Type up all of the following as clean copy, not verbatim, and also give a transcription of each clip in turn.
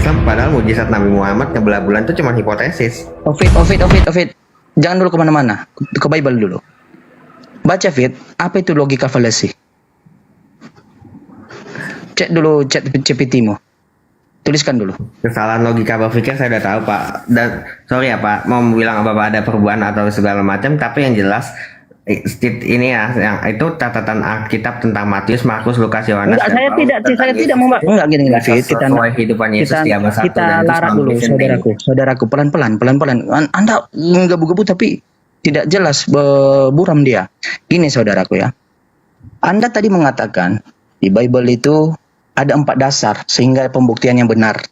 Islam, padahal mujizat Nabi Muhammad ngebelah bulan itu cuma hipotesis. Ovid. Jangan dulu kemana-mana. Ke Bible dulu. Baca, Fit. Apa itu logika fallacy? Cek dulu chat GPT-mu. Tuliskan dulu. Kesalahan logika berpikir saya udah tahu, Pak. Dan sorry ya Pak, mau bilang Bapak ada perubahan atau segala macam, tapi yang jelas ini ya, yang itu catatan Alkitab tentang Matius, Markus, Lukas, Yohanes. Enggak, saya tidak membahas. Enggak gini, Fit. Sesuai kehidupan Yesus di abad 1 kita dan larat dulu, saudaraku, pelan-pelan. Anda menggebu-gebu tapi tidak jelas buram dia. Gini, saudaraku ya. Anda tadi mengatakan di Bible itu ada 4 dasar sehingga pembuktian yang benar,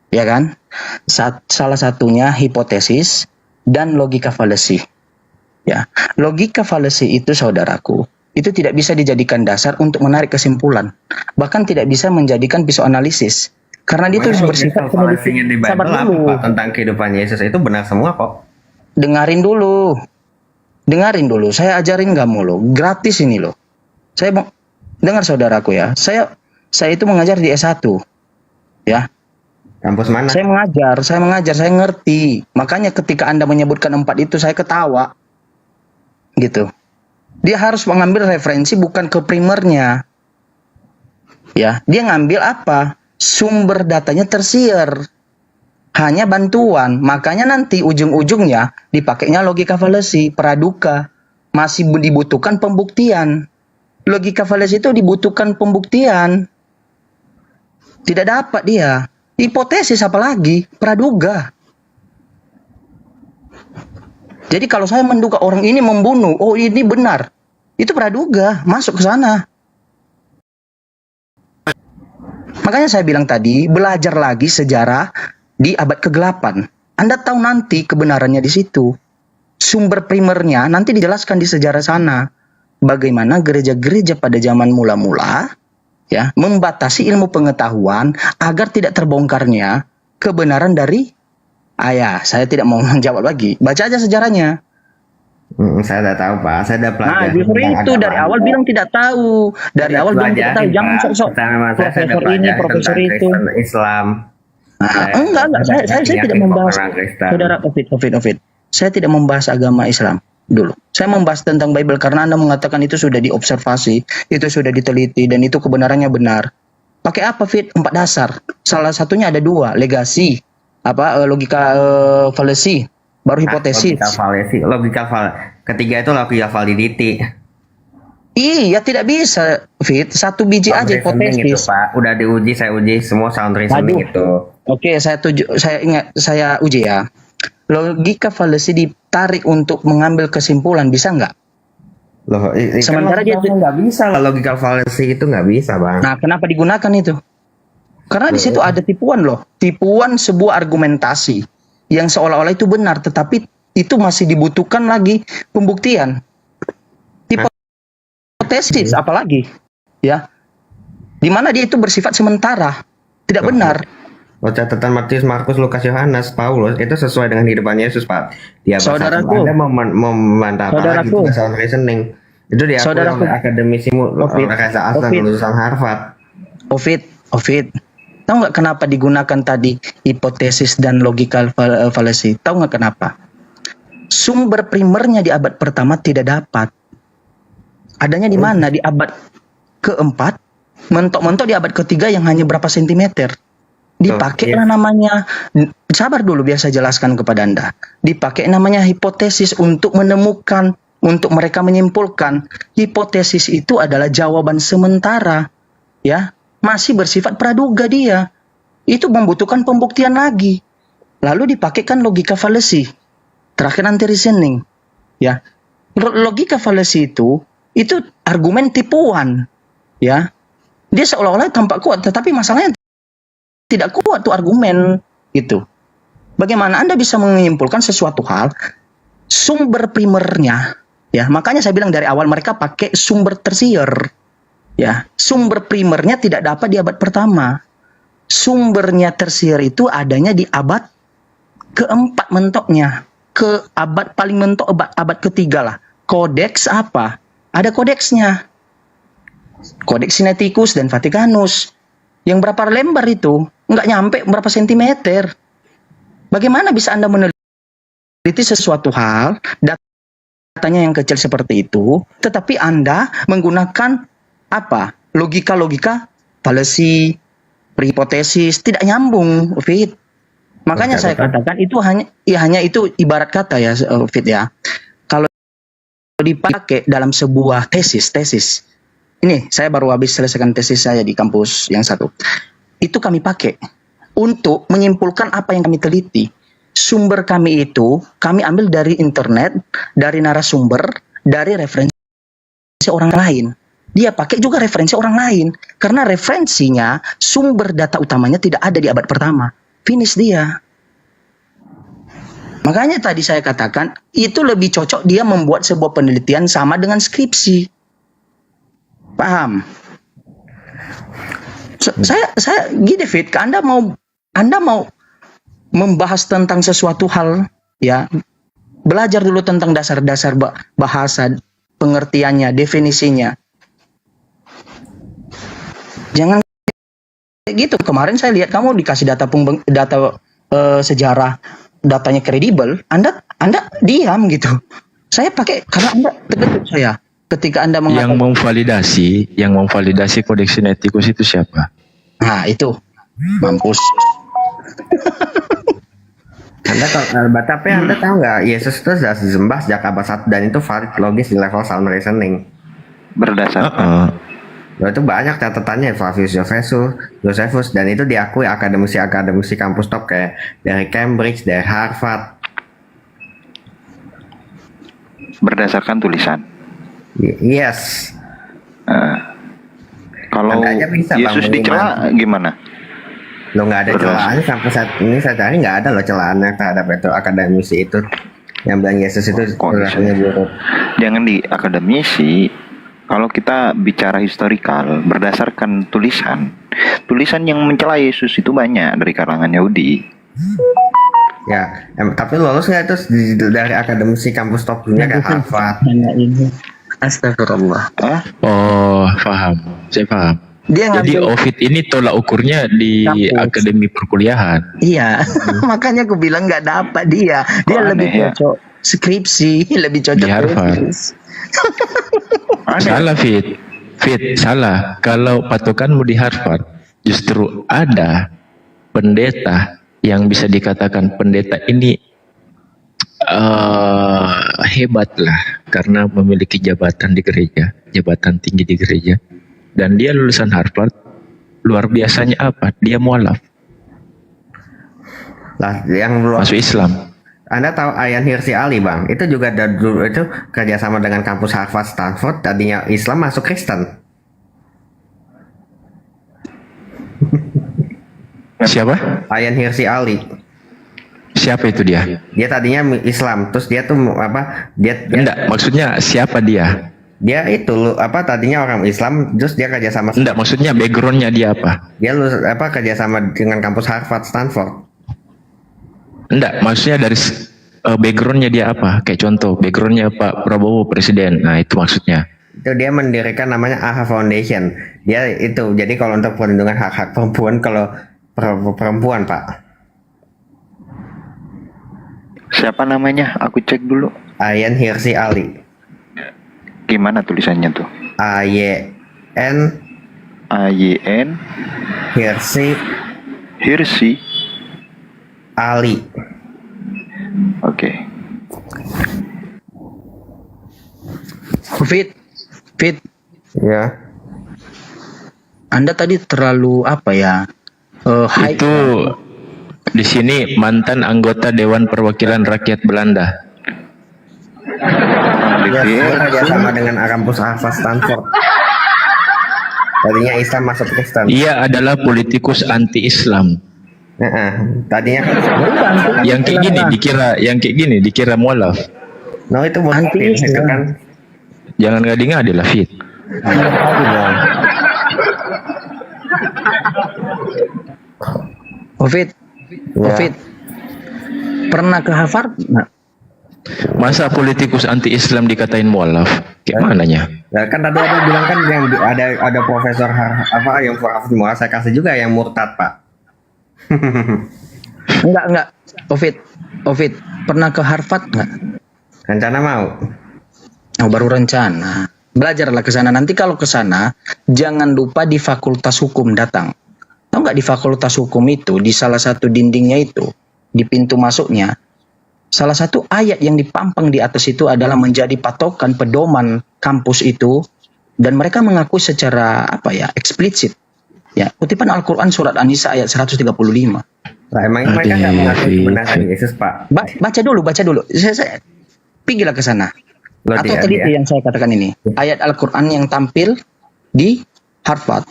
ya kan? Salah satunya hipotesis dan logika fallacy. Ya, logika fallacy itu, saudaraku, itu tidak bisa dijadikan dasar untuk menarik kesimpulan, bahkan tidak bisa menjadikan pisau analisis, karena dia itu bersifat fallacy-nya di Bible apa tentang kehidupan Yesus itu benar semua kok. Dengarin dulu, saya ajarin kamu loh, gratis ini loh. Saya mau dengar, saudaraku ya. Saya itu mengajar di S1, ya. Kampus mana? Saya mengajar, saya ngerti. Makanya ketika Anda menyebutkan 4 itu, saya ketawa. Gitu. Dia harus mengambil referensi bukan ke primernya. Ya, dia ngambil apa? Sumber datanya tersier. Hanya bantuan. Makanya nanti ujung-ujungnya dipakainya logika fallacy, praduga. Masih dibutuhkan pembuktian. Logika fallacy itu dibutuhkan pembuktian. Tidak dapat dia. Hipotesis apalagi? Praduga. Jadi kalau saya menduga orang ini membunuh, oh ini benar. Itu praduga, masuk ke sana. Makanya saya bilang tadi, belajar lagi sejarah di abad ke-8. Anda tahu nanti kebenarannya di situ. Sumber primernya nanti dijelaskan di sejarah sana. Bagaimana gereja-gereja pada zaman mula-mula ya membatasi ilmu pengetahuan agar tidak terbongkarnya kebenaran dari ayah. Saya tidak mau menjawab lagi. Baca aja sejarahnya. Saya udah tahu Pak. Saya udah pelajari. Nah, justru itu dari awal bilang tidak tahu. Dari awal bilang tidak tahu. Jangan sok-sok. Profesor ini, profesor itu. Islam. Enggak. Saya tidak membahas. Saudara Ovid. Saya tidak membahas agama Islam dulu. Saya membahas tentang Bible karena Anda mengatakan itu sudah diobservasi, itu sudah diteliti dan itu kebenarannya benar. Pakai apa, Fit? 4 dasar. Salah satunya ada 2, legasi. Logika fallacy, baru hipotesis. Logika fallacy. Ketiga itu logika validity. Iya, tidak bisa, Fit. 1 biji aja hipotesis. Itu, Pak. Udah diuji, saya uji semua sound reasoning itu. Oke, saya uji ya. Logika fallacy ditarik untuk mengambil kesimpulan, bisa nggak? Loh, sementara dia nggak bisa lah, logika fallacy itu nggak bisa, Bang. Nah, kenapa digunakan itu? Karena di situ ada tipuan loh, tipuan sebuah argumentasi yang seolah-olah itu benar, tetapi itu masih dibutuhkan lagi pembuktian. Hipotesis apalagi, ya, di mana dia itu bersifat sementara, tidak benar. Catatan Matius, Markus, Lukas, Yohanes, Paulus itu sesuai dengan kehidupan Yesus, Pak. Dia saudaraku, Anda membantah apa lagi itu sound reasoning. Itu diakui oleh akademisimu, lulusan Harvard. Ovid. Tahu nggak kenapa digunakan tadi hipotesis dan logical fallacy? Tahu nggak kenapa? Sumber primernya di abad pertama tidak dapat. Adanya di mana? Di abad keempat, mentok-mentok di abad ketiga yang hanya berapa sentimeter. Dipakailah namanya, sabar dulu biar saya jelaskan kepada Anda. Dipakai namanya hipotesis untuk menemukan, untuk mereka menyimpulkan. Hipotesis itu adalah jawaban sementara, ya. Masih bersifat praduga dia. Itu membutuhkan pembuktian lagi. Lalu dipakaikan logika fallacy. Terakhir nanti reasoning. Ya. Logika fallacy itu argumen tipuan. Ya. Dia seolah-olah tampak kuat, tetapi masalahnya tidak kuat tuh argumen gitu. Bagaimana Anda bisa menyimpulkan sesuatu hal sumber primernya, ya. Makanya saya bilang dari awal mereka pakai sumber tersier. Ya, sumber primernya tidak dapat di abad pertama. Sumbernya tersier itu adanya di abad keempat mentoknya. Ke abad paling mentok abad ketiga lah. Kodeks apa? Ada kodeksnya. Kodeks Sinaiticus dan Vatikanus. Yang berapa lembar itu? nggak nyampe berapa sentimeter. Bagaimana bisa Anda meneliti sesuatu hal, datanya yang kecil seperti itu, tetapi Anda menggunakan apa? Logika-logika fallacy, hipotesis, tidak nyambung, Fit. Makanya saya katakan itu hanya itu ibarat kata ya, Fit ya. Kalau dipakai dalam sebuah tesis. Ini saya baru habis selesaikan tesis saya di kampus yang satu. Itu kami pakai untuk menyimpulkan apa yang kami teliti. Sumber kami itu kami ambil dari internet, dari narasumber, dari referensi orang lain. Dia pakai juga referensi orang lain karena referensinya, sumber data utamanya tidak ada di abad pertama. Finish dia. Makanya tadi saya katakan itu lebih cocok dia membuat sebuah penelitian sama dengan skripsi. Paham? Saya gini, Fit, Anda mau membahas tentang sesuatu hal, ya, belajar dulu tentang dasar-dasar bahasa, pengertiannya, definisinya. Jangan kayak gitu. Kemarin saya lihat kamu dikasih data sejarah, datanya kredibel, Anda diam gitu. Saya pakai karena Anda terkejut saya ketika Anda mengatakan yang memvalidasi kodeks sinetikus itu siapa? Nah, itu mampus. Tapi Anda tahu nggak, Yesus itu sudah disembah sejak abad 1 dan itu valid logis di level sound reasoning. Berdasarkan Itu banyak catatannya Flavius Josephus dan itu diakui akademisi kampus top kayak dari Cambridge, dari Harvard. Berdasarkan tulisan. Yes. Kalau Yesus dicela gimana? Lo nggak ada celaannya sampai saat ini, saya cari nggak ada lo celaannya terhadap itu akademisi itu yang bilang Yesus itu perilakunya buruk. Jangan di akademisi. Kalau kita bicara historikal berdasarkan tulisan yang mencela Yesus itu banyak dari kalangan Yahudi. Ya, tapi lolos nggak itu dari akademisi kampus top dunia kayak Harvard? Astagfirullah. Oh, paham. Saya paham. Jadi Ovid ini tolak ukurnya di kampus. Akademi perkuliahan. Iya, makanya aku bilang nggak dapat dia. Dia lebih cocok skripsi, lebih cocok di Harvard. Salah, Fit, salah. Kalau patokanmu di Harvard, justru ada pendeta yang bisa dikatakan pendeta ini hebat lah, karena memiliki jabatan di gereja, jabatan tinggi di gereja. Dan dia lulusan Harvard, luar biasanya apa? Dia mualaf. Lah, yang masuk Islam. Anda tahu Ayaan Hirsi Ali, Bang? Itu juga dulu itu kerjasama dengan kampus Harvard, Stanford. Tadinya Islam masuk Kristen. Siapa? Ayaan Hirsi Ali. Siapa itu dia? Dia tadinya Islam, terus dia tuh apa? Dia enggak, maksudnya siapa dia? Dia itu tadinya orang Islam, terus dia kerjasama. Enggak, maksudnya backgroundnya dia apa? Dia kerjasama dengan kampus Harvard, Stanford. Enggak, maksudnya dari backgroundnya dia apa? Kayak contoh, backgroundnya Pak Prabowo presiden. Nah, itu maksudnya. Itu dia mendirikan namanya AHA Foundation. Dia itu, jadi kalau untuk perlindungan hak-hak perempuan, kalau perempuan, Pak. Siapa namanya? Aku cek dulu. Ayaan Hirsi Ali. Gimana tulisannya tuh? AYN Hirsi Ali. Oke. Fit. Ya. Anda tadi terlalu apa ya? Itu di sini mantan anggota Dewan Perwakilan Rakyat Belanda. Dia kerjasama dengan kampus Harvard, Stanford. Tadinya Islam masuk Kristen. Ia adalah politikus anti-Islam. Tadinya yang kayak gini dikira mualaf. No, itu anti-Islam kan. Jangan ngadi-ngadi lah, Fit. Ovid. Pernah ke Harvard? Nah. Masa politikus anti-Islam dikatain mualaf? Gimana nya? Ya, kan tadi ada bilang kan yang ada profesor yang Harvard mualaf, saya kasih juga yang murtad, Pak. Enggak. Ovid, pernah ke Harvard enggak? Rencana mau. Oh, baru rencana. Belajarlah ke sana. Nanti kalau ke sana, jangan lupa di Fakultas Hukum datang. Tahu nggak di Fakultas Hukum itu, di salah satu dindingnya itu, di pintu masuknya, salah satu ayat yang dipampang di atas itu adalah menjadi patokan pedoman kampus itu, dan mereka mengakui secara eksplisit. Ya, kutipan Al-Quran surat An-Nisa ayat 135. Lah emang mereka nggak mengakui kebenaran Yesus, Pak. Baca dulu. Saya pergilah ke sana. Loh, Atau dia- teliti dia- yang saya katakan ini. Ayat Al-Quran yang tampil di Harvard.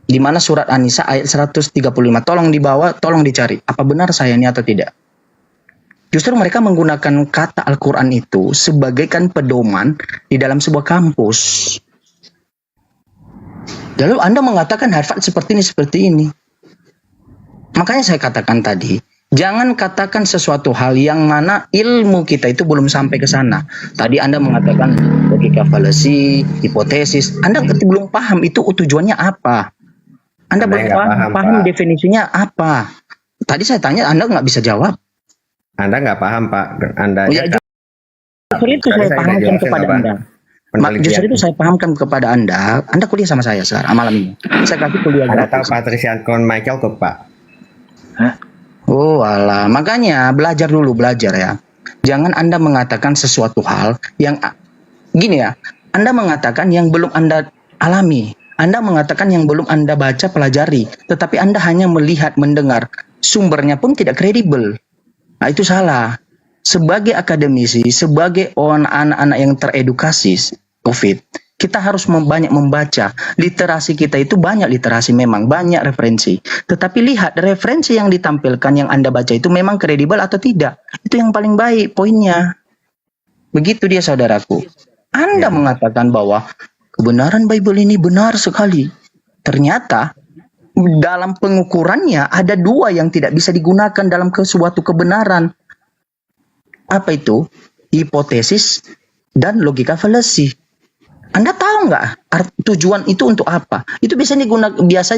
Di mana surat An-Nisa ayat 135. Tolong dibawa, tolong dicari. Apa benar saya ini atau tidak? Justru mereka menggunakan kata Al-Quran itu sebagaikan pedoman di dalam sebuah kampus. Lalu Anda mengatakan Harvard seperti ini. Makanya saya katakan tadi, jangan katakan sesuatu hal yang mana ilmu kita itu belum sampai ke sana. Tadi Anda mengatakan logika fallacy, hipotesis. Anda belum paham itu tujuannya apa. Anda belum nggak paham, paham Pak. definisinya apa. Tadi saya tanya, Anda nggak bisa jawab. Anda nggak paham, Pak. Anda Oh, ya, justru itu Tadi saya saya pahamkan jelasin kepada apa? Anda. Justru itu saya pahamkan kepada Anda. Anda kuliah sama saya sekarang malam ini. Saya kasih kuliah Anda tahu gratis. Patricia Con Michael kok, Pak? Oh alah, makanya belajar ya. Jangan Anda mengatakan sesuatu hal yang gini ya. Anda mengatakan yang belum Anda alami. Anda mengatakan yang belum Anda baca pelajari. Tetapi Anda hanya melihat, mendengar. Sumbernya pun tidak kredibel. Nah itu salah. Sebagai akademisi, sebagai anak-anak yang teredukasi COVID, kita harus banyak membaca. Literasi kita itu banyak literasi memang, banyak referensi. Tetapi lihat referensi yang ditampilkan yang Anda baca itu memang kredibel atau tidak. Itu yang paling baik poinnya. Begitu dia saudaraku. Anda mengatakan bahwa kebenaran Bible ini benar sekali. Ternyata dalam pengukurannya ada dua yang tidak bisa digunakan dalam suatu kebenaran. Apa itu? Hipotesis dan logika fallacy. Anda tahu nggak tujuan itu untuk apa? Itu biasanya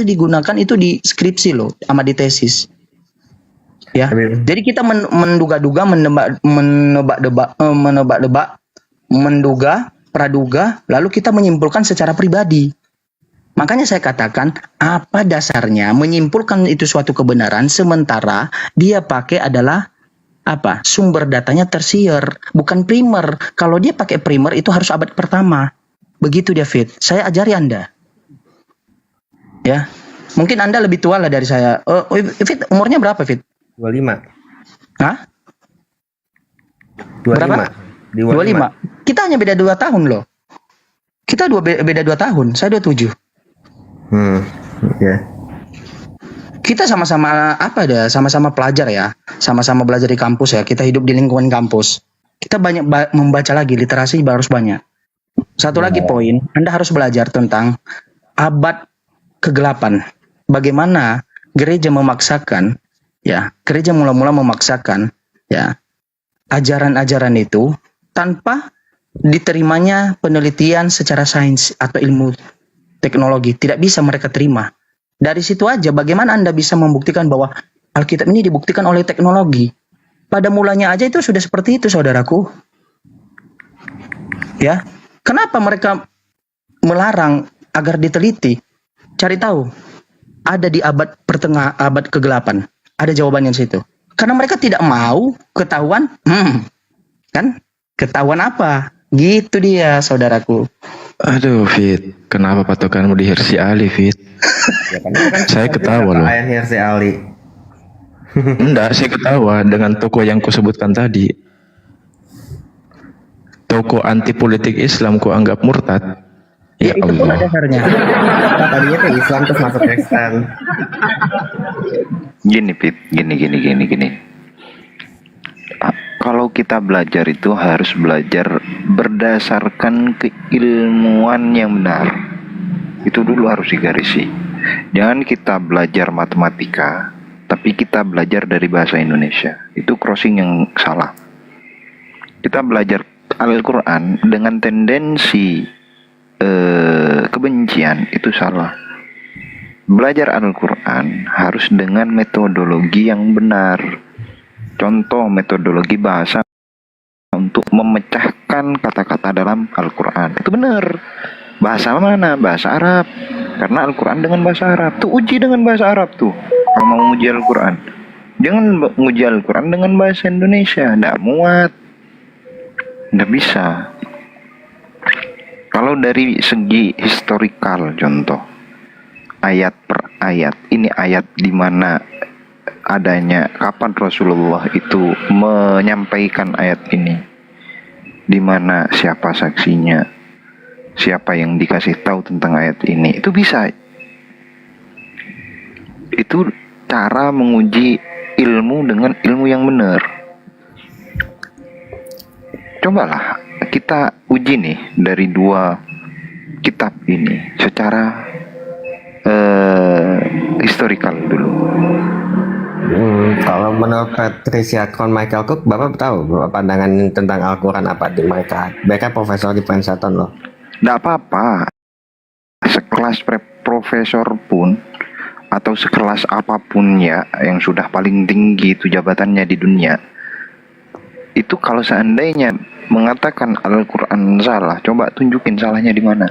digunakan itu di skripsi loh, sama di tesis. Ya. Jadi kita menduga-duga, menebak-nebak, menduga, praduga, lalu kita menyimpulkan secara pribadi. Makanya saya katakan, apa dasarnya menyimpulkan itu suatu kebenaran sementara dia pakai adalah sumber datanya tersier, bukan primer. Kalau dia pakai primer itu harus abad pertama. Begitu dia, Fit. Saya ajari Anda. Ya. Mungkin Anda lebih tua lah dari saya. Fit, umurnya berapa, Fit? 25. Hah? 25. Berapa? Di 25. Kita hanya beda 2 tahun loh. Kita beda 2 tahun. Saya 27. Ya. Kita sama-sama sama-sama pelajar ya. Sama-sama belajar di kampus ya. Kita hidup di lingkungan kampus. Kita banyak membaca lagi, literasi harus banyak. Satu lagi poin, Anda harus belajar tentang abad kegelapan. Bagaimana gereja memaksakan, gereja mula-mula memaksakan, ajaran-ajaran itu tanpa diterimanya penelitian secara sains atau ilmu teknologi. Tidak bisa mereka terima. Dari situ aja bagaimana Anda bisa membuktikan bahwa Alkitab ini dibuktikan oleh teknologi. Pada mulanya aja itu sudah seperti itu, saudaraku. Ya. Kenapa mereka melarang agar diteliti? Cari tahu. Ada di abad kegelapan. Ada jawabannya di situ. Karena mereka tidak mau ketahuan. Kan? Ketahuan apa? Gitu dia, saudaraku. Aduh, Fit. Kenapa patokanmu di Hersi Ali, Fit? Ya, kan Saya ketawa loh. Ayah Hersi Ali. Enggak, saya ketawa dengan tokoh yang kau sebutkan tadi. Tokoh anti politik Islam kau anggap murtad. Ya itu pun ada Allah. dasarnya. Tadinya tuh Islam terus masuk Kristen. Gini, Pit, gini. Kalau kita belajar itu harus belajar berdasarkan keilmuan yang benar. Itu dulu harus digarisi. Jangan kita belajar matematika, tapi kita belajar dari bahasa Indonesia. Itu crossing yang salah. Kita belajar Al-Quran dengan tendensi kebencian, itu salah. belajar Al-Quran harus dengan metodologi yang benar. Contoh metodologi bahasa untuk memecahkan kata-kata dalam Al-Quran. Itu benar. Bahasa mana? Bahasa Arab. Karena Al-Quran dengan bahasa Arab. Tuh uji dengan bahasa Arab tuh. Kalau mau uji Al-Quran. Jangan uji Al-Quran dengan bahasa Indonesia. Nggak muat. Nggak bisa. Kalau dari segi historikal contoh. Ayat per ayat. Ini ayat di mana adanya, kapan Rasulullah itu menyampaikan ayat ini, di mana siapa saksinya, siapa yang dikasih tahu tentang ayat ini, itu bisa. Itu cara menguji ilmu dengan ilmu yang benar. Cobalah kita uji nih dari dua kitab ini secara historikal dulu. Kalau menurut Patricia Michael Cook, Bapak tahu pandangan tentang Al-Quran apa di mereka? Mereka profesor di Princeton loh. Nggak apa-apa. Sekelas profesor pun atau sekelas apapun ya yang sudah paling tinggi itu jabatannya di dunia, itu kalau seandainya mengatakan Al-Quran salah, coba tunjukin salahnya di mana.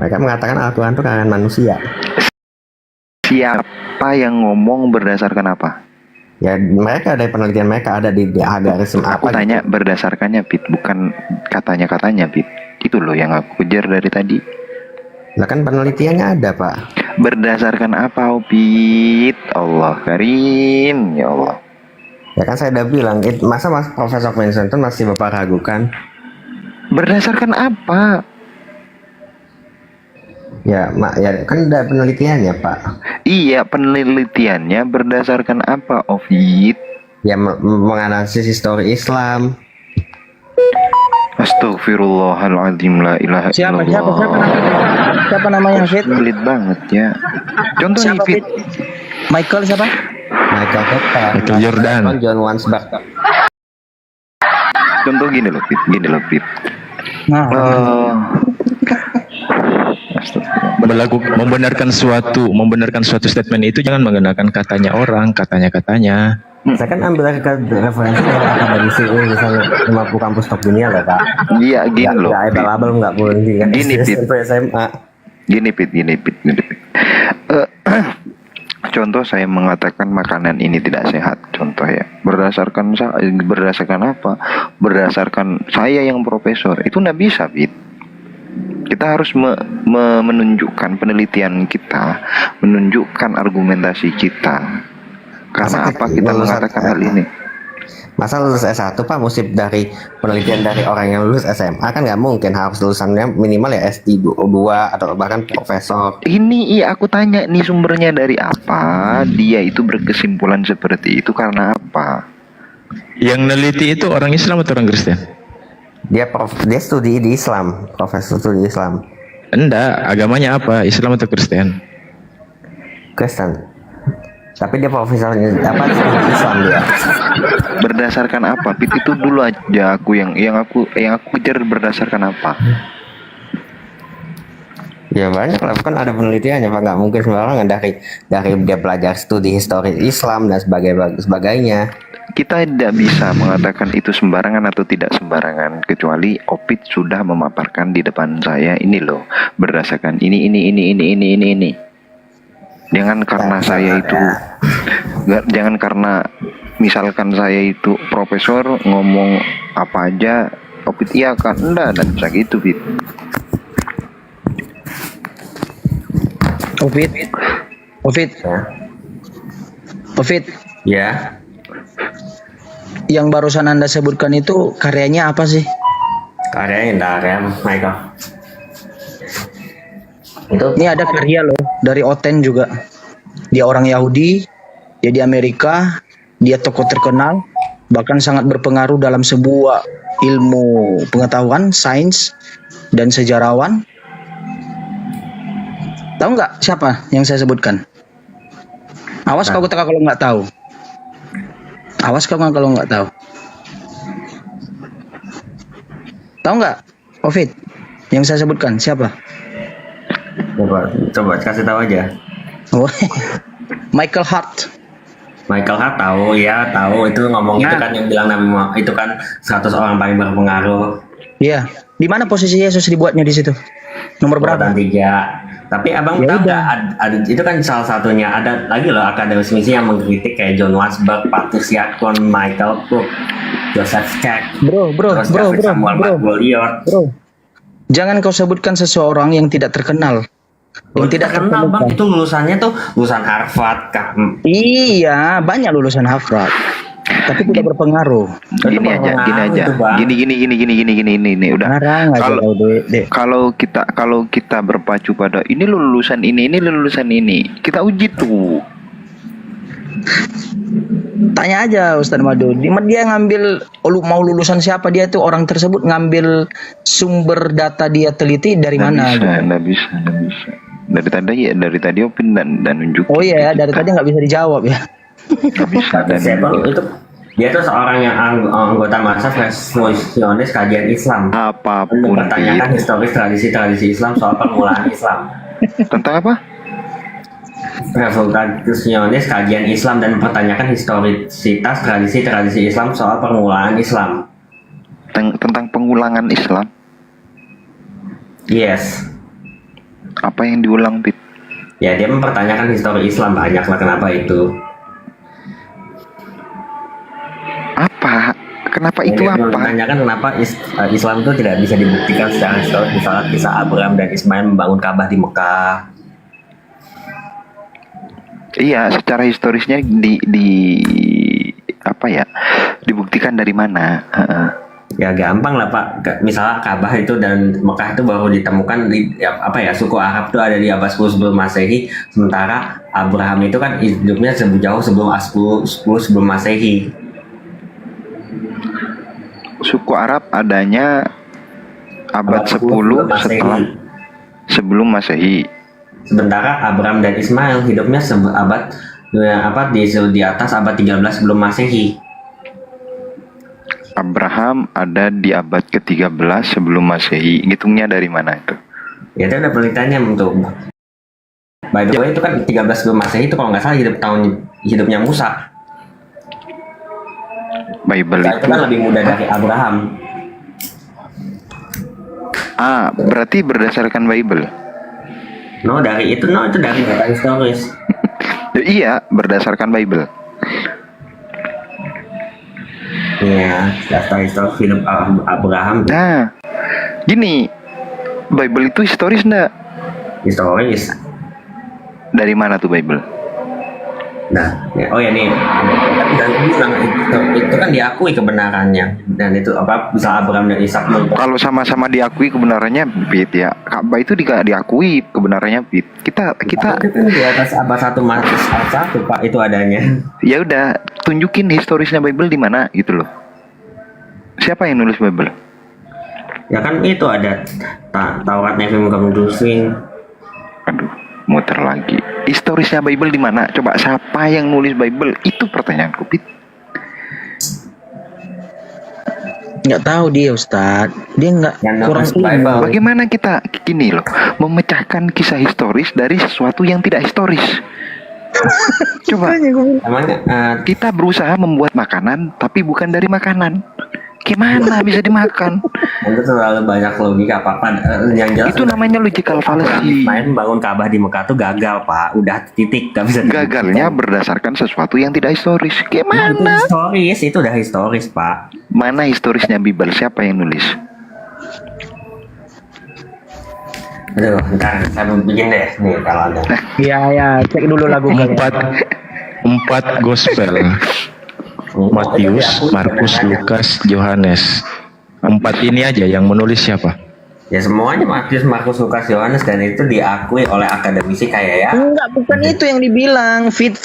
Mereka mengatakan Al-Quran itu karangan manusia. Siapa yang ngomong berdasarkan apa? Ya mereka ada penelitian, mereka ada di agarism Aku apa tanya gitu. berdasarkannya, Pit, bukan katanya-katanya, Pit. Itu loh yang aku kejar dari tadi. Lah kan penelitiannya ada, Pak. Berdasarkan apa, Pit? Allah Karim, ya Allah. Ya kan saya udah bilang, masa Mas Profesor Princeton masih Bapak ragukan? Berdasarkan apa? Ya, ya kan ada penelitiannya, Pak. Iya, penelitiannya berdasarkan apa, Ovid? Ya menganalisis histori Islam. Astagfirullahaladzim, la ilaha Siapa illallah. siapa namanya Fit? Sulit banget ya. Contoh nih, Siapa Fit. Fit? Michael siapa? Michael Jordan. Michael Jordan. John Wansberg. Contoh gini loh, Fit. Nah, Membenarkan suatu statement itu jangan menggunakan katanya orang, katanya. Saya kan ambil referensi dari akademisi ini, misalnya 50 kampus top dunia lah, Pak. Iya, gini loh. Nggak abal-abal, nggak boleh di kan. Gini, Pit. SMP, SMA. Gini, Pit. Contoh saya mengatakan makanan ini tidak sehat, contoh ya. Berdasarkan apa? Berdasarkan saya yang profesor. Itu nggak bisa, Pit. Kita harus menunjukkan penelitian kita, menunjukkan argumentasi kita. Karena Masa apa kita mengatakan hal ini? Masa lulus S1, Pak, mesti dari penelitian dari orang yang lulus SMA kan nggak mungkin, harus lulusannya minimal ya S2 atau bahkan profesor. Ini iya aku tanya nih sumbernya dari apa? Dia itu berkesimpulan seperti itu karena apa? Yang neliti itu orang Islam atau orang Kristen? Dia studi di Islam, profesor studi Islam. Enggak, agamanya apa? Islam atau Kristen? Kristen. Tapi dia profesornya apa studi Islam dia. Berdasarkan apa? Pit, itu dulu aja aku yang aku kejar berdasarkan apa? Ya banyak lah, kan ada penelitiannya, Pak, nggak mungkin sembarangan dari dia belajar studi histori Islam dan sebagainya. Kita tidak bisa mengatakan itu sembarangan atau tidak sembarangan kecuali Opit sudah memaparkan di depan saya ini loh, berdasarkan ini. Jangan karena saya itu jangan karena misalkan saya itu profesor ngomong apa aja Opit iya kan, enggak bisa gitu, Pit. Ovid, Ya. yang barusan Anda sebutkan itu karyanya apa sih? Karyanya dari Michael. Itu Ini ada karya loh dari Oten juga. Dia orang Yahudi, dia di Amerika, dia tokoh terkenal, bahkan sangat berpengaruh dalam sebuah ilmu pengetahuan, sains, dan sejarawan. Tahu nggak siapa yang saya sebutkan? Awas kau kata kalau nggak tahu. Awas kau kalau nggak tahu. Tahu nggak, Ovid? Yang saya sebutkan siapa? coba kasih tahu aja. Oh, Michael Hart. Michael Hart tahu ya, tahu itu ngomong itu Nah. kan yang bilang itu kan 100 orang paling berpengaruh. Iya. Di mana posisi Yesus dibuatnya di situ? Nomor berapa? Dan 3. Tapi abang Ya tahu udah. nggak ada itu kan salah satunya, ada lagi loh akademisi yang mengkritik kayak John Wadsworth, Patrice Hickman, Michael Cook, Joseph Keck, Bro, terus David Samuel McGuire. Jangan kau sebutkan seseorang yang tidak terkenal. Yang tidak terkenal bang, terkenal. itu lulusannya tuh lulusan Harvard kak. Iya, banyak lulusan Harvard. Tapi tidak berpengaruh. Gini aja, Itu, Bang. gini, udah. Ngarang aja Kalau kau, Dek. kalau kita berpacu pada ini lulusan ini lulusan ini, kita uji tuh. Tanya aja Ustadz Madu, dia ngambil mau lulusan siapa, dia tuh orang tersebut ngambil sumber data dia teliti dari mana? Nggak bisa. Dari tadi Opin dan nunjukin. Oh iya, dari tadi nggak bisa dijawab ya. Nggak bisa dan Itu dia tuh seorang yang anggota masa Revolusionis Kajian Islam. apapun Mempertanyakan Pit. historis tradisi Islam soal permulaan Islam. Tentang apa? Revolusionis Kajian Islam dan mempertanyakan historisitas tradisi Islam soal permulaan Islam. Tentang pengulangan Islam. Yes. Apa yang diulang, Pit? Ya dia mempertanyakan histori Islam banyak lah, kenapa itu? Apa? Kenapa itu Dia apa? mempertanyakan kenapa Islam itu tidak bisa dibuktikan secara historis, misalnya kisah Abraham dan Ismail membangun Ka'bah di Mekah. Iya, secara historisnya di apa ya? Dibuktikan dari mana? Ya gampang lah Pak. Misalnya Ka'bah itu dan Mekah itu baru ditemukan di suku Arab itu ada di abad 10 sebelum Masehi, sementara Abraham itu kan hidupnya jauh sebelum 10 sebelum Masehi. Suku Arab adanya abad 10 setelah sebelum Masehi. Sementara Abraham dan Ismail hidupnya di atas abad 13 sebelum Masehi. Abraham ada di abad ke-13 sebelum Masehi. Ngitungnya dari mana itu? Ya itu ada penelitiannya untuk. By the way itu kan 13 sebelum Masehi itu kalau nggak salah hidupnya Musa. Bible Musa itu kan lebih muda dari Abraham. Berarti berdasarkan Bible. Itu dari data historis. Iya, berdasarkan Bible. Iya, data historis hidup Abraham Nah, gini, Bible itu historis nggak? historis. Dari mana tuh Bible? Nah, nih, dan bilang itu kan diakui kebenarannya, dan itu bisa Abraham dan Ishak. Kalau sama-sama diakui kebenarannya, Pit ya. Ka'bah itu diakui kebenarannya, Pit. Kita Itu kan di atas abad 1 Pak itu adanya. ya udah tunjukin historisnya Bible di mana gitu loh. Siapa yang nulis Bible? Ya kan itu ada Taurat Nevim Gemdusing. Aduh, muter lagi. Historisnya Bible di mana? Coba siapa yang nulis Bible? Itu pertanyaanku, Pit. Nggak tahu dia Ustadz. Dia nggak Yang kurang nulis Bible. Bagaimana kita gini loh, memecahkan kisah historis dari sesuatu yang tidak historis? Coba Emangnya kita berusaha membuat makanan tapi bukan dari makanan. Gimana bisa dimakan? itu terlalu banyak logika Pak. Yang jelas Itu namanya logical fallacy. main bangun Ka'bah di Mekah tuh gagal Pak. Udah titik, gak bisa. Gagalnya berdasarkan sesuatu yang tidak historis. Itu Gimana? historis, itu udah historis Pak. Mana historisnya Bible? Siapa yang nulis? Aduh, ntar saya bikin deh nih kalau ada. Iya, cek dulu lagu kalian. Empat gospel. Matius, Markus, Lukas, Yohanes. 4 ini aja yang menulis siapa? Ya semuanya Matius, Markus, Lukas, Yohanes, dan itu diakui oleh akademisi kayak ya. Enggak, bukan itu yang dibilang. Fit.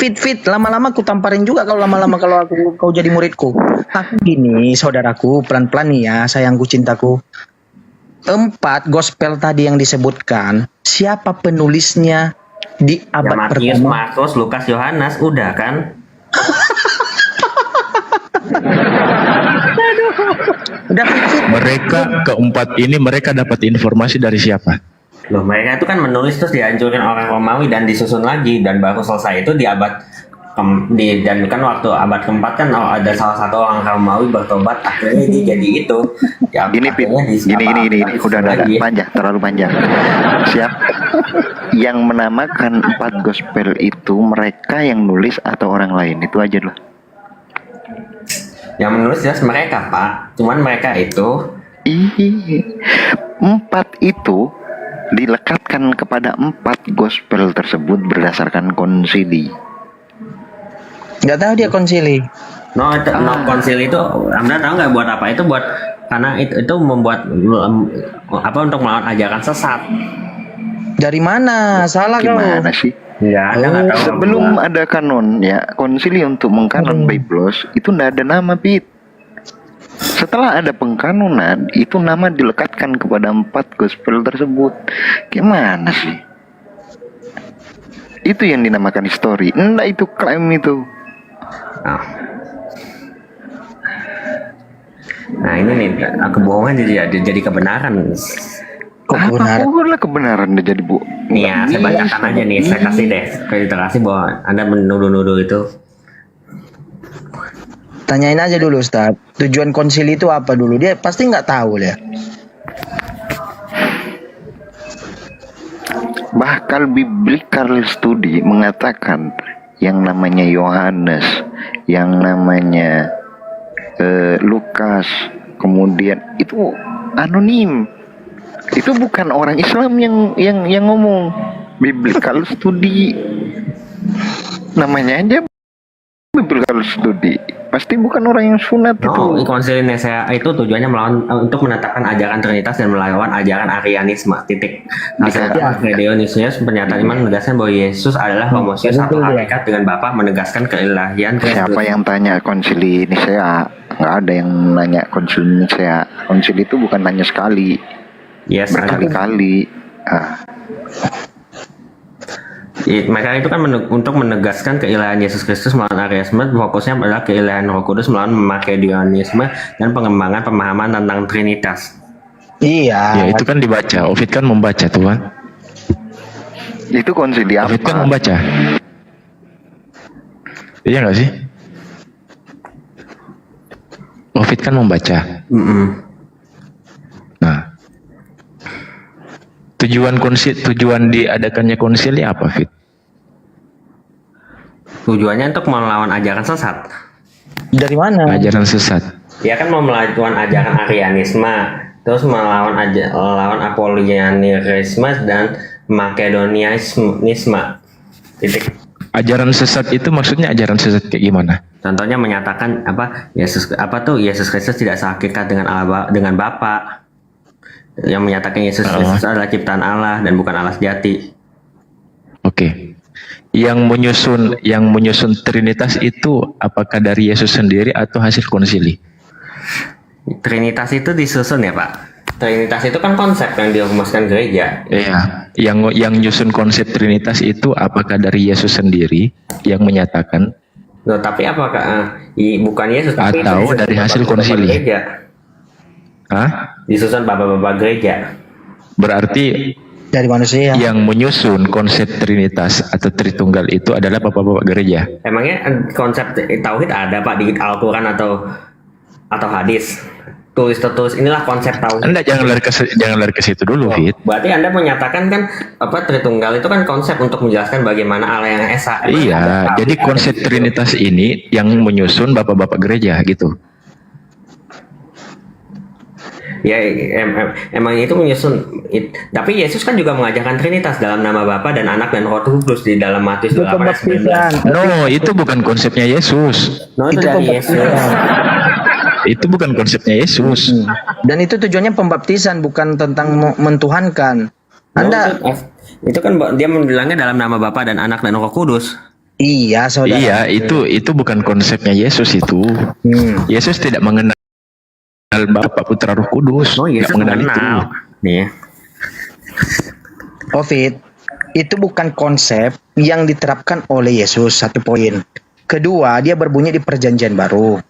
Lama-lama aku tamparin juga kalau lama-lama kalau kau jadi muridku. Tapi gini, saudaraku, pelan-pelan nih ya, sayangku, cintaku. 4 gospel tadi yang disebutkan, siapa penulisnya di Ya, abad Matius, pertama? Markus, Lukas, Yohanes, udah kan? Udah fit. Mereka keempat ini mereka dapat informasi dari siapa? Loh, mereka itu kan menulis terus dihancurin orang Romawi dan disusun lagi, dan baru selesai itu di abad dan kan waktu abad keempat kan ada salah satu orang Romawi bertobat, akhirnya dia jadi itu. Ya, Gini Pit, gini, udah panjang, terlalu panjang. Siap. Yang menamakan 4 gospel itu mereka yang nulis atau orang lain? Itu aja loh. Yang menulis jelas mereka, Pak. Cuman mereka itu 4 itu dilekatkan kepada 4 gospel tersebut berdasarkan konsili. Nggak tahu dia konsili. no konsili itu Anda tahu nggak buat apa? Itu buat karena itu membuat apa, untuk melawan ajaran sesat. Dari mana? Salah kau. Gimana sih? Ya, Anda nggak tahu. Sebelum ada kanon ya, konsili untuk mengkanon Biblos itu nggak ada nama, Pit. Setelah ada pengkanonan, itu nama dilekatkan kepada 4 gospel tersebut. Gimana sih? Itu yang dinamakan histori. Enggak, itu klaim itu. Nah ini nih, kebohongan jadi kebenaran. Apa kebenaran udah jadi bu? Nih ya, saya bacakan aja nih, saya kasih deh klarifikasi bahwa Anda menuduh-nuduh itu. Tanyain aja dulu Ustaz, tujuan konsili itu apa dulu? Dia pasti nggak tahu ya. Bahkan biblical study mengatakan yang namanya Yohanes, yang namanya Lukas, kemudian itu anonim. Itu bukan orang Islam yang ngomong. Biblical study namanya aja biblical study. Pasti bukan orang yang sunat itu. Konsili Nisea itu tujuannya melawan untuk menetapkan ajaran Trinitas dan melawan ajaran Arianisme. Titik. Hasil Dionisius pernyataan iman menegaskan bahwa Yesus adalah homoousios satu hakikat dengan Bapa, menegaskan keilahian Kristus. Siapa yang tanya konsili Nisea? Nggak ada yang nanya konsili Nisea. Konsili itu bukan nanya sekali, berkali-kali. Mereka itu kan untuk menegaskan keilahian Yesus Kristus melawan Arianisme, fokusnya adalah keilahian Roh Kudus melawan Makedionisme dan pengembangan pemahaman tentang Trinitas. Iya. Ya itu kan dibaca, Ovid kan membaca tuh kan. Itu konsili apa? Ovid kan membaca. Iya nggak sih? Ovid kan membaca. Nah, tujuan diadakannya konsili apa, Fit? Tujuannya untuk melawan ajaran sesat. Dari mana? Ajaran sesat. Ya kan mau melawan ajaran Arianisme, terus melawan Apolianisme dan Makedonianisme. Titik. Ajaran sesat itu maksudnya ajaran sesat kayak gimana? Contohnya menyatakan Yesus Kristus tidak sehakikat dengan Bapa. Yang menyatakan Yesus Kristus adalah ciptaan Allah dan bukan Allah sejati. Oke. Yang menyusun Trinitas itu apakah dari Yesus sendiri atau hasil konsili? Trinitas itu disusun ya, Pak. Trinitas itu kan konsep yang dirumuskan gereja. Iya. Yang nyusun konsep Trinitas itu apakah dari Yesus sendiri yang menyatakan? Loh, tapi apakah bukan Yesus tapi atau dari hasil konsili? Hah? Disusun bapak-bapak gereja. Berarti dari manusia. Yang menyusun konsep Trinitas atau Tritunggal itu adalah bapak-bapak gereja. Emangnya konsep tauhid ada, Pak, di Al-Quran atau hadis? Tulis inilah konsep tauhid. Anda jangan lari ke situ dulu, Fit. Berarti Anda menyatakan kan Tritunggal itu kan konsep untuk menjelaskan bagaimana Allah yang esa. Iya, jadi konsep Trinitas ini yang menyusun bapak-bapak gereja gitu. Ya, emang itu menyusun. Tapi Yesus kan juga mengajarkan Trinitas dalam nama Bapa dan Anak dan Roh Kudus di dalam Matius 8:19. No, itu bukan konsepnya Yesus. No, itu dari Yesus. Itu bukan konsepnya Yesus. Dan itu tujuannya pembaptisan, bukan tentang mentuhankan. Anda itu kan dia bilangnya dalam nama Bapa dan Anak dan Roh Kudus. Iya, saudara. Iya, itu bukan konsepnya Yesus itu. Yesus tidak mengenal Bapa, Putra, Roh Kudus. Oh, Yesus mengenal itu. Nih. Covid, itu bukan konsep yang diterapkan oleh Yesus, satu poin. Kedua, dia berbunyi di Perjanjian Baru.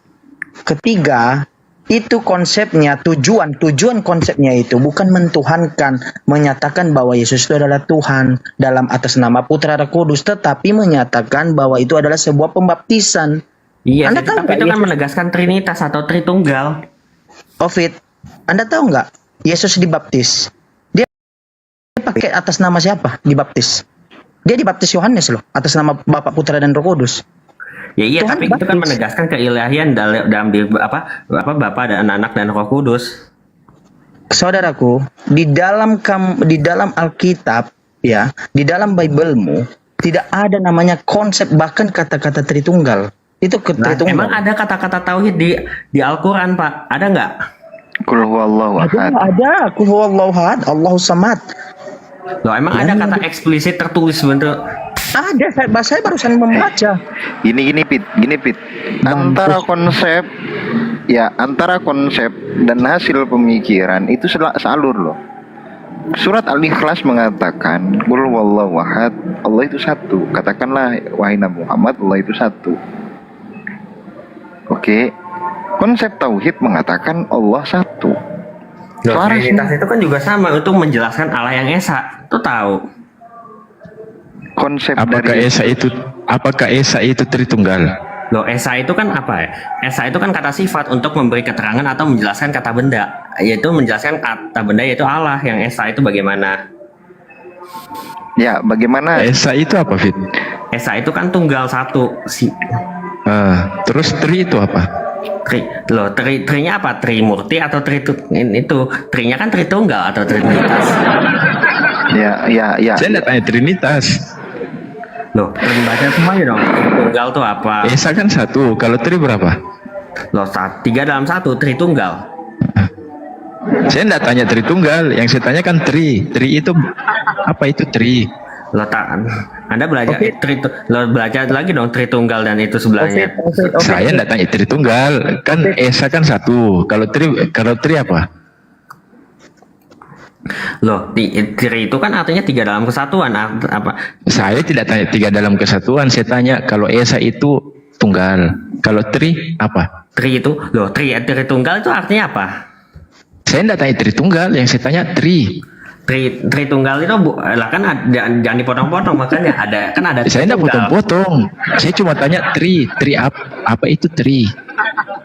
Ketiga, Itu konsepnya, tujuan konsepnya itu bukan mentuhankan, menyatakan bahwa Yesus itu adalah Tuhan dalam atas nama Putra Roh Kudus, tetapi menyatakan bahwa itu adalah sebuah pembaptisan. Iya, Anda tahu tapi nggak itu kan Yesus- menegaskan Trinitas atau Tritunggal. Ovid, Anda tahu nggak Yesus dibaptis? Dia pakai atas nama siapa dibaptis? Dia dibaptis Yohanes loh, atas nama Bapa, Putra dan Roh Kudus. Ya iya, Tuhan tapi itu kan baptis. menegaskan keilahian dalam diri Bapa dan Anak dan Roh Kudus. Saudaraku, di dalam Alkitab ya, di dalam Biblemu tidak ada namanya konsep bahkan kata-kata Tritunggal. Itu ke Nah, Tritunggal. emang ada kata-kata tauhid di Al-Qur'an, Pak? Ada nggak? Qul huwallahu ahad. Ada, Qul huwallahu ahad, Allahu samad. Loh, emang ada kata eksplisit tertulis bentuk. Ada, saya barusan membaca. Gini Pit. Antara konsep dan hasil pemikiran itu salur loh. Surat Al-Ikhlas mengatakan, Qul huwallahu ahad, Allah itu satu. Katakanlah wahai Nabi Muhammad, Allah itu satu. Oke. Konsep tauhid mengatakan Allah satu. Loh, Selaras Trinitas nih. itu kan juga sama untuk menjelaskan Allah yang esa. Itu tahu. Konsep Apakah dari Esa itu Tritunggal? Loh, esa itu kan apa ya? Esa itu kan kata sifat untuk memberi keterangan atau menjelaskan kata benda. Yaitu menjelaskan kata benda yaitu Allah. Yang esa itu bagaimana? ya bagaimana Esa itu apa, Fit? Esa itu kan tunggal satu. Terus Tri itu apa? Trinya apa? Trimurti atau itu? Trinya kan Tritunggal atau Trinitas. ya Saya nggak tanya Trinitas. Loh, baca semuanya dong. Tunggal tuh apa? Esa kan satu. Kalau Tri berapa? Loh, 3 dalam 1, Tritunggal. Saya nggak tanya Tritunggal. Yang saya tanya kan Tri. Tri itu apa itu Tri? Loh, Anda belajar belajar lagi dong Tritunggal dan itu sebelahnya. Saya nggak tanya Tritunggal. Kan Esa kan satu. Kalau Tri apa? Loh, Tri itu kan artinya 3 dalam kesatuan. Apa? Saya tidak tanya tiga dalam kesatuan. Saya tanya kalau Esa itu tunggal. Kalau Tri apa? Tri itu, loh, Tritunggal itu artinya apa? Saya tidak tanya Tritunggal. Yang saya tanya Tri. Tritunggal itu lah kan jangan dipotong-potong, makanya ada Saya tidak Tritunggal. potong-potong. Saya cuma tanya Tri. Tri apa itu Tri?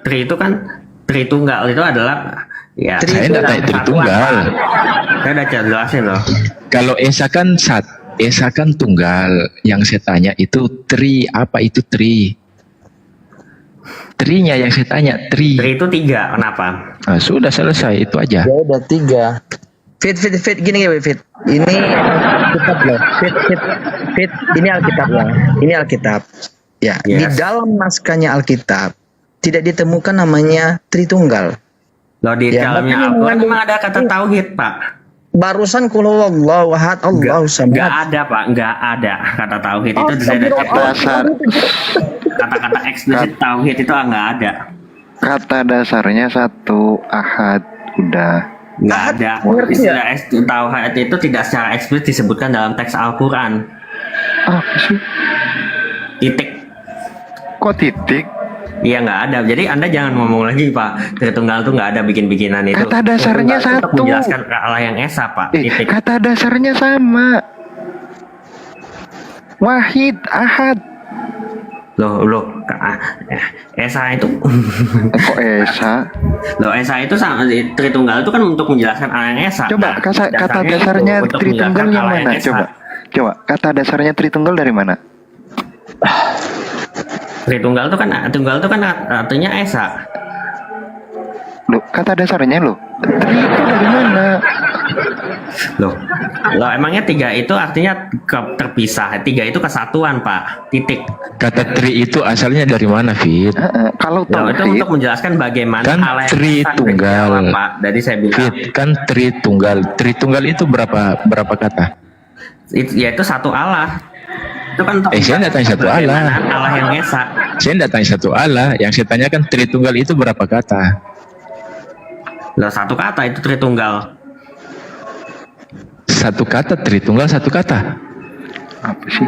Tri itu kan Tritunggal itu adalah ya. Saya tidak tanya Tritunggal. Saya udah jelasin loh. Kalau Esa kan tunggal. Yang saya tanya itu Tri. Apa itu Tri? Trinya yang saya tanya Tri. Tri itu 3, kenapa? Nah, sudah selesai itu aja. Ya udah 3. Fit gini ya Fit. Ini Alkitab loh. Fit. Ini Alkitab loh. Ini Alkitab. Ya, di Yes. dalam naskahnya Alkitab tidak ditemukan namanya Tritunggal. Loh, di Ya, dalamnya makanya Al-Quran mengandung- memang ada kata tauhid, Pak. Barusan qul huwallahu ahad, Allahu samad. Nggak ada, Pak. Nggak ada kata tauhid itu. Saya udah cek. dasar Kata-kata eksplisit tauhid itu nggak ada. kata dasarnya satu ahad udah. Nggak ada. ngerti Istilah tauhid itu tidak secara eksplisit disebutkan dalam teks Al-Quran. Apa sih? Titik. Kok titik? Iya, nggak ada. Jadi Anda jangan ngomong lagi, Pak. Tritunggal itu nggak ada bikin-bikinan itu. Kata dasarnya Tritunggal itu untuk satu. menjelaskan Allah yang esa, Pak. Titik. Kata dasarnya sama. Wahid, ahad. Loh, esa itu. Kok esa? Loh, esa itu sama Tritunggal itu kan untuk menjelaskan Allah yang esa. Coba Nah, kata dasarnya dasarnya itu untuk Tritunggal menjelaskan yang Allah mana? esa. Coba kata dasarnya Tritunggal dari mana? Tritunggal itu kan artinya esa. Loh, kata dasarnya loh. Tri itu dari mana? Loh, emangnya 3 itu artinya terpisah. 3 itu kesatuan, Pak. Titik. Kata Tri itu asalnya dari mana, Fit? Kalau Loh, itu tauhid untuk menjelaskan bagaimana Kan Allah yang esa Tritunggal. berjawab, Pak. Jadi saya bilang Fit kan Tritunggal. Tritunggal itu berapa kata? yaitu satu Allah. Itu kan untuk Saya nggak tanya satu bagaimana Allah. Allah yang esa. Saya tidak tanya satu Allah. Yang saya tanyakan Tritunggal itu berapa kata? Loh, satu kata itu Tritunggal. Satu kata Tritunggal satu kata. apa sih?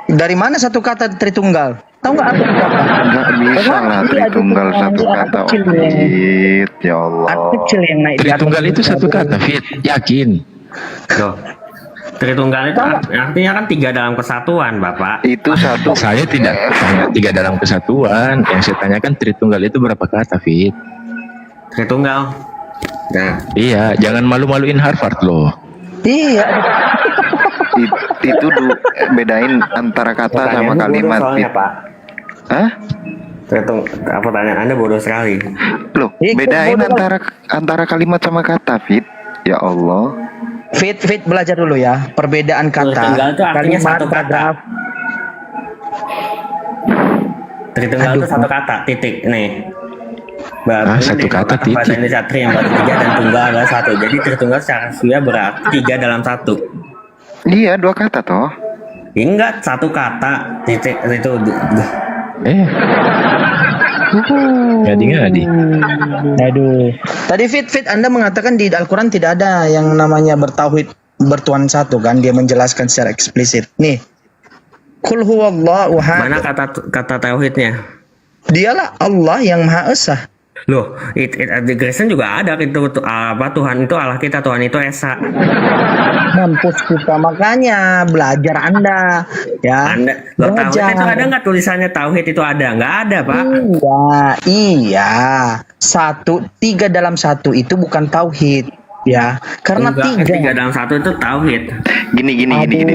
Dari mana satu kata Tritunggal? Tahu nggak apa itu apa? Nggak Bisa lah Tritunggal satu kata Ofid. Ya Allah. Anak kecil yang naik di atas. Tritunggal itu satu kata, Fit. Yakin? Loh, Tritunggal itu artinya kan tiga dalam kesatuan, Bapak. Itu satu. Saya tidak tanya tiga dalam kesatuan. Yang saya tanyakan Tritunggal itu berapa kata, Fit? Tritunggal. Nah, Iya, jangan malu-maluin Harvard loh. Iya. Itu bedain antara kata sama pertanyaannya bodoh kalimat. soalnya, Fit. Pak. Hah? Pertanyaan Anda bodoh sekali. Loh, Ikut bedain bodoh. antara kalimat sama kata, Fit. Ya Allah. Fit belajar dulu ya. Perbedaan kata. Tritunggal itu artinya kalimat, satu kata. paragraf. Tritunggal itu Aduh. satu kata, titik. Nih. Satu kata, titik. Bahasa Indonesia tri yang berarti tiga dan tunggal adalah satu. Jadi Tritunggal secara suya berarti tiga dalam satu. Iya, dua kata toh. Enggak, satu kata titik itu. Ngadi-ngadi. Aduh. Tadi Fit Anda mengatakan di Al-Quran tidak ada yang namanya bertauhid bertuhan satu kan? Dia menjelaskan secara eksplisit. Nih. Qul huwallahu ahad. Mana kata tauhidnya? Dialah Allah yang Maha Esa. Loh, di Kristen juga ada itu apa Tuhan itu Allah kita, Tuhan itu Esa. Mampus kita, makanya belajar Anda ya. Loh, tauhid itu ada nggak tulisannya tauhid itu ada? Nggak ada, Pak. Iya. Tiga dalam satu itu bukan tauhid ya. Karena Enggak, tiga tiga. dalam satu itu tauhid. Gini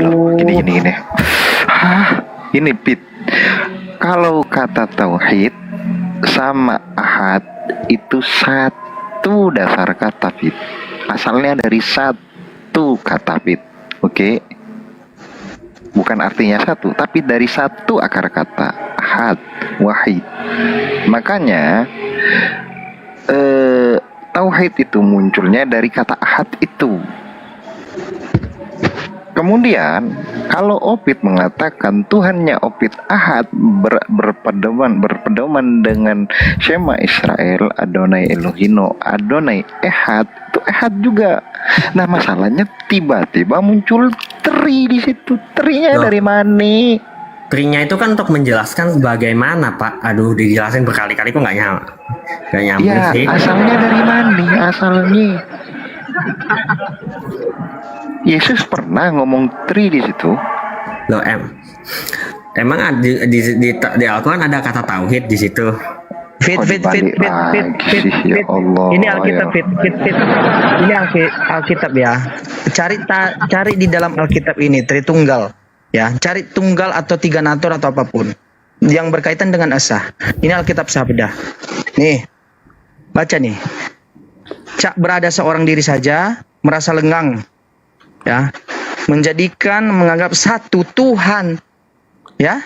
loh. Gini. Hah? Ini Pit. Kalau kata tauhid sama ahad itu satu dasar kata, Fit. Asalnya dari satu kata, Fit. Oke. Bukan artinya satu, tapi dari satu akar kata, ahad, wahid. Makanya tauhid itu munculnya dari kata ahad itu. Kemudian kalau Opit mengatakan Tuhannya Opit Ahad berpedoman dengan Shema Israel, Adonai Elohino, Adonai Ehad, itu Ehad juga. Nah masalahnya tiba-tiba muncul tri di situ. Trinya dari mana? Trinya itu kan untuk menjelaskan bagaimana, Pak. Aduh, dijelasin berkali-kali kok nggak nyambung Ya sih. asalnya dari mana? Asalnya Yesus pernah ngomong tri di situ. Loh, emang di Al-Quran ada kata tauhid di situ. Fit. Ya Allah, Ini Alkitab, ya. Fit. Ini Alkitab ya. Cari di dalam Alkitab ini Tritunggal ya. Cari tunggal atau tiga natur atau apapun yang berkaitan dengan esa. Ini Alkitab Sabda. Nih. Baca nih. Cak berada seorang diri saja, merasa lengang. Ya. Menganggap satu Tuhan. Ya.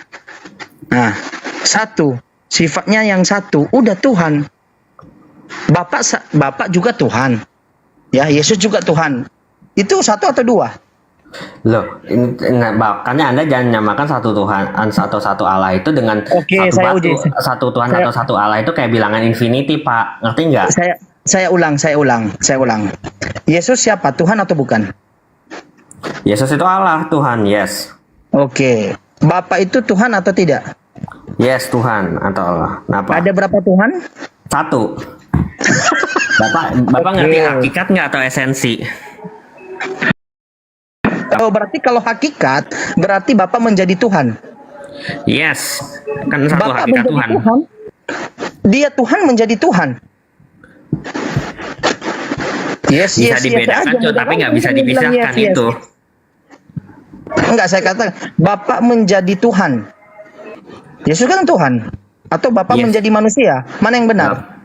Nah, satu. Sifatnya yang satu, udah Tuhan. Bapak juga Tuhan. Ya, Yesus juga Tuhan. Itu satu atau dua? Loh, makanya Anda jangan nyamakan satu Tuhan atau satu Allah itu dengan satu Tuhan atau satu Allah itu kayak bilangan infinity, Pak. Ngerti nggak? Saya ulang. Yesus siapa? Tuhan atau bukan? Yesus itu Allah, Tuhan, yes. Oke. Bapak itu Tuhan atau tidak? Yes, Tuhan atau Allah. Kenapa? Ada berapa Tuhan? Satu. Bapak ngerti hakikat nggak atau esensi? Oh, berarti kalau hakikat, berarti Bapak menjadi Tuhan. Yes, kan satu Bapak hakikat menjadi Tuhan. Dia Tuhan menjadi Tuhan. Bisa dibedakan, tapi nggak bisa dipisahkan itu. Enggak, saya katakan Bapak menjadi Tuhan. Yesus kan Tuhan. Atau Bapak menjadi manusia. Mana yang benar?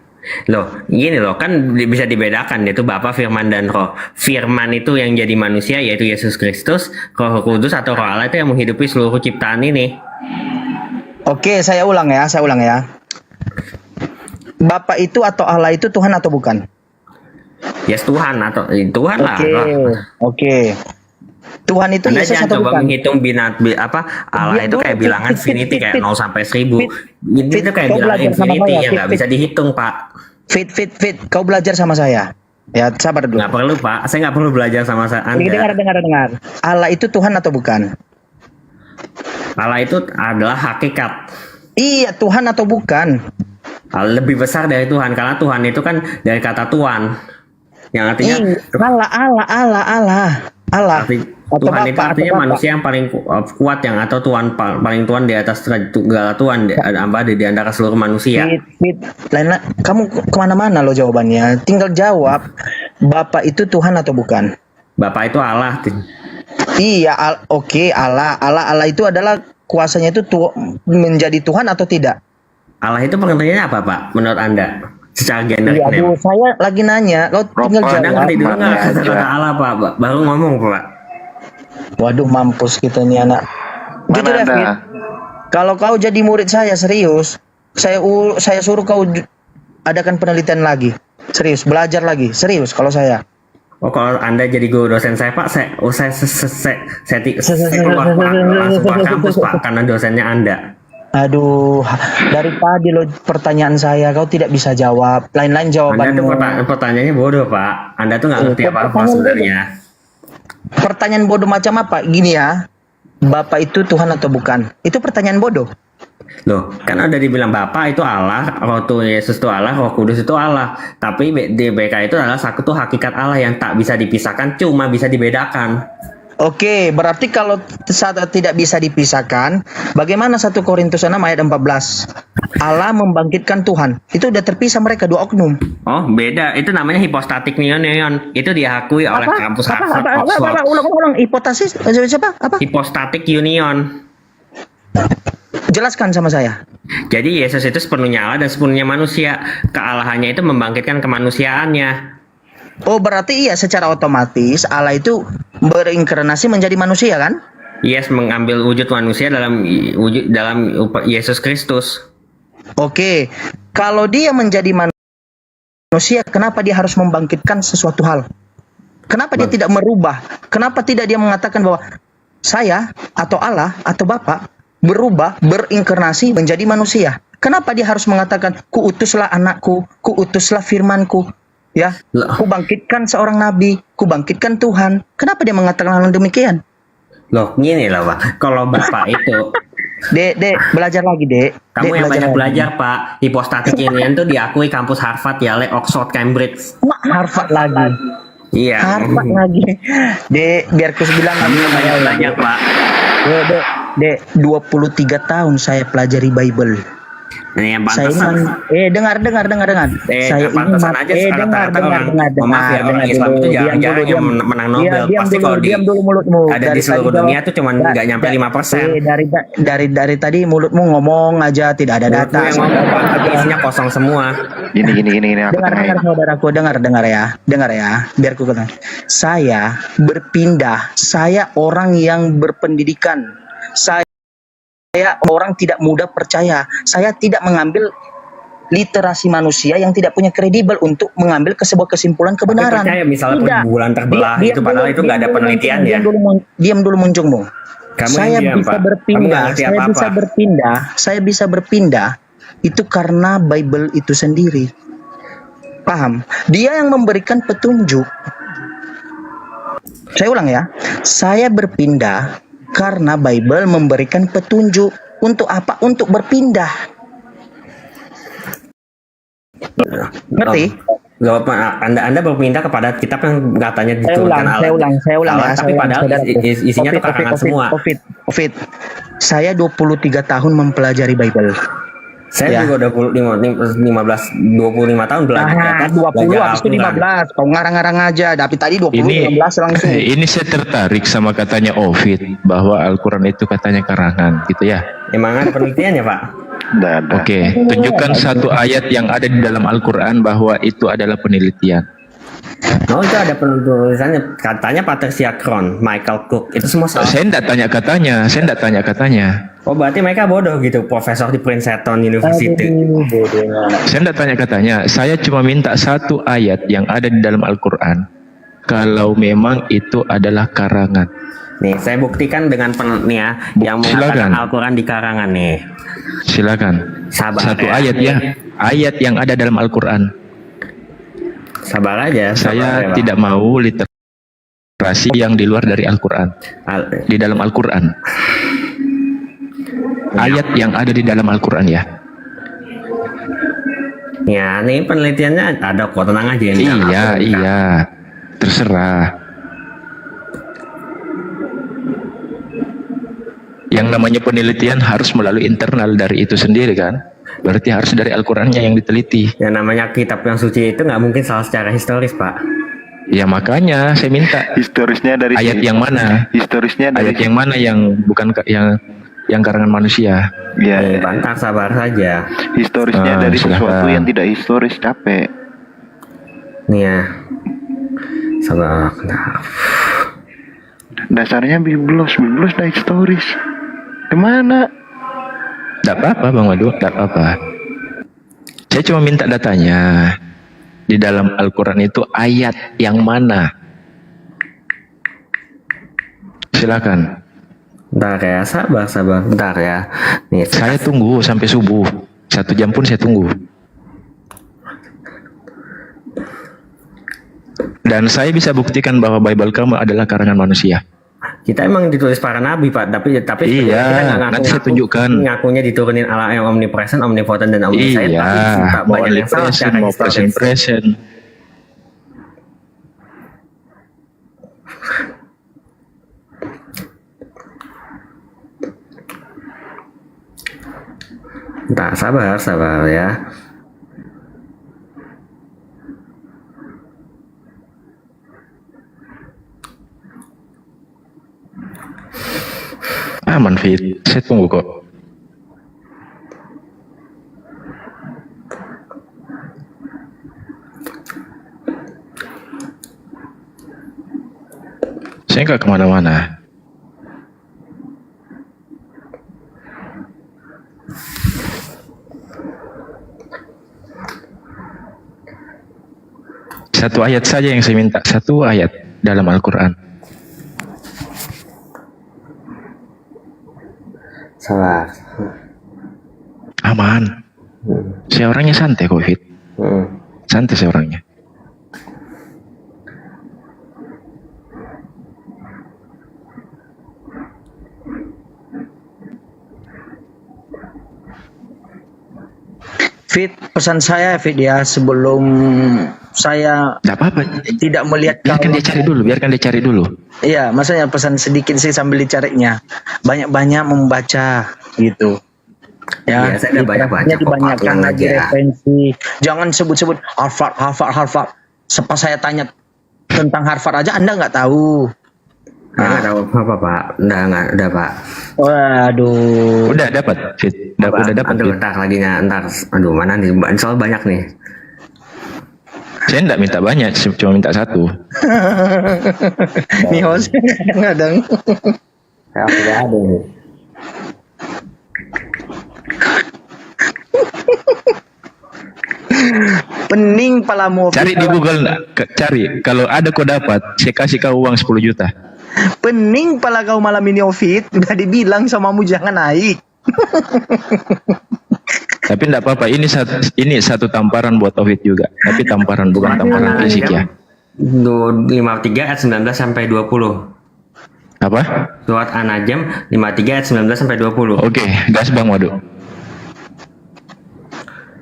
Loh, gini loh, kan bisa dibedakan yaitu Bapa, Firman, dan Roh. Firman itu yang jadi manusia yaitu Yesus Kristus, Roh Kudus atau Roh Allah itu yang menghidupi seluruh ciptaan ini. Oke, saya ulang ya. Bapak itu atau Allah itu Tuhan atau bukan? Yes, Tuhan atau Tuhan lah. Oke. Tuhan itu Anda Yesus jangan atau coba bukan? menghitung Allah itu kayak bilangan infinity kayak 0 sampai 1000. Itu kayak bilangan infinity yang nggak bisa dihitung, Pak. Fit. Kau belajar sama saya. Ya, sabar dulu. Nggak perlu, Pak. Saya nggak perlu belajar sama Anda. Dengar. Allah itu Tuhan atau bukan? Allah itu adalah hakikat. Iya, Tuhan atau bukan? Lebih besar dari Tuhan, karena Tuhan itu kan dari kata Tuhan, yang artinya Allah. arti, Atau Tuhan itu Bapa, artinya atau Bapa. manusia yang paling kuat, yang atau Tuhan paling Tuhan di atas segala Tuhan, di antara seluruh manusia. Fit. Lain, kamu kemana-mana lo jawabannya. Tinggal jawab. Bapa itu Tuhan atau bukan? Bapak itu Allah. Iya, oke, Allah itu adalah kuasanya itu menjadi Tuhan atau tidak? Allah itu pengertiannya apa, Pak? Menurut Anda? Secara gender Iya, name. aduh, saya lagi nanya, kau tinggal Ropa, Anda jawab. ngerti dulu nggak Mana kata-kata aja. Allah, Pak? Baru ngomong, Pak. Waduh, mampus kita nih anak. Jujur Mana ya, Fit. Anda? Kalau kau jadi murid saya serius, saya suruh kau adakan penelitian lagi. Serius, belajar lagi. Serius kalau saya. Oh, kalau Anda jadi guru dosen saya, Pak, saya keluar, Pak. Langsung keluar kampus, Pak, karena dosennya Anda. Aduh, dari tadi lo pertanyaan saya kau tidak bisa jawab. Lain-lain Anda jawabanmu. tuh pertanyaannya bodoh, Pak. Anda tuh nggak ngerti apa-apa pertanyaan sebenarnya. Pertanyaan bodoh macam apa? Gini ya. Bapak itu Tuhan atau bukan? Itu pertanyaan bodoh. Loh, kan udah dibilang Bapa itu Allah, Roh Yesus itu Allah, Roh Kudus itu Allah. Tapi di BK itu adalah satu hakikat Allah yang tak bisa dipisahkan, cuma bisa dibedakan. Oke, berarti kalau saat tidak bisa dipisahkan, bagaimana 1 Korintus 6 ayat 14? Allah membangkitkan Tuhan. Itu udah terpisah mereka dua oknum. Oh, beda. Itu namanya hipostatik union. Itu diakui oleh kampus Harvard, Oxford. Ulang. Hipotesis siapa? Apa? Hipostatik union. Jelaskan sama saya. Jadi Yesus itu sepenuhnya Allah dan sepenuhnya manusia. Kealahannya itu membangkitkan kemanusiaannya. Oh, berarti iya secara otomatis Allah itu berinkarnasi menjadi manusia kan? Yes, mengambil wujud manusia dalam Yesus Kristus. Oke, kalau dia menjadi manusia, kenapa dia harus membangkitkan sesuatu hal? Kenapa dia tidak merubah? Kenapa tidak dia mengatakan bahwa saya atau Allah atau Bapa berubah, berinkarnasi menjadi manusia? Kenapa dia harus mengatakan, ku utuslah anakku, ku utuslah firmanku, ya, ku bangkitkan seorang nabi, ku bangkitkan Tuhan? Kenapa dia mengatakan hal demikian? Loh, gini loh, Pak. Kalau Bapak itu Dek, belajar lagi, Dek. kamu Dek, yang banyak lagi. belajar, Pak. Hipostatik union tuh diakui kampus Harvard, Yale, Oxford, Cambridge. Harvard lagi. Iya. Harvard lagi. Dek, biar ku bilang Kamu yang banyak belajar, Pak. Dek, 23 tahun saya pelajari Bible. Nah, yang Saya pantesan. ini dengar. Saya Pantesan aja rata-rata orang Islam itu jarang-jarang yang menang Nobel. Pasti kalau diam dulu mulutmu. ada di seluruh dunia tuh cuma nggak nyampe 5%. Dari tadi mulutmu ngomong aja tidak ada Mulutmu data. yang ngomong, tapi isinya kosong semua. Gini aku Dengar tanyain. saudaraku, dengar ya, biar ku katakan. Saya berpindah, saya orang yang berpendidikan, saya orang tidak mudah percaya, saya tidak mengambil literasi manusia yang tidak punya kredibel untuk mengambil sebuah kesimpulan kebenaran. Tapi percaya misalnya Tidak. bulan terbelah itu padahal itu nggak ada penelitian ya. Diam dulu muncungmu. Kamu Saya yang diam, bisa Pak. Kamu berpindah, nggak ngerti apa-apa. saya bisa berpindah itu karena Bible itu sendiri. Paham? Dia yang memberikan petunjuk. Saya ulang ya. Saya berpindah karena Bible memberikan petunjuk. Untuk apa? Untuk berpindah. Ngerti? Loh, Anda berpindah kepada kitab yang katanya diturunkan Allah. Saya ulang ya. Tapi padahal isinya tuh karangan semua. Covid. Saya 23 tahun mempelajari Bible. Saya juga 25 tahun belajar. Nah, 20 habis itu 15. Kau ngarang-ngarang aja. Tapi tadi 20 15 langsung. Ini saya tertarik sama katanya Ovid bahwa Al-Quran itu katanya karangan, gitu ya. Emang ada penelitiannya, Pak? Nggak ada. Oke, tunjukkan satu ayat yang ada di dalam Al-Quran bahwa itu adalah penelitian. Oh, itu ada penulisannya. Katanya Patricia Kron, Michael Cook. Itu semua salah. Saya tidak tanya katanya. Oh, berarti mereka bodoh gitu, profesor di Princeton University. Saya tidak tanya katanya. Saya cuma minta satu ayat yang ada di dalam Al-Quran. Kalau memang itu adalah karangan. Nih, saya buktikan dengan yang mengatakan Silakan. Al-Quran di karangan nih. Silakan. Sabar Satu ya. ayat ya. Ayat yang ada dalam Al-Quran. Sabar aja. Saya Pak. tidak mau literasi yang di luar dari Al-Quran. Di dalam Al-Quran. ayat yang ada di dalam Al-Quran ya. Ya, ini penelitiannya ada kok, tenang aja ini. Iya, terserah. Yang namanya penelitian harus melalui internal dari itu sendiri kan. Berarti harus dari Al-Qurannya yang diteliti. Yang namanya kitab yang suci itu nggak mungkin salah secara historis, Pak. Ya makanya saya minta Historisnya dari ayat yang mana? Historisnya dari Ayat yang mana yang bukan yang karangan manusia? ya, Bantah, sabar saja. historisnya dari sesuatu silakan. yang tidak historis, capek. Nih ya, sabar. Nah, Dasarnya biblos dah historis. Kemana? Tidak apa-apa Bang Madu, tidak apa-apa. Saya cuma minta datanya. Di dalam Al-Quran itu ayat yang mana? Silakan. bentar ya, sabar. Bentar ya. Nih, Saya tunggu sampai subuh. 1 jam pun saya tunggu. Dan saya bisa buktikan bahwa Bible kamu adalah karangan manusia. kita emang ditulis para nabi, Pak. Tapi Iya, kita nggak nanti saya tunjukkan. Ngakunya diturunin Allah yang omnipresent, omnipotent, dan omniscient. Iya, Tapi suka mau banyak yang salah secara mau historis. present. Bentar, sabar ya. Aman Fit, saya tunggu kok. Saya nggak kemana-mana. Satu ayat saja yang saya minta, satu ayat dalam Al-Quran. Sabar. Aman. Saya orangnya santai kok Fit. Santai saya orangnya. Fit, pesan saya Fit ya, sebelum saya Tidak apa-apa. tidak melihat Biarkan dia cari dulu, biarkan dia cari dulu. Iya, maksudnya pesan sedikit sih sambil dicarinya. Banyak-banyak membaca gitu. Iya, Ya, saya udah banyak baca literasinya kok, dibanyakan Pak, lagi aja. referensi. Jangan sebut-sebut Harvard. Sepas saya tanya tentang Harvard aja Anda nggak tahu. Nggak tahu apa, Pak. Nggak, udah, Pak. Waduh. Udah dapat Fit. Udah dapat Aduh, Fit. bentar lagi ntar. Aduh, mana nih? Soal banyak nih. Saya enggak minta banyak, cuma minta satu. Nih host kadang-kadang. Saya udah ada nih. Pening palamu. Cari di Google, cari. Kalau ada kau dapat, saya kasih kau uang 10 juta. Pening pala kau malam ini Ofit. Udah dibilang samamu jangan naik. Tapi enggak apa-apa, ini satu tamparan buat Taufik juga. Tapi tamparan bukan tamparan fisik ya. 53 ayat 19 sampai 20. Apa? Surat An-Najm 53 ayat 19 sampai 20. Oke, gas Bang Wadu.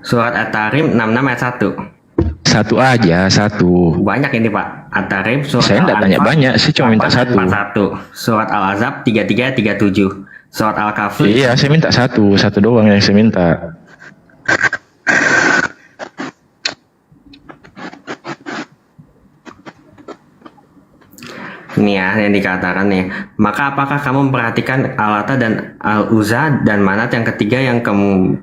Surat At-Tarim 66 ayat 1. Satu aja, satu. Banyak ini, Pak. At-Tarim surat Saya enggak tanya banyak, saya cuma minta satu. 41. Surat Al-Azab 33 ayat 37. Surat Al-Kahfi. Iya, saya minta satu doang yang saya minta. Ini ya yang dikatakan nih. Maka apakah kamu memperhatikan Al-Lata dan Al-Uzza dan Manat yang ketiga yang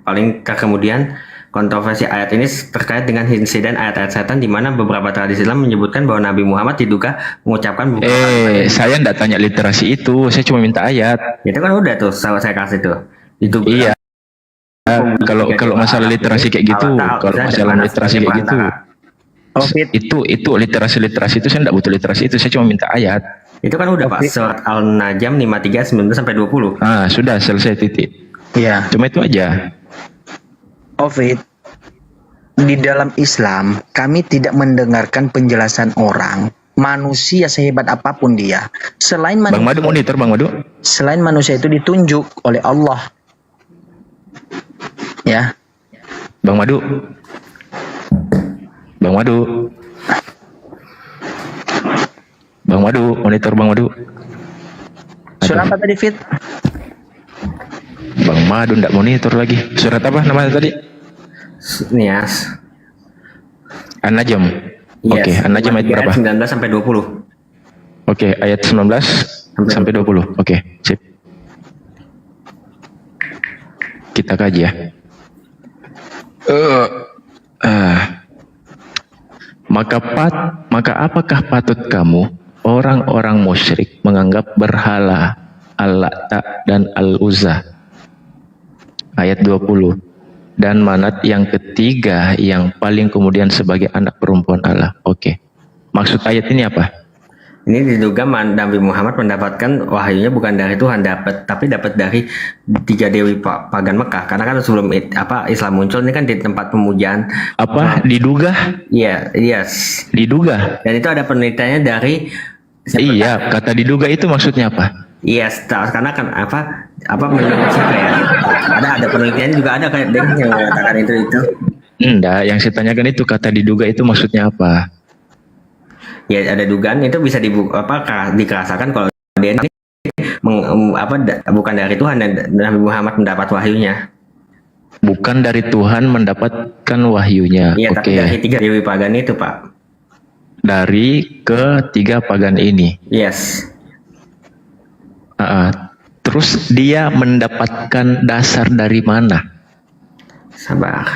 paling kemudian kontroversi ayat ini terkait dengan insiden ayat-ayat setan di mana beberapa tradisi Islam menyebutkan bahwa Nabi Muhammad diduga mengucapkan beberapa Saya enggak tanya literasi itu, saya cuma minta ayat. itu kan udah tuh saya kasih tuh. Itu Iya. Kalau masalah literasi kayak gitu, kalau masalah literasi kayak gitu, itu literasi itu saya enggak butuh literasi itu, saya cuma minta ayat. itu kan udah Pak, surat Al-Najm 53 19 sampai 20. Ah, sudah selesai titik. Iya. Cuma itu aja. Ofit, di dalam Islam kami tidak mendengarkan penjelasan orang, manusia sehebat apapun dia, selain Bang manusia, Madu monitor Bang Madu. selain manusia itu ditunjuk oleh Allah Ya. Bang Madu. Bang Madu. Bang Madu, monitor Bang Madu. Surat apa tadi, Fit? Bang Madu ndak monitor lagi. Surat apa namanya tadi? Nias. An-Najm. Yes. Oke, An-Najm ayat berapa? 19 sampai 20. Oke, ayat 19 sampai 20. Oke, sip. Kita kaji ya. Maka apakah patut kamu orang-orang musyrik menganggap berhala Al-Lata dan Al-Uzza? Ayat 20. Dan Manat yang ketiga yang paling kemudian sebagai anak perempuan Allah. Oke. Maksud ayat ini apa? Ini diduga Nabi Muhammad mendapatkan wahyunya bukan dari Tuhan, tapi dapat dari tiga dewi pagan Mekah. Karena kan sebelum Islam muncul ini kan di tempat pemujaan. Apa? Diduga? Iya, yes. Diduga. Dan itu ada penelitiannya dari. Iya, kata diduga itu maksudnya apa? Yes, karena kan menurut siapa ya? Ada penelitiannya juga ada kayak yang mengatakan itu. Enggak, yang saya tanyakan itu kata diduga itu maksudnya apa? Ya ada dugaan itu bisa dikerasakan kalau dia ini bukan dari Tuhan dan Nabi Muhammad mendapat wahyunya. Bukan dari Tuhan mendapatkan wahyunya. Iya, Oke. tapi dari tiga dewi pagan itu, Pak. Dari ketiga pagan ini. Yes. Terus dia mendapatkan dasar dari mana? Sabar.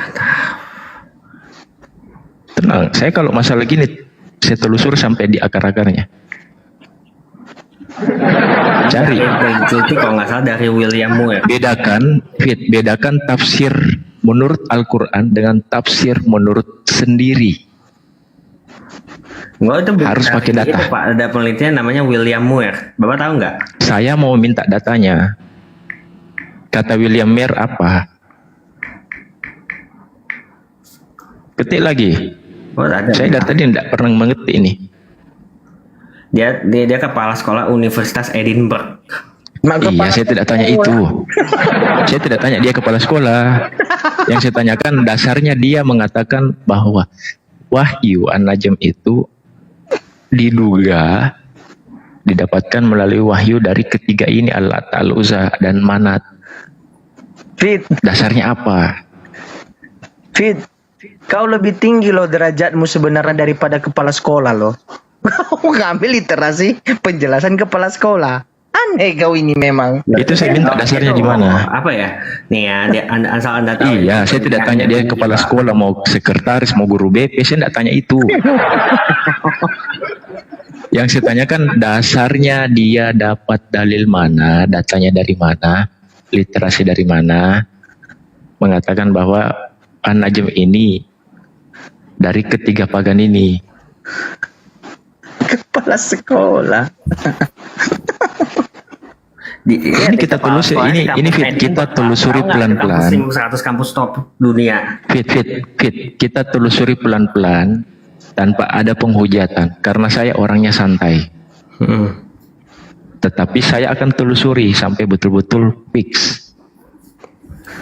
Tenang, saya kalau masalah gini saya telusur sampai di akar-akarnya. Cari. Itu kalau nggak salah dari William Moore. Bedakan tafsir menurut Al-Quran dengan tafsir menurut sendiri. Enggak, itu harus pakai data. Itu, Pak, ada penelitian namanya William Moore. Bapak tahu nggak? Saya mau minta datanya. Kata William Moore apa? Ketik lagi. Oh, ada. Saya dari tadi tidak pernah mengerti ini. Dia kepala sekolah Universitas Edinburgh. Iya, saya tidak tanya itu. Saya tidak tanya dia kepala sekolah. Yang saya tanyakan dasarnya dia mengatakan bahwa wahyu An-Najm itu diduga didapatkan melalui wahyu dari ketiga ini, Al-Lata, Al-Uzza dan Manat. Fit, dasarnya apa? Fit, kau lebih tinggi loh derajatmu sebenarnya daripada kepala sekolah loh. Kau ngambil literasi penjelasan kepala sekolah. Aneh kau ini memang. Itu saya minta dasarnya di mana? Apa ya? Nih ya, asal Anda tahu. Iya, saya tidak tanya dia kepala sekolah, mau sekretaris, mau guru BP, saya tidak tanya itu. Yang saya tanyakan dasarnya dia dapat dalil mana, datanya dari mana, literasi dari mana, mengatakan bahwa An-Najm ini dari ketiga pagan ini. Kepala sekolah. Ini kita telusuri, ini Fit, kita telusuri pelan-pelan. 100 kampus top dunia. Fit, kita telusuri pelan-pelan tanpa ada penghujatan karena saya orangnya santai. Tetapi saya akan telusuri sampai betul-betul fix.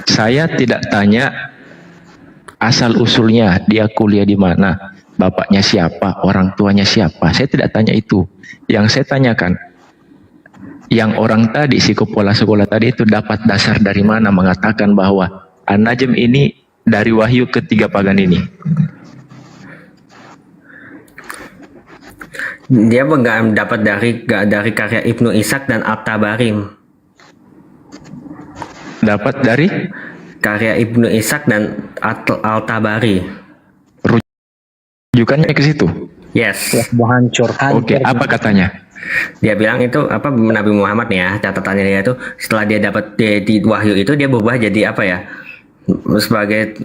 Saya tidak tanya asal usulnya, dia kuliah di mana, bapaknya siapa, orang tuanya siapa. Saya tidak tanya itu. Yang saya tanyakan, yang orang tadi, si kepala sekolah tadi itu dapat dasar dari mana mengatakan bahwa An-Najm ini dari wahyu ketiga pagan ini. Dia nggak dapat dari karya Ibnu Ishaq dan At-Tabari. Dapat dari karya Ibnu Ishaq dan Al-Tabari. Rujukannya ke situ. Yes. Mau hancur. Oke, apa katanya? Dia bilang itu Nabi Muhammad nih ya, catatannya dia itu setelah dia dapat di wahyu itu dia berubah jadi apa ya? Sebagai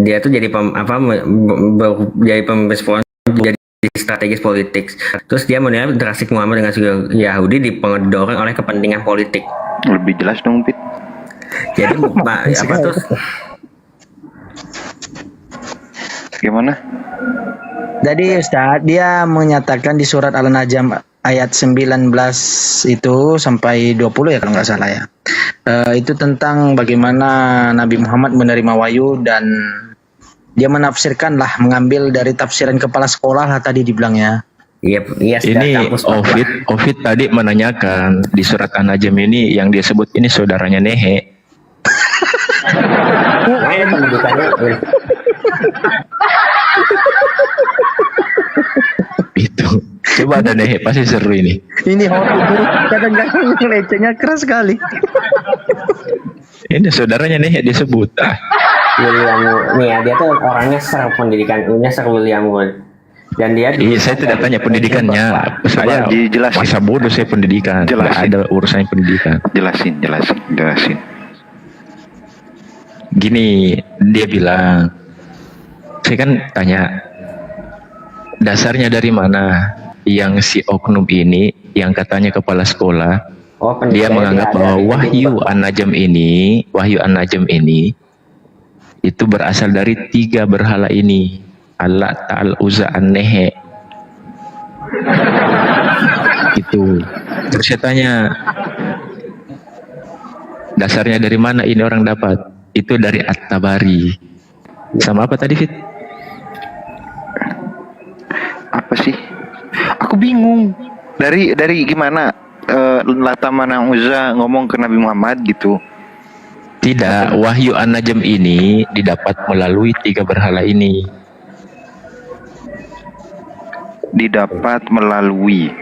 dia tuh jadi jadi pemimpin jadi strategis politik. Terus dia menilai interaksi Muhammad dengan suku Yahudi didorong oleh kepentingan politik. Lebih jelas dong, Pit. Jadi apa tuh? Gimana? Jadi Ustaz, dia menyatakan di surat Al-Najm ayat 19 itu sampai 20 ya kalau nggak salah ya. Itu tentang bagaimana Nabi Muhammad menerima wahyu dan dia menafsirkan lah, mengambil dari tafsiran kepala sekolah lah tadi dibilangnya. Iya, iya, sudah Ini kampus Pak. Ovid tadi menanyakan di surat An-Najm ini yang dia sebut ini saudaranya Nehe. Nah, pendidikannya Itu. Coba ada Nehe pasti seru ini. Ini kadang-kadang lecehnya keras sekali. Ini saudaranya Nehe disebut. William nih ya, dia tuh orangnya seru pendidikan, William Wood. Dan dia Iya, saya tidak tanya pendidikannya. Saya dijelasin. masa bodoh saya pendidikan. Tidak Jelasin. ada urusan pendidikan. Jelasin. Gini, dia bilang, saya kan tanya, dasarnya dari mana yang si oknum ini, yang katanya kepala sekolah, dia menganggap bahwa wahyu An-Najm ini itu berasal dari 3 berhala ini, Al-Lat, Al-Uzza, An-Nehe. Itu. Terus saya tanya, dasarnya dari mana ini orang dapat? Itu dari At-Tabari. Sama apa tadi, Fit? Apa sih? Aku bingung. Dari gimana? Lata Manang Uzza ngomong ke Nabi Muhammad gitu. Tidak, wahyu An-Najm ini didapat melalui 3 berhala ini. Didapat melalui.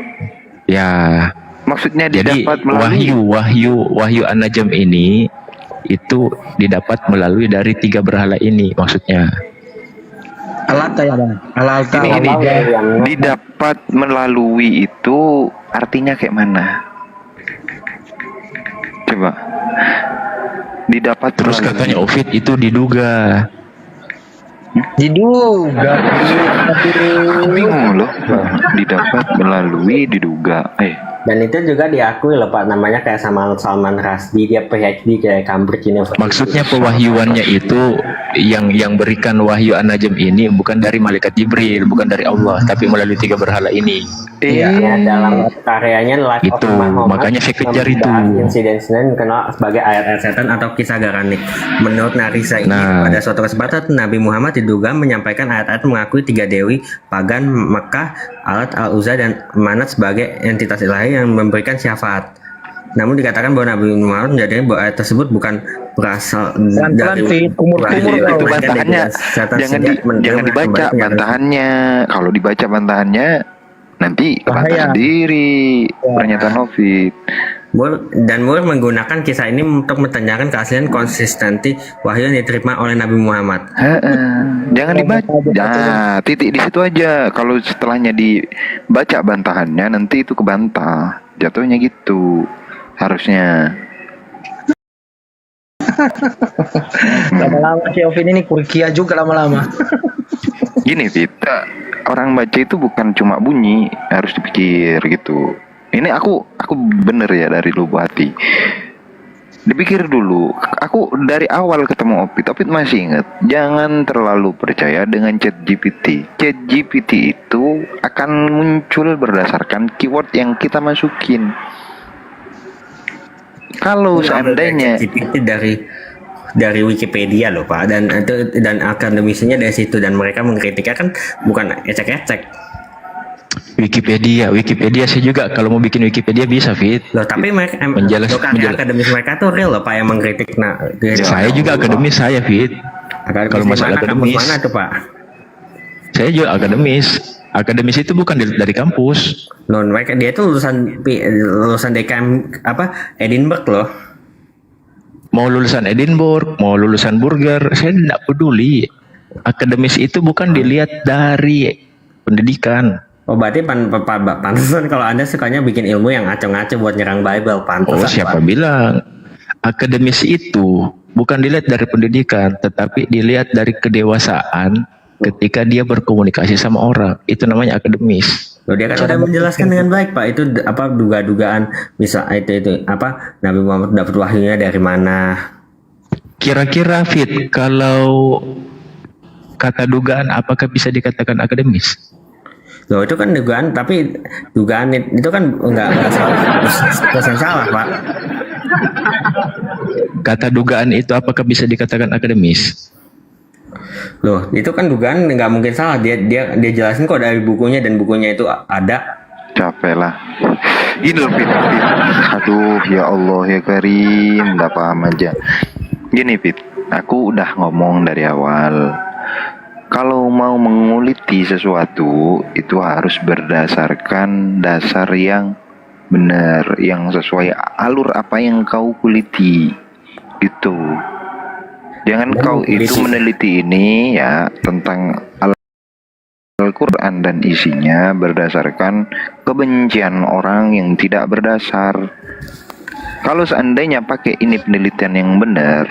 Ya, Maksudnya jadi didapat melalui. wahyu An-Najm ini itu didapat melalui dari 3 berhala ini maksudnya. Alata ya bang. Alata. Ini didapat melalui itu artinya kayak mana? Coba. Didapat Terus melalui. katanya Ovid itu diduga. Diduga. Aku bingung loh. Didapat melalui diduga. Dan itu juga diakui loh Pak, namanya kayak sama Salman Rushdie, dia PhD kayak Cambridge University. Maksudnya pewahyuannya itu yang berikan wahyu An-Najm ini bukan dari malaikat Jibril, bukan dari Allah, tapi melalui 3 berhala ini. Ya, dalam karyanya Life Itu, of Muhammad, makanya saya kejar itu. insiden-insiden dikenal sebagai ayat-ayat setan atau kisah garanik. Menurut Narisa ini, Nah. pada suatu kesempatan Nabi Muhammad diduga menyampaikan ayat-ayat mengakui 3 dewi pagan Mekah, Al-Lat, Al-Uzza, dan Manat sebagai entitas ilahi yang memberikan syafaat. Namun dikatakan bahwa Nabi Muhammad menjadikan bahwa ayat tersebut bukan berasal Pelan-pelan, Fit. Kumur-kumur dari- kau. Itu melainkan dari bantahannya. setan Jangan sejak jangan dibaca kembali bantahannya. Kalau dibaca bantahannya nanti kebantah Bahaya. sendiri pernyataan Ovid. Dan Moore menggunakan kisah ini untuk menanyakan keaslian konsistensi wahyu yang diterima oleh Nabi Muhammad. Jangan dibaca. Nah, titik di situ aja. Kalau setelahnya dibaca bantahannya nanti itu kebantah. Jatuhnya gitu. Harusnya. Lama-lama si Ovin ini kurikia juga lama-lama. Gini, Vita. Orang baca itu bukan cuma bunyi, harus dipikir gitu. Ini aku bener ya dari lubuk hati. Dipikir dulu. Aku dari awal ketemu Opit masih ingat. Jangan terlalu percaya dengan ChatGPT. ChatGPT itu akan muncul berdasarkan keyword yang kita masukin. Kalau seandainya GPT dari Wikipedia loh Pak, dan akademisinya dari situ, dan mereka mengkritiknya kan bukan ecek-ecek Wikipedia saya juga kalau mau bikin Wikipedia bisa, Fit. loh, tapi mereka akademis mereka tuh real loh Pak yang mengkritik. Saya juga akademis saya, Fit. Kalau masalah akademis, mana tuh Pak? saya juga akademis itu bukan dari kampus. Loh, mereka dia tuh lulusan DKM Edinburgh loh. Mau lulusan Edinburgh, mau lulusan Burger, saya tidak peduli. Akademis itu bukan dilihat dari pendidikan. Oh, berarti pantesan kalau Anda sukanya bikin ilmu yang ngaco-ngaco buat nyerang Bible, pantesan. Oh, siapa Pak. bilang? Akademis itu bukan dilihat dari pendidikan, tetapi dilihat dari kedewasaan ketika dia berkomunikasi sama orang. Itu namanya akademis. Loh, dia kan udah menjelaskan dengan baik Pak, itu duga-dugaan bisa itu Nabi Muhammad dapat wahyunya dari mana. Kira-kira, Fit, kalau kata dugaan apakah bisa dikatakan akademis? Loh, itu kan dugaan, tapi dugaan itu kan enggak salah, terus salah Pak. kata dugaan itu apakah bisa dikatakan akademis? Loh, itu kan dugaan nggak mungkin salah. Dia jelasin kok dari bukunya, dan bukunya itu ada. Capek lah. Gini loh, Pit. Aduh, ya Allah ya Karim, nggak paham aja. Gini, Pit. Aku udah ngomong dari awal. Kalau mau menguliti sesuatu itu harus berdasarkan dasar yang benar, yang sesuai alur apa yang kau kuliti. Gitu. Jangan kau itu meneliti ini ya tentang Al-Quran dan isinya berdasarkan kebencian orang yang tidak berdasar. Kalau seandainya pakai ini penelitian yang benar,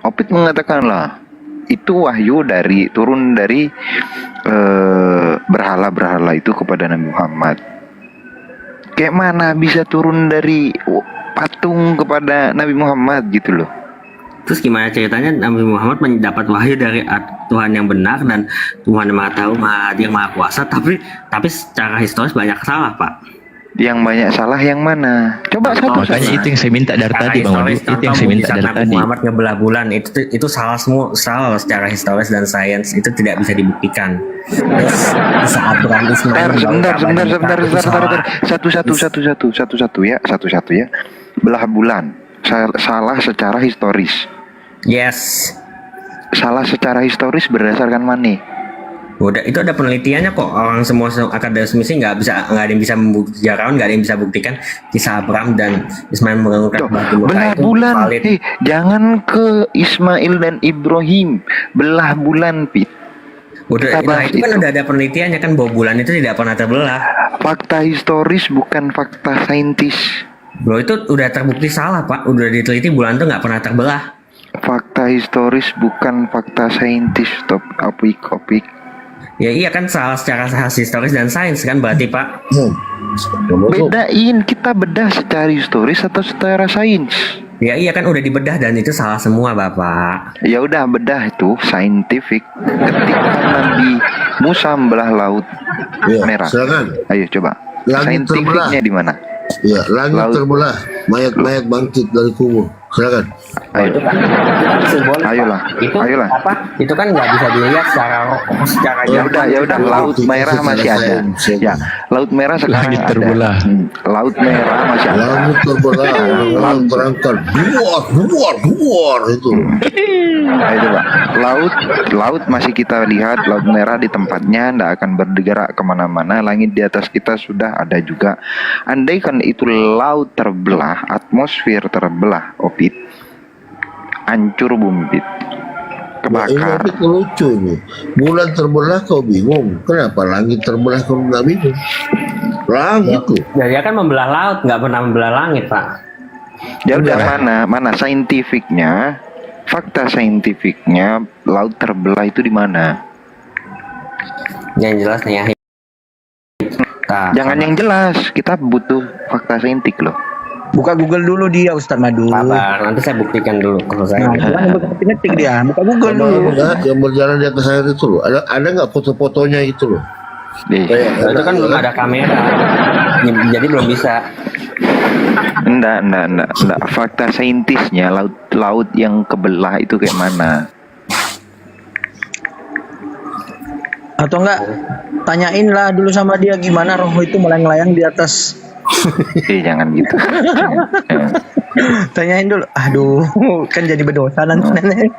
Opit mengatakanlah itu wahyu turun dari berhala-berhala itu kepada Nabi Muhammad. Kayak mana bisa turun dari patung kepada Nabi Muhammad gitu loh. Terus gimana ceritanya Nabi Muhammad mendapat wahyu dari Tuhan yang benar dan Tuhan yang Maha Tahu, Maha Hadir, Maha Kuasa, tapi secara historis banyak salah, Pak. Yang banyak salah yang mana? Coba satu. Makanya itu yang saya minta dari tadi, Bang Wadi. Itu yang saya minta dari Nabi tadi. Muhammad ngebelah bulan itu salah semua, salah secara historis dan sains, itu tidak bisa dibuktikan. Terus di saat Abraham Ismail Sebentar. Satu-satu ya. Belah bulan. Salah secara historis. Yes. Salah secara historis berdasarkan mana? Udah, itu ada penelitiannya kok. Orang semua akademisi nggak ada yang bisa membuktikan, sejarawan nggak ada yang bisa buktikan kisah Abraham dan Ismail mengangkat batu Mekah Belah itu bulan. valid. Jangan ke Ismail dan Ibrahim. Belah bulan, Pit. Udah, nah, itu kan udah ada penelitiannya kan, bahwa bulan itu tidak pernah terbelah. Fakta historis bukan fakta saintis. Bro, itu udah terbukti salah, Pak. Udah diteliti, bulan itu nggak pernah terbelah. Fakta historis bukan fakta saintis. Stop, opik. Ya iya kan, salah secara historis dan sains kan berarti, Pak. Bedain, kita bedah secara historis atau secara sains. Ya iya kan, udah dibedah dan itu salah semua, Bapak. Ya udah, bedah itu scientific. Ketika Nabi Musa membelah laut merah. Silakan. Ayo coba. Langit terbelah. Scientificnya di mana? Ya, langit Laut. terbelah, mayat-mayat bangkit dari kubur. Silakan. Ayo. Itu kan simbolik, Ayolah, Pak. Itu ayolah. apa? Itu kan nggak bisa dilihat secara Ya udah, gampang. laut merah masih ada. Ya, laut merah sekarang Langit ada. terbelah. Laut merah masih ada. Langit terbelah, orang terangkat. Duar itu. Ayo coba. Laut masih kita lihat, laut merah di tempatnya, tidak akan bergerak kemana-mana. Langit di atas kita sudah ada juga. Andaikan itu laut terbelah, atmosfer terbelah, Opit, hancur bumi, Pit. Kebakar. Ini lucu nih. Bulan terbelah kau bingung. Kenapa langit terbelah kau nggak bingung? Langit tuh. Jadi kan membelah laut, nggak pernah membelah langit, Pak. Ya udah, mana saintifiknya, fakta saintifiknya laut terbelah itu di mana? Yang jelas nih ya. Nah, Jangan yang jelas, kita butuh fakta saintifik loh. Buka Google dulu dia, Ustadz Madu. sabar, nanti saya buktikan dulu kalau saya. Nah, jangan ngetik dia. Buka Google dulu. Yang berjalan di atas air itu loh. Ada nggak foto-fotonya itu loh? Nah, itu kan belum ada kamera, jadi belum bisa. Enggak. Fakta saintisnya laut yang kebelah itu kayak mana? Atau enggak, tanyain lah dulu sama dia gimana roh itu melayang-layang di atas. Jangan gitu. Tanyain dulu. Aduh, kan jadi berdosa nanti nenek.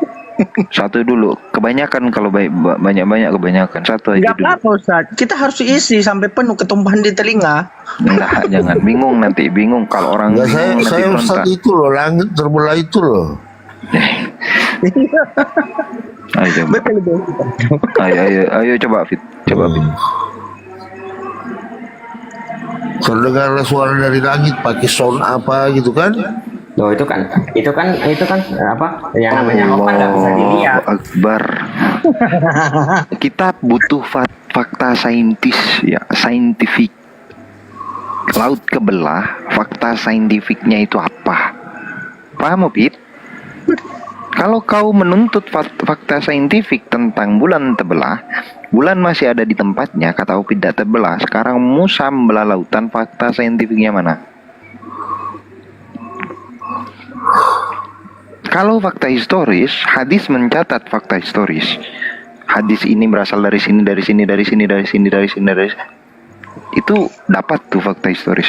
Satu dulu. Kebanyakan kalau banyak kebanyakan. Satu aja Enggak dulu. apa-apa Ustadz. Kita harus isi sampai penuh ketumpahan di telinga. Enggak, jangan bingung nanti. Bingung kalau orang Nggak, saya bingung nanti saya berontak. Ustadz itu loh, langit terbelah itu loh. Ayo coba. Betul betul. Ayo coba Fit. Coba Fit. Terdengarlah suara dari langit pakai sound apa gitu kan? Loh, itu kan apa? Yang namanya hoax kan nggak bisa dilihat. Allahu Akbar. Kita butuh fakta saintis ya, saintifik. Laut kebelah, fakta saintifiknya itu apa? Paham, Pit? Kalau kau menuntut fakta saintifik tentang bulan terbelah, bulan masih ada di tempatnya, kata Opit tidak terbelah. Sekarang Musa membelah lautan, fakta saintifiknya mana? Kalau fakta historis, hadis mencatat fakta historis. Hadis ini berasal dari sini, dari sini, dari sini, dari sini, dari sini, dari sini. Itu dapat tuh fakta historis.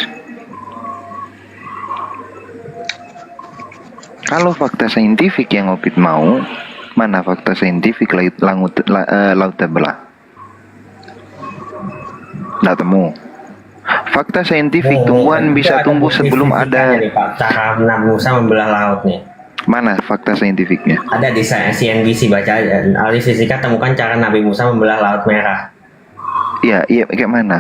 Kalau fakta saintifik yang Opit mau, mana fakta saintifik laut terbelah? Nggak temu. Fakta saintifik tumbuhan bisa tumbuh sebelum ada. Nih, Pak, cara Nabi Musa membelah laut nih. Mana fakta saintifiknya? Ada di CNBC, baca ahli fisika temukan cara Nabi Musa membelah laut merah. Iya, kayak mana?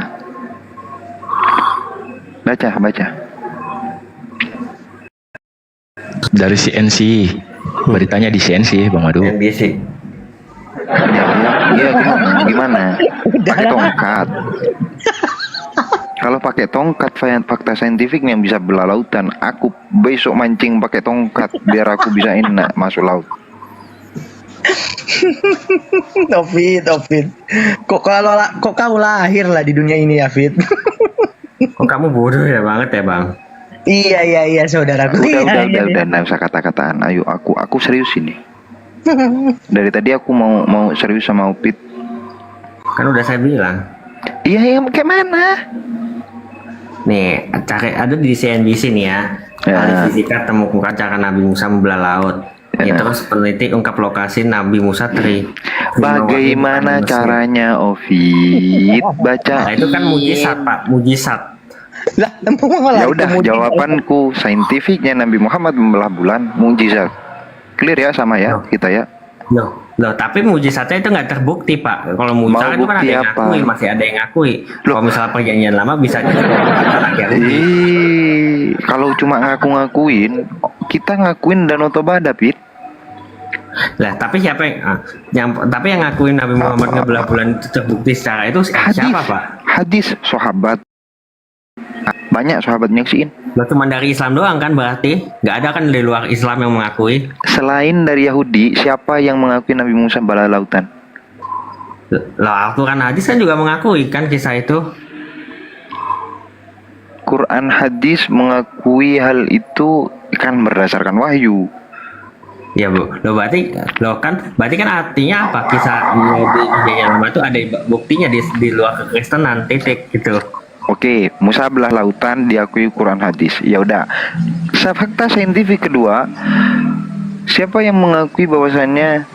Baca. Dari CNC. Beritanya di CNC, Bang Madu. CNBC. Iya, gimana? Pakai tongkat. Kalau pakai tongkat fakta saintifik yang bisa belah lautan, aku besok mancing pakai tongkat biar aku bisa enak masuk laut. Fit. Kok kau lahir lah di dunia ini ya, Fit? Oh, kamu bodoh ya banget ya, Bang. Iya, saudaraku. Udah, nggak usah kata-kataan. Ayo, aku serius ini. Dari tadi aku mau serius sama Upit. Kan udah saya bilang. Iya, kayak mana? Nih, ada di CNBC nih ya. Ya. Ahli fisika temukan cara Nabi Musa membelah laut. Ya. Terus peneliti ungkap lokasi Nabi Musa Bagaimana caranya, Ovid? Nah, Baca. itu kan mujizat, Pak. Mujizat. Lah, Ya udah, jawabanku saintifiknya Nabi Muhammad membelah bulan mujizat. Clear ya sama ya kita ya. Loh, tapi mujizatnya itu nggak terbukti, Pak. Kalau mujizat itu kan ada bukti yang apa? ngakui, masih ada yang ngakui. Kalau misalnya perjanjian lama bisa juga Kalau cuma ngaku-ngakuin, kita ngakuin Danau Toba, David. Lah, tapi siapa yang ngakuin Nabi Muhammad ngebelah bulan itu terbukti secara itu siapa, Pak? Hadis sahabat. Banyak sahabat nyaksiin. Loh, cuma dari Islam doang kan berarti? Nggak ada kan dari luar Islam yang mengakui? Selain dari Yahudi, siapa yang mengakui Nabi Musa belah lautan? Loh, Al-Quran hadis kan juga mengakui kan kisah itu? Quran hadis mengakui hal itu kan berdasarkan wahyu. Ya, Bu. Berarti kan artinya apa? Kisah di perjanjian lama itu ada buktinya di luar kekristenan, titik gitu. Oke, Musa belah lautan diakui Quran hadis. Ya udah. Fakta saintifik kedua, siapa yang mengakui bahwasannya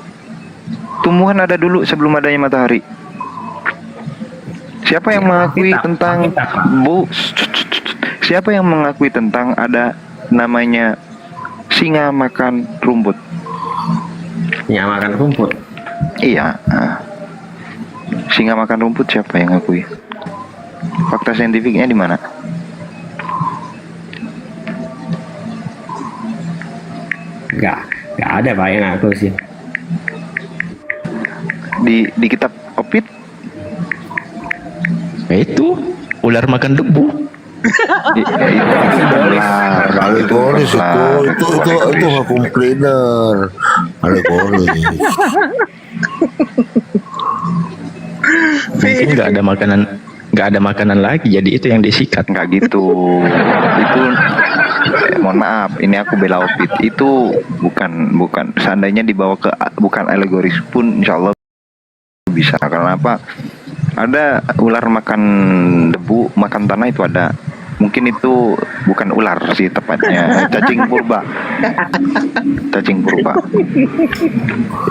tumbuhan ada dulu sebelum adanya matahari? Siapa yang mengakui tentang Siapa yang mengakui tentang ada namanya singa makan rumput? Singa makan rumput. Iya. Singa makan rumput siapa yang ngakui? Fakta saintifiknya di mana? Nggak ada, Pak, yang ngaku sih. Di kitab Opit? Ya itu, ular makan debu. Alegoris itu hukum cleaner. Alegoris. Mungkin nggak ada makanan lagi, jadi itu yang disikat. Nggak gitu. Itu mohon maaf, ini aku bela Opit. Itu bukan seandainya dibawa ke bukan alegoris pun insya Allah bisa. Karena apa? Ada ular makan debu, makan tanah itu ada. Mungkin itu bukan ular sih tepatnya, cacing purba. Cacing purba.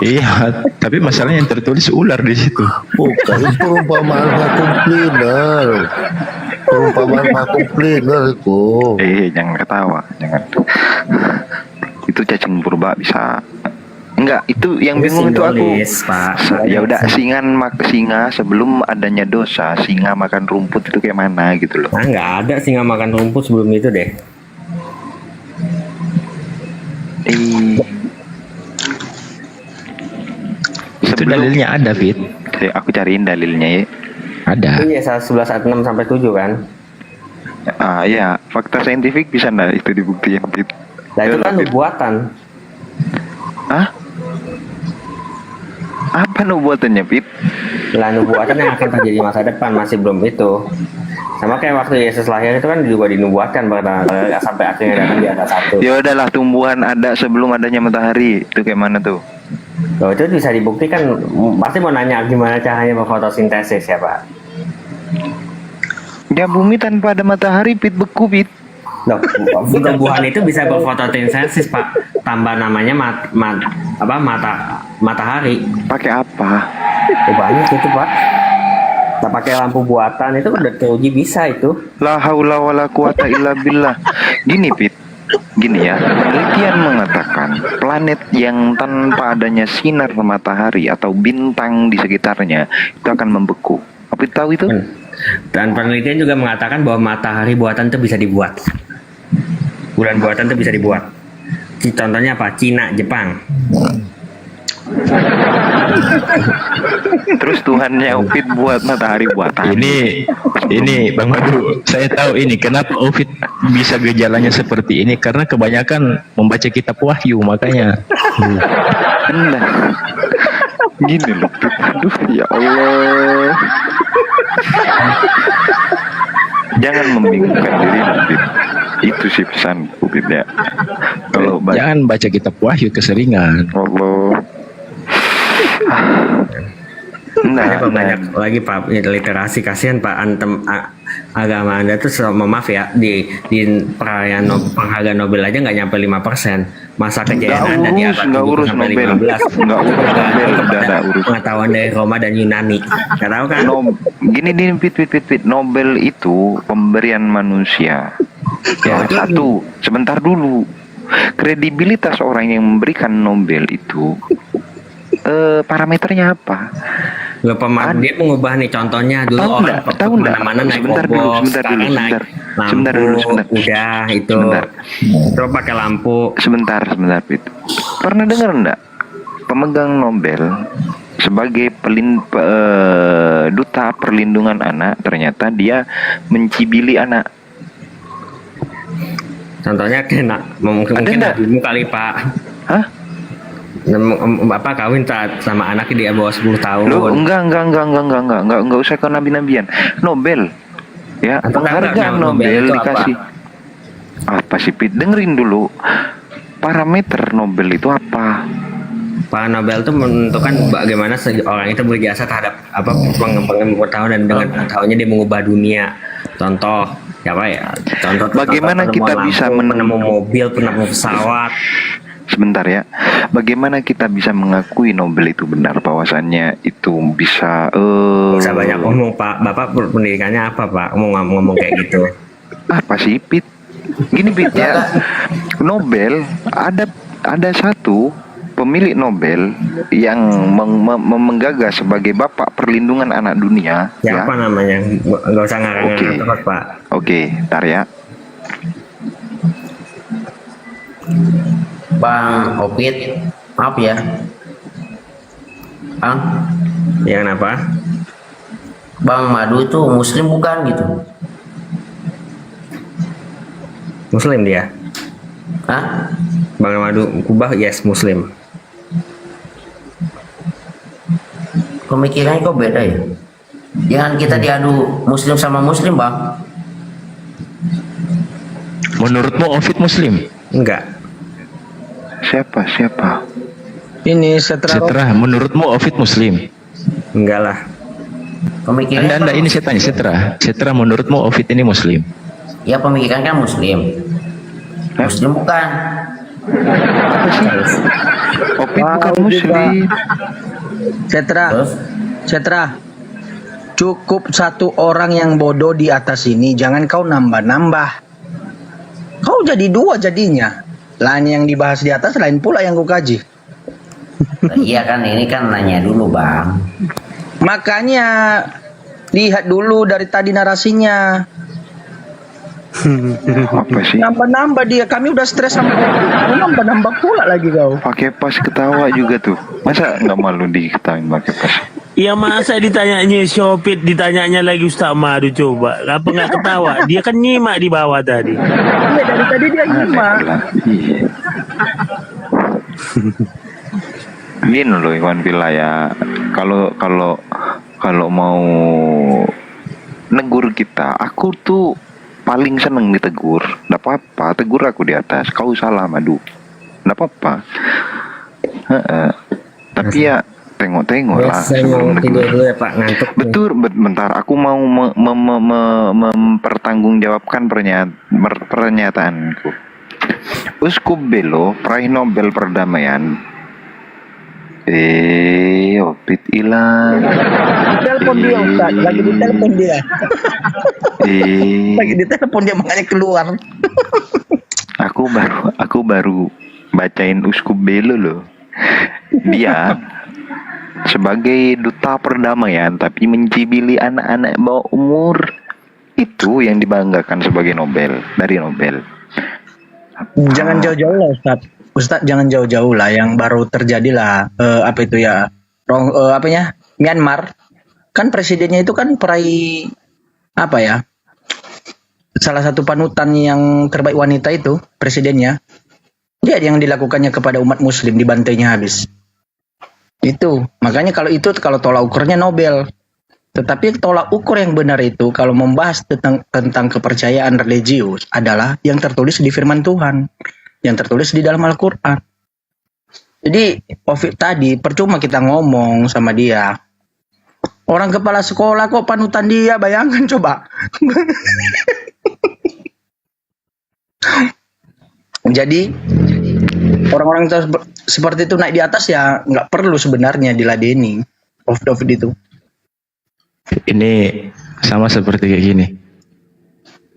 Iya, tapi masalahnya yang tertulis ular di situ. Bukan, itu perumpamaan vakum cleaner. Perumpamaan vakum cleaner itu. Jangan ketawa, jangan. Itu cacing purba bisa. Enggak, itu yang bingung itu aku. Pak. Ya udah, singa sebelum adanya dosa, singa makan rumput itu kayak mana gitu loh. Nah, nggak ada singa makan rumput sebelum itu deh. Itu dalilnya ada, Fit. Aku cariin dalilnya ya. Ada. Iya, 11 ayat 6 sampai 7 kan. Ya, fakta saintifik bisa nggak itu dibuktiin gitu. Nah, itu kan buatan. Hah? Apa nubuatannya, Pit? Lah, nubuatan yang akan terjadi masa depan masih belum itu. Sama kayak waktu Yesus lahir itu kan juga dinubuatkan pertama kali sampai akhirnya datang di angka 1. Ya udahlah, tumbuhan ada sebelum adanya matahari. Itu kayak mana tuh? Loh, itu bisa dibuktikan. Pasti mau nanya gimana caranya berfotosintesis ya Pak? Ya bumi tanpa ada matahari, Pit, beku, Pit. Loh, tumbuhan itu bisa berfotosintesis Pak. Tambah namanya matahari. Pakai apa? Oh, banyak itu Pak. Tak pakai lampu buatan itu udah teruji bisa itu. La haula wala quwata illa billah. Gini, Pit. Gini ya, penelitian mengatakan planet yang tanpa adanya sinar matahari atau bintang di sekitarnya itu akan membeku. Apa tahu itu? Dan penelitian juga mengatakan bahwa matahari buatan itu bisa dibuat. Bulan buatan itu bisa dibuat. Contohnya apa? Cina, Jepang. Terus Tuhannya Upit buat matahari buatan. Ini Bang Madu, saya tahu ini kenapa Ovid bisa gejalanya seperti ini karena kebanyakan membaca kitab Wahyu makanya. Nah, gini loh, Pit. Aduh, ya Allah. Jangan membingungkan diri, Pit. Itu sih pesanku, Pit, ya. Kalau Jangan baca kitab Wahyu keseringan. Allah. Banyak lagi Pak literasi, kasihan Pak agama Anda tuh maaf ya di perayaan penghargaan Nobel aja nggak nyampe 5%. Masa kejayaan Anda di abad nggak urus sampai Nobel. 15. Nggak urus Nobel, udah urus. Pengetahuan dari Roma dan Yunani. Nggak tahu kan? Gini, Pit. Nobel itu pemberian manusia. Ya, satu, sebentar dulu. Kredibilitas orang yang memberikan Nobel itu parameternya apa? Loh, dia mengubah nih contohnya dulu orang tahu enggak? mana naik Sebentar dulu. udah itu coba pakai lampu. Sebentar, Pit. Pernah dengar enggak pemegang Nobel sebagai duta perlindungan anak ternyata dia mencibili anak? Contohnya kena mungkin nabimu kali Pak. Hah? Bapak kawin sama anak dia bawah 10 tahun. Loh, enggak usah kau nabi-nabian. Nobel. Ya, penghargaan Nobel dikasih. Apa sih, Pit? Dengerin dulu. Parameter Nobel itu apa? Pak Nobel itu menentukan bagaimana orang itu berjasa terhadap pengetahuan dan dengan pengetahuannya dia mengubah dunia. Contoh, siapa ya? Contoh bagaimana kita bisa menemu mobil, penemu pesawat. Sebentar ya, bagaimana kita bisa mengakui Nobel itu benar, bahwasannya itu bisa Bisa banyak ngomong Pak, Bapak pendidikannya apa Pak, ngomong kayak gitu. Apa sih, Pit? Gini, Pit, ya, Nobel ada satu pemilik Nobel yang menggagas sebagai bapak perlindungan anak dunia. Siapa namanya? Nggak usah ngarang-ngarang terus Pak. Oke, ntar ya. Bang Opit, maaf ya. Bang, Ya kenapa? Bang Madu itu muslim bukan gitu? Muslim dia. Hah? Bang Madu Kubah, yes Muslim. Pemikirannya kok beda ya? Jangan kita diadu muslim sama muslim, Bang. Menurutmu Ovid Muslim? Enggak. Siapa? Ini setelah Menurutmu Ovid Muslim? Enggak lah. Pemikirannya Anda ini saya tanya Setra menurutmu Ovid ini Muslim? ya pemikiran kan muslim. Muslim bukan. Opit bukan Muslim. Terus Setra, cukup satu orang yang bodoh di atas ini, jangan kau nambah-nambah. Kau jadi dua jadinya. Lain yang dibahas di atas, lain pula yang kau kaji. iya kan ini kan nanya dulu, Bang. Makanya lihat dulu dari tadi narasinya. Apa sih? Nambah-nambah dia, kami udah stres sama kau. Nambah-nambah pula lagi kau. Pakai pas ketawa juga tuh. Masa nggak malu diketawain pakai pas? Ya masa ditanyanya Syopit, ditanyanya lagi Ustaz Madu, coba. Apa nggak ketawa? Dia kan nyimak di bawah tadi. Iya, dari tadi dia nyimak. Iya. Gini loh Iwan Villa ya. Kalau mau negur kita. Aku tuh paling seneng ditegur. Nggak apa-apa, tegur aku di atas. Kau salah, Madu. Nggak apa-apa. Heeh. Tapi ya tengok-tengok Ya, lah saya mau sebelum tidur negur. dulu ya Pak, ngantuk. nih. Betul, bentar. Aku mau mempertanggungjawabkan pernyataanku. Uskup Belo, peraih Nobel perdamaian. Opit hilang. Ditelepon dia Ustaz, lagi ditelepon dia. Lagi ditelepon dia makanya keluar. Aku baru bacain Uskup Belo loh. Dia sebagai duta perdamaian tapi mencibili anak-anak bawah umur, itu yang dibanggakan sebagai Nobel, dari Nobel. Jangan jauh-jauh lah Ustaz, jangan jauh-jauh lah yang baru terjadi lah apa itu ya Myanmar kan presidennya itu kan peraih apa ya, salah satu panutan yang terbaik wanita itu presidennya, dia yang dilakukannya kepada umat muslim, dibantainya habis. Itu makanya kalau tolak ukurnya Nobel. Tetapi tolak ukur yang benar itu kalau membahas tentang kepercayaan religius adalah yang tertulis di firman Tuhan, yang tertulis di dalam Al-Quran. Jadi Ovik tadi percuma kita ngomong sama dia. Orang kepala sekolah kok panutan dia, bayangkan coba. Jadi orang-orang seperti itu naik di atas ya nggak perlu sebenarnya diladeni. Ovik itu. Ini sama seperti kayak gini.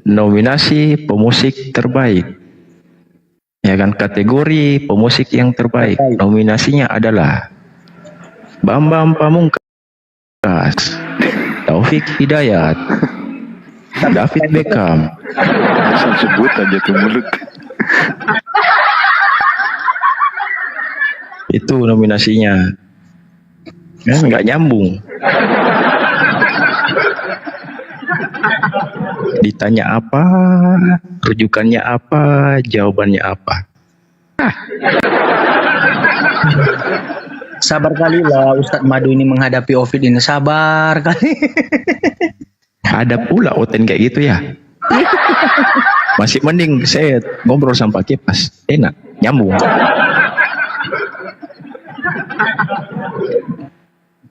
Nominasi pemusik terbaik. Ya kan, kategori pemusik yang terbaik. Nominasinya adalah Bambang Pamungkas, Taufik Hidayat, David Beckham. Asal sebut aja tuh mulut. Itu nominasinya. Ya, nggak nyambung. Ditanya apa, rujukannya apa, jawabannya apa. Sabar kali lah Ustadz Madu ini menghadapi Ovik ini, sabar kali. Ada pula Oten kayak gitu ya. Masih mending saya ngobrol sama Pak Kepas, enak, nyambung.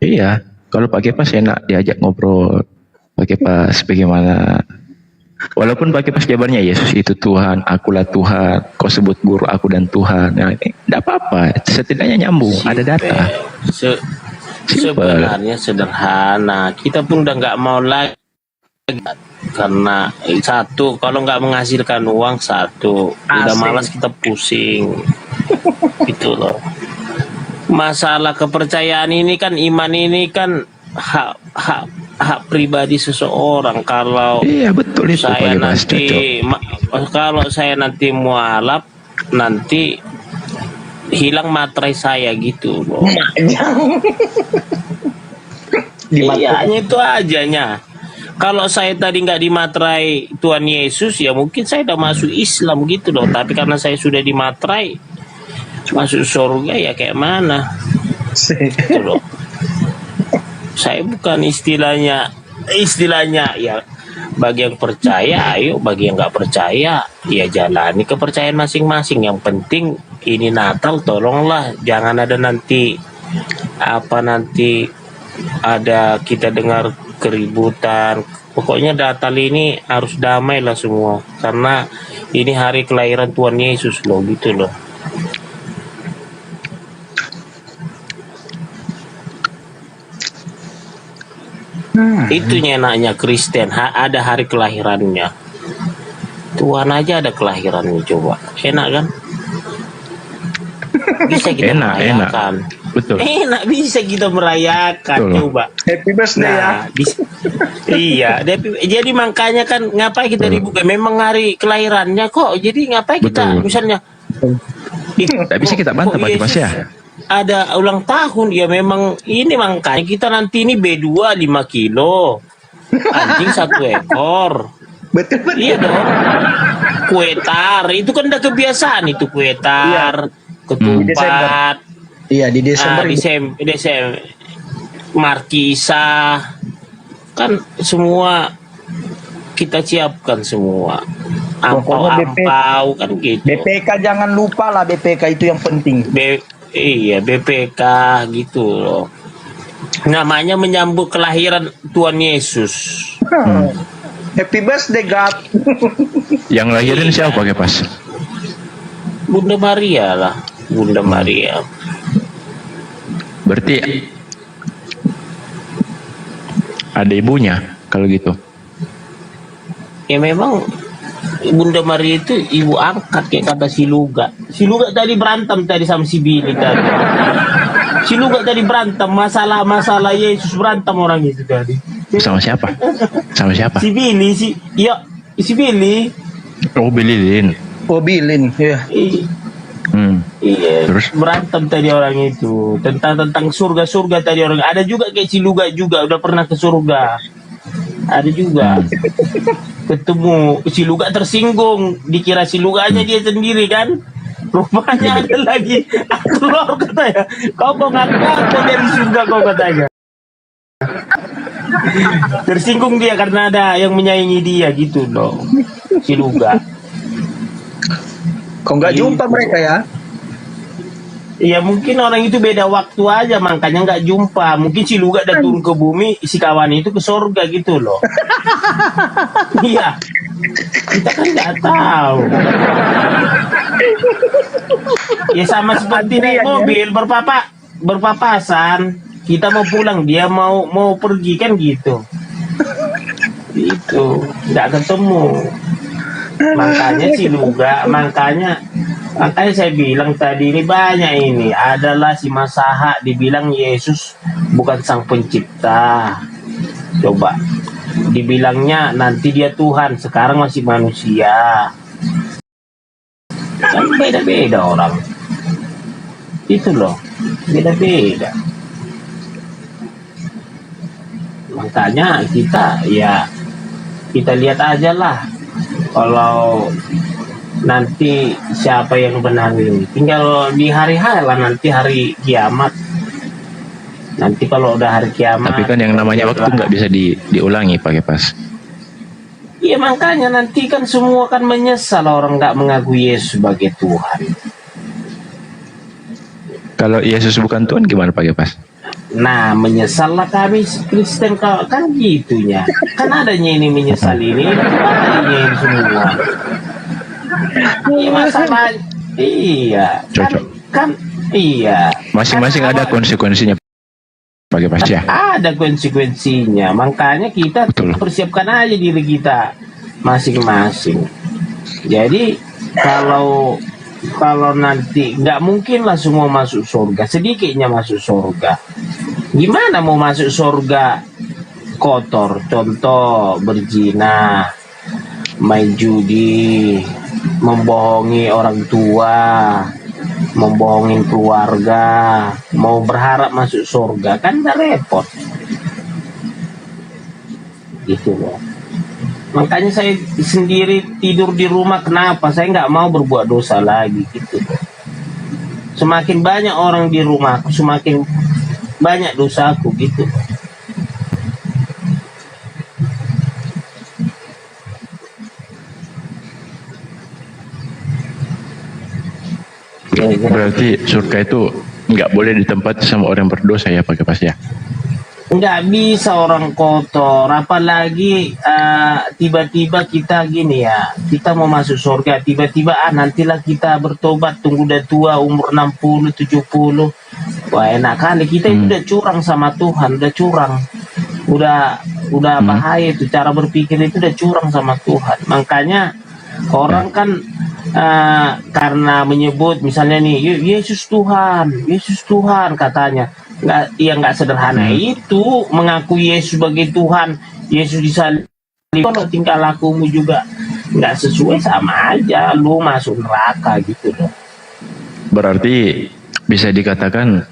Iya, kalau Pak Kepas enak diajak ngobrol. Pak Kepas bagaimana? Walaupun Pak Kepas jawabannya Yesus itu Tuhan, akulah Tuhan, kau sebut guru aku dan Tuhan. Nah, tidak apa-apa, setidaknya nyambung, ada data. Sebenarnya sederhana. Kita pun udah nggak mau lagi karena satu, kalau nggak menghasilkan uang, satu udah malas kita pusing. Gitu loh. Masalah kepercayaan ini kan, iman ini kan hak pribadi seseorang. Kalau Iya betul itu Pak saya Kepas, nanti kalau saya nanti mualaf, nanti hilang materai saya gitu loh. Iya, itu ajanya. Kalau saya tadi nggak dimaterai Tuhan Yesus, ya mungkin saya udah masuk Islam gitu loh. Tapi karena saya sudah dimaterai, masuk surga ya kayak mana? Gitu loh. Saya bukan istilahnya ya, bagi yang percaya ayo, bagi yang nggak percaya ya jalani kepercayaan masing-masing. Yang penting ini Natal, tolonglah jangan ada nanti ada kita dengar keributan. Pokoknya Natal ini harus damai lah semua, karena ini hari kelahiran Tuhan Yesus loh, gitu loh. Itu enaknya Kristen, ada hari kelahirannya. Tuhan aja ada kelahirannya, coba. Enak kan? Bisa kita merayakan. Betul. Enak, bisa kita merayakan. Betul. Coba. Happy birthday ya. Iya, jadi makanya kan ngapain kita ribut? Memang hari kelahirannya kok. Jadi ngapain kita misalnya? Tidak bisa kita bantah Pak Kepas ya. Ada ulang tahun ya, memang ini makanya kita nanti ini B2 5 kilo, anjing 1 ekor. Betul. Iya dong. Kue tar itu kan udah kebiasaan, itu kue tar, ketupat. Iya di Desember. Desember Markisa kan semua kita siapkan semua. Pokoknya Ampau-ampau kan gitu. BPK jangan lupa lah, BPK itu yang penting. Iya, BPK gitu loh. Namanya menyambut kelahiran Tuhan Yesus. Happy birthday God. Yang lahirin siapa pakai pas? Bunda Maria lah, Bunda Maria. Berarti ada ibunya kalau gitu. Ya memang Bunda Maria itu ibu angkat kayak kata si Luga. Si Luga tadi berantem tadi sama si Billy tadi. Si Luga tadi berantem masalah Yesus, berantem orang itu tadi. Sama siapa? Sama siapa? Si Billy, si Billy. Oh, Billy Lin. Oh, Bilin, ya. Iya, Terus? berantem tadi orang itu tentang surga tadi orang. Ada juga kayak si Luga juga udah pernah ke surga. Ada juga. Ketemu si Luga tersinggung, dikira si Luganya dia sendiri kan. Rupanya ada lagi keluar katanya. Kau ngaku dari surga kau katanya. Tersinggung dia karena ada yang menyaingi dia gitu loh. Si Luga. Kok nggak jumpa mereka ya? Ya mungkin orang itu beda waktu aja makanya nggak jumpa. Mungkin si Luga udah turun ke bumi, si kawan itu ke surga gitu loh. Iya, kita kan nggak tahu. Ya sama seperti naik mobil berpapasan. Kita mau pulang, dia mau pergi kan gitu. Itu nggak ketemu. Makanya si Luga, makanya saya bilang tadi ini banyak ini adalah si Masaha dibilang Yesus bukan sang pencipta. Coba dibilangnya nanti dia Tuhan, sekarang masih manusia. Kan beda-beda orang. Itu loh, beda-beda. Makanya kita lihat aja lah. Kalau nanti siapa yang benar ini, tinggal di hari-hari lah, nanti hari kiamat. Nanti kalau udah hari kiamat. Tapi kan yang namanya waktu nggak bisa diulangi pakai pas. Iya makanya nanti kan semua kan menyesal orang nggak mengakui Yesus sebagai Tuhan. Kalau Yesus bukan Tuhan gimana pakai pas? Nah, menyesallah kami Kristen kan gitunya. Kan adanya ini menyesal ini semua. Iya masalah. Iya. Cocok. Kan iya. Masing-masing ada konsekuensinya pakai pas ya. Ada konsekuensinya. Makanya kita Betul. persiapkan aja diri kita masing-masing. Jadi kalau nanti nggak mungkin lah semua masuk surga, sedikitnya masuk surga. Gimana mau masuk surga kotor? Contoh berzina, main judi, membohongi orang tua, membohongi keluarga, mau berharap masuk surga kan nggak repot. Gitu loh. Makanya saya sendiri tidur di rumah. Kenapa? Saya nggak mau berbuat dosa lagi gitu. Semakin banyak orang di rumahku, semakin banyak dosaku gitu. Berarti surga itu nggak boleh ditempati sama orang berdosa ya pakai pas ya. Nggak bisa orang kotor, apalagi tiba-tiba kita gini ya, kita mau masuk surga, tiba-tiba nantilah kita bertobat, tunggu udah tua, umur 60, 70, wah enak kali, kita itu udah curang sama Tuhan, udah curang, udah bahaya itu, cara berpikir itu udah curang sama Tuhan. Makanya orang kan karena menyebut misalnya nih, Yesus Tuhan katanya, nggak sederhana itu mengakui Yesus sebagai Tuhan, Yesus disalib. Kalau tingkah lakumu juga nggak sesuai, sama aja lu masuk neraka gitu loh. Berarti bisa dikatakan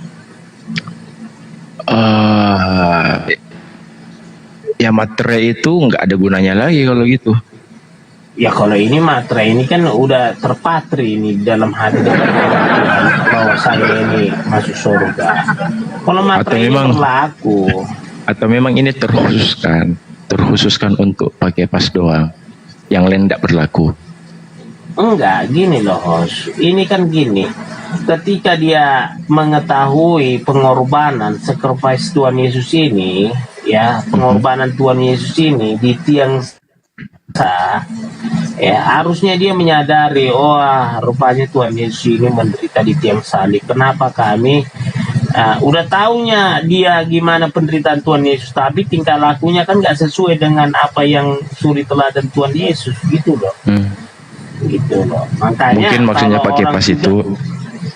ya materai itu nggak ada gunanya lagi kalau gitu. Ya kalau ini materai ini kan udah terpatri ini dalam hati bahwa saya ini masuk surga. Kalau materai ini berlaku. Atau memang ini terkhusus kan? terkhususkan untuk pakai pas doang, yang lain tidak berlaku. Enggak, gini loh host. Ini kan gini. Ketika dia mengetahui pengorbanan sacrifice Tuhan Yesus ini, ya, pengorbanan Tuhan Yesus ini di tiang sah, ya, harusnya dia menyadari, oh rupanya Tuhan Yesus ini menderita di tiang salib. Kenapa kami udah taunya dia gimana penderitaan Tuhan Yesus, tapi tingkah lakunya kan nggak sesuai dengan apa yang suri teladan Tuhan Yesus, gitu loh. Gitu loh. Makanya Mungkin maksudnya kalau pakai orang pas sudah- itu,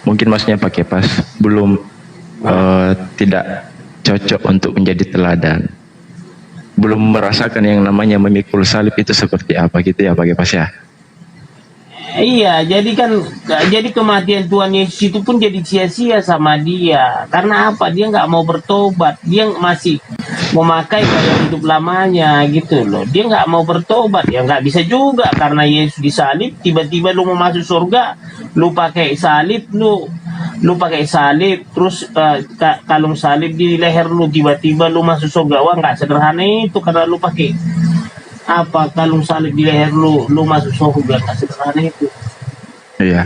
mungkin maksudnya pakai pas belum tidak cocok untuk menjadi teladan, belum merasakan yang namanya memikul salib itu seperti apa gitu ya pakai pas ya. Iya, jadi kematian Tuhan Yesus itu pun jadi sia-sia sama dia. Karena apa? Dia nggak mau bertobat. Dia masih memakai gaya hidup lamanya gitu loh. Dia nggak mau bertobat. Ya nggak bisa juga karena Yesus disalib. Tiba-tiba lu mau masuk surga, lu pakai salib, lu pakai salib, terus kalung salib di leher lu, tiba-tiba lu masuk surga. Wah, nggak sederhana itu karena lu pakai apa kalung salib di leher lu masuk surga, nggak sederhana itu. Iya.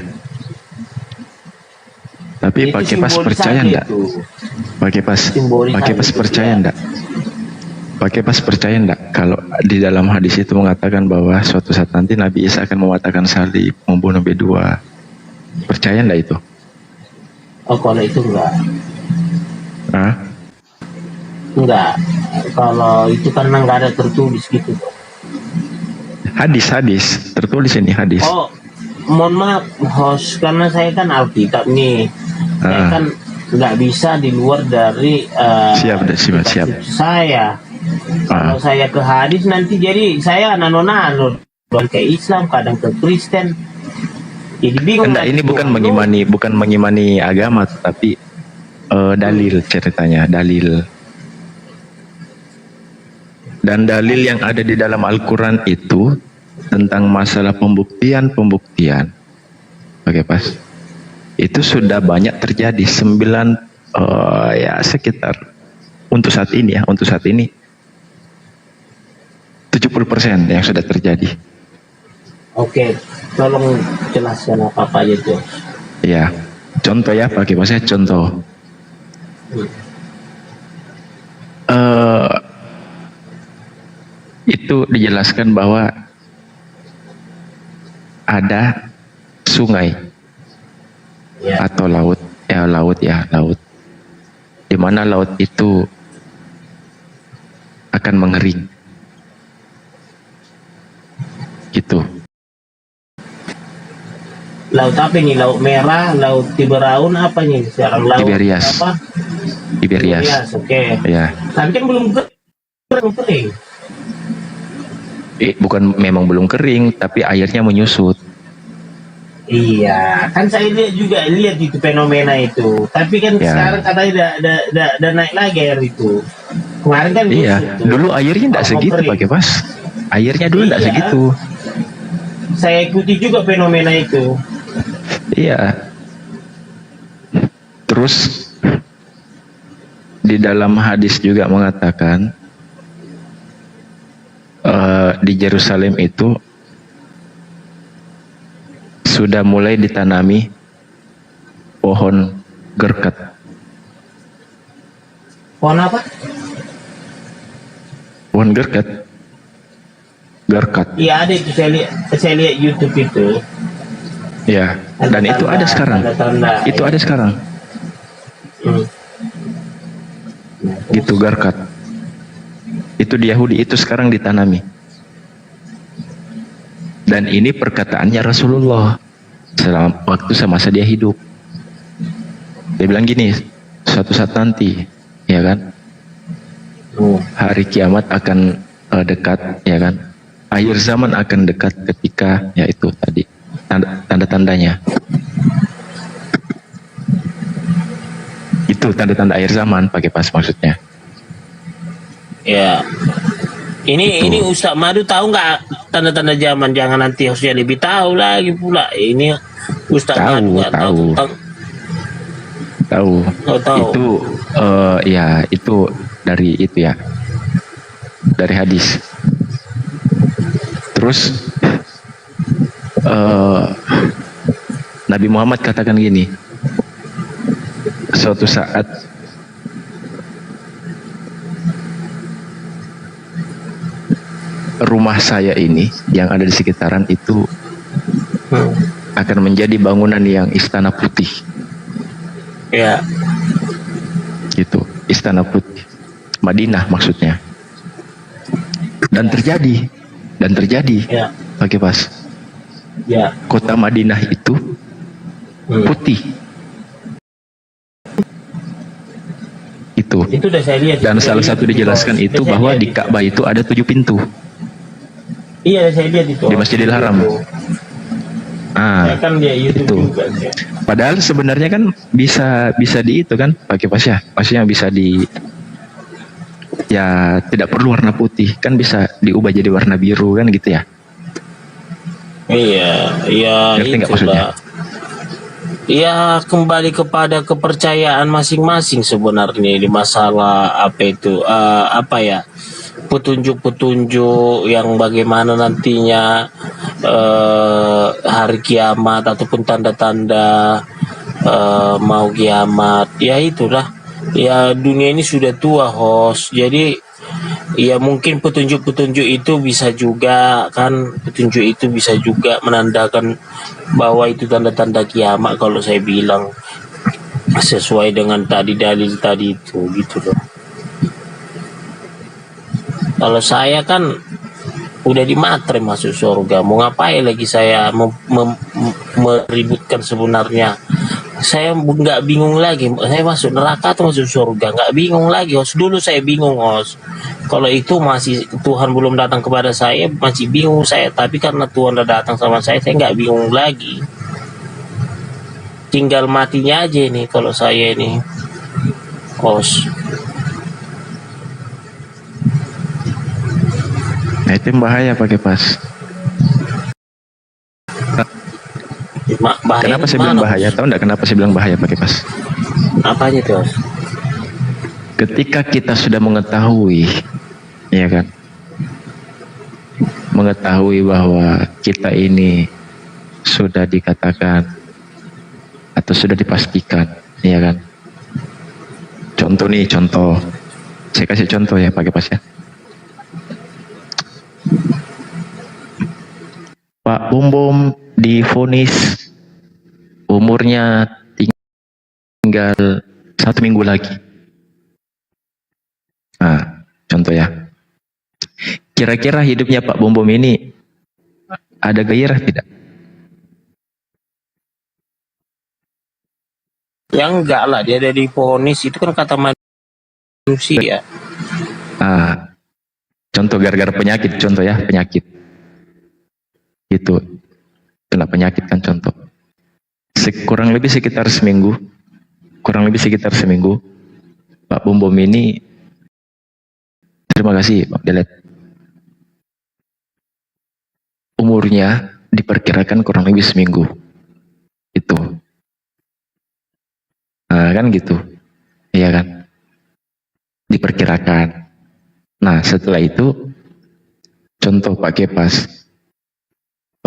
Tapi Itu pakai pas simbolis percaya aja enggak? itu. Pakai pas Simbolis pakai aja pas itu, percaya ya. enggak? Pakai pas percaya enggak? Kalau di dalam hadis itu mengatakan bahwa suatu saat nanti Nabi Isa akan mematahkan salib, membunuh B2. Percaya enggak itu? Oh, kalau itu enggak. Hah? Enggak. Kalau itu karena nggak ada tertulis gitu. Hadis tertulis ini hadis. Oh, mohon maaf host, karena saya kan Alkitab nih. Saya kan nggak bisa di luar dari Siap. saya. Kalau saya ke hadis nanti jadi saya nano-nano ke Islam, kadang ke Kristen. Jadi bingung. Enggak, lagi ini tuh. bukan mengimani agama, tapi dalil ceritanya, dalil. Dan dalil yang ada di dalam Al-Quran itu tentang masalah pembuktian, oke pas, itu sudah banyak terjadi. 9 ya sekitar untuk saat ini 70% yang sudah terjadi. Oke, tolong jelaskan apa aja tuh. Ya, contoh ya, pakai bahasa contoh. Itu dijelaskan bahwa ada sungai Ya. atau laut, di mana laut itu akan mengering, gitu. Laut apa ini? Laut Merah, Laut Tiberaun, apa nih sekarang? Laut Tiberias. apa? Tiberias, Oke. ya. Tapi kan belum kering. Bukan memang belum kering, tapi airnya menyusut. Iya, kan saya lihat itu fenomena itu. Tapi kan Ya. sekarang katanya udah naik lagi air itu. Kemarin kan Iya, busuk tuh. dulu airnya tidak Mau segitu kering. pakai pas. Airnya dulu tidak Iya. segitu. Saya ikuti juga fenomena itu. Iya. Terus di dalam hadis juga mengatakan di Yerusalem itu sudah mulai ditanami pohon gerkat. Pohon apa? Pohon gerkat. Gerkat. Iya ada itu, saya lihat YouTube itu. Ya, dan itu ada sekarang. Tanda-tanda. Itu ada sekarang. Hmm. Gitu gerkat. Itu di Yahudi, itu sekarang ditanami. Dan ini perkataannya Rasulullah selama waktu semasa dia hidup. Dia bilang gini, suatu saat nanti, ya kan, hari kiamat akan dekat, ya kan, akhir zaman akan dekat ketika, ya itu tadi tanda-tandanya. Itu tanda-tanda akhir zaman pakai pas maksudnya. Ya. Ini Ustaz Madu tahu nggak tanda-tanda zaman? Jangan nanti harusnya lebih tahu lagi pula. Ini Ustaz Tahu, Madu nggak tahu. tentang. Tahu. Oh, tahu. Itu ya itu dari itu ya. dari hadis. Terus Nabi Muhammad katakan gini, suatu saat rumah saya ini yang ada di sekitaran itu akan menjadi bangunan yang istana putih. Ya. Gitu, istana putih. Madinah maksudnya. Dan terjadi. Ya. Pakai pas. Ya. Kota Madinah itu putih. Itu. Itu udah saya lihat. Dan salah satu dijelaskan itu bahwa di Ka'bah itu ada 7 pintu. Iya, saya lihat itu. Di Masjidil Haram. Saya kan dia YouTube itu. juga. Padahal sebenarnya kan bisa di itu kan pakai pas ya. Maksudnya bisa di ya tidak perlu warna putih, kan bisa diubah jadi warna biru kan gitu ya. Iya, Ngerti nggak maksudnya? Ya kembali kepada kepercayaan masing-masing sebenarnya di masalah apa itu apa ya, petunjuk-petunjuk yang bagaimana nantinya hari kiamat ataupun tanda-tanda mau kiamat. Ya itulah, ya dunia ini sudah tua host, jadi ya mungkin petunjuk-petunjuk itu bisa juga kan, petunjuk itu bisa juga menandakan bahwa itu tanda-tanda kiamat kalau saya bilang sesuai dengan tadi dalil tadi itu gitu loh. Kalau saya kan udah dimatre masuk surga, mau ngapain lagi saya meributkan sebenarnya. Saya nggak bingung lagi, saya masuk neraka atau masuk surga, nggak bingung lagi host. Dulu saya bingung host, kalau itu masih Tuhan belum datang kepada saya masih bingung saya, tapi karena Tuhan udah datang sama saya nggak bingung lagi, tinggal matinya aja nih kalau saya ini host. Nah itu yang bahaya pakai pas. Kenapa saya bilang bahaya? Tahu enggak kenapa saya bilang bahaya pakai pas? Apa aja tuh? Ketika kita sudah mengetahui, ya kan, mengetahui bahwa kita ini sudah dikatakan atau sudah dipastikan, ya kan. Contoh nih, contoh. Saya kasih contoh ya pakai pas ya. Pak Bom Bom divonis umurnya tinggal 1 minggu lagi. Nah, contoh ya. Kira-kira hidupnya Pak Bom Bom ini ada gairah tidak? Ya enggak lah, dia ada divonis itu kan kata manusia. Nah, contoh gara-gara penyakit, contoh ya, penyakit. Itu kena penyakit kan contoh. Kurang lebih sekitar seminggu, Pak Bom Bom ini, terima kasih Pak Delet, umurnya diperkirakan kurang lebih seminggu. Itu nah, kan gitu, iya kan, diperkirakan. Nah setelah itu contoh Pak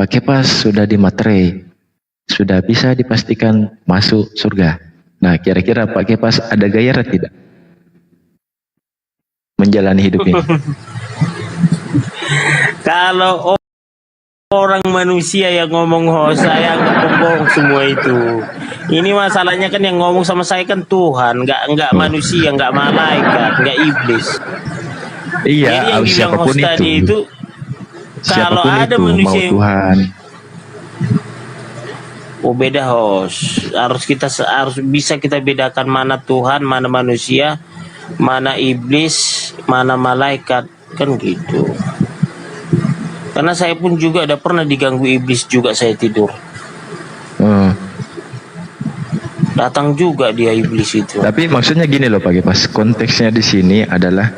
Kepas sudah dimaterai, sudah bisa dipastikan masuk surga. Nah kira-kira Pak Kepas ada gairah tidak menjalani hidup ini? Kalau orang manusia yang ngomong host, saya nggak bohong semua itu. Ini masalahnya kan yang ngomong sama saya kan Tuhan, nggak manusia, nggak malaikat, nggak iblis. Iya, jadi yang bilang siapapun host tadi itu kalau siapapun ada itu, manusia mau Tuhan. Oh beda host, harus bisa kita bedakan mana Tuhan, mana manusia, mana iblis, mana malaikat, kan gitu. Karena saya pun juga ada pernah diganggu iblis juga, saya tidur. Datang juga dia iblis itu. Tapi maksudnya gini loh Pak Kepas, konteksnya di sini adalah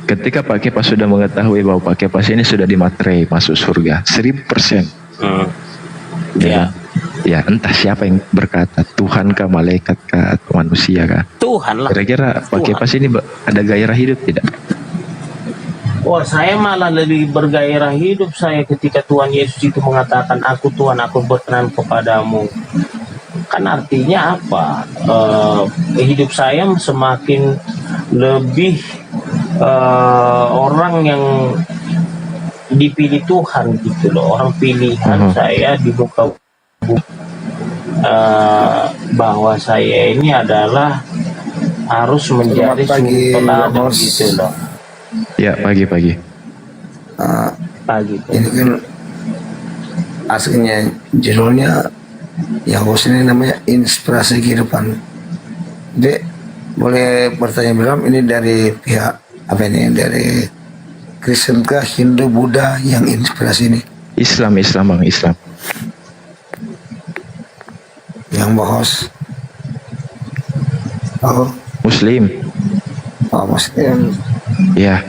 ketika Pak Kepas sudah mengetahui bahwa Pak Kepas ini sudah dimaterai masuk surga 1000%. Ya. Ya entah siapa yang berkata, Tuhan kah, malaikat kah, atau manusia kah. Tuhan lah. Kira-kira pakai Tuhan. pas ini ada gairah hidup tidak? Wah, saya malah lebih bergairah hidup saya ketika Tuhan Yesus itu mengatakan, aku Tuhan, aku berkenan kepadamu. Kan artinya apa? Hidup saya semakin lebih orang yang dipilih Tuhan gitu loh, orang pilihan saya di muka bumi. Bahwa saya ini adalah harus menjadi Selamat pagi, teladan Bos. gitu loh. Ya, pagi-pagi. Pagi. Ini kan aslinya judulnya yang host ini namanya inspirasi kehidupan. Dek, boleh bertanya Bram, ini dari pihak apa ini? Dari Kristen kah, Hindu, Buddha yang inspirasi ini? Islam, Bang, Islam. Yang bahas Muslim. Muslim. Ya,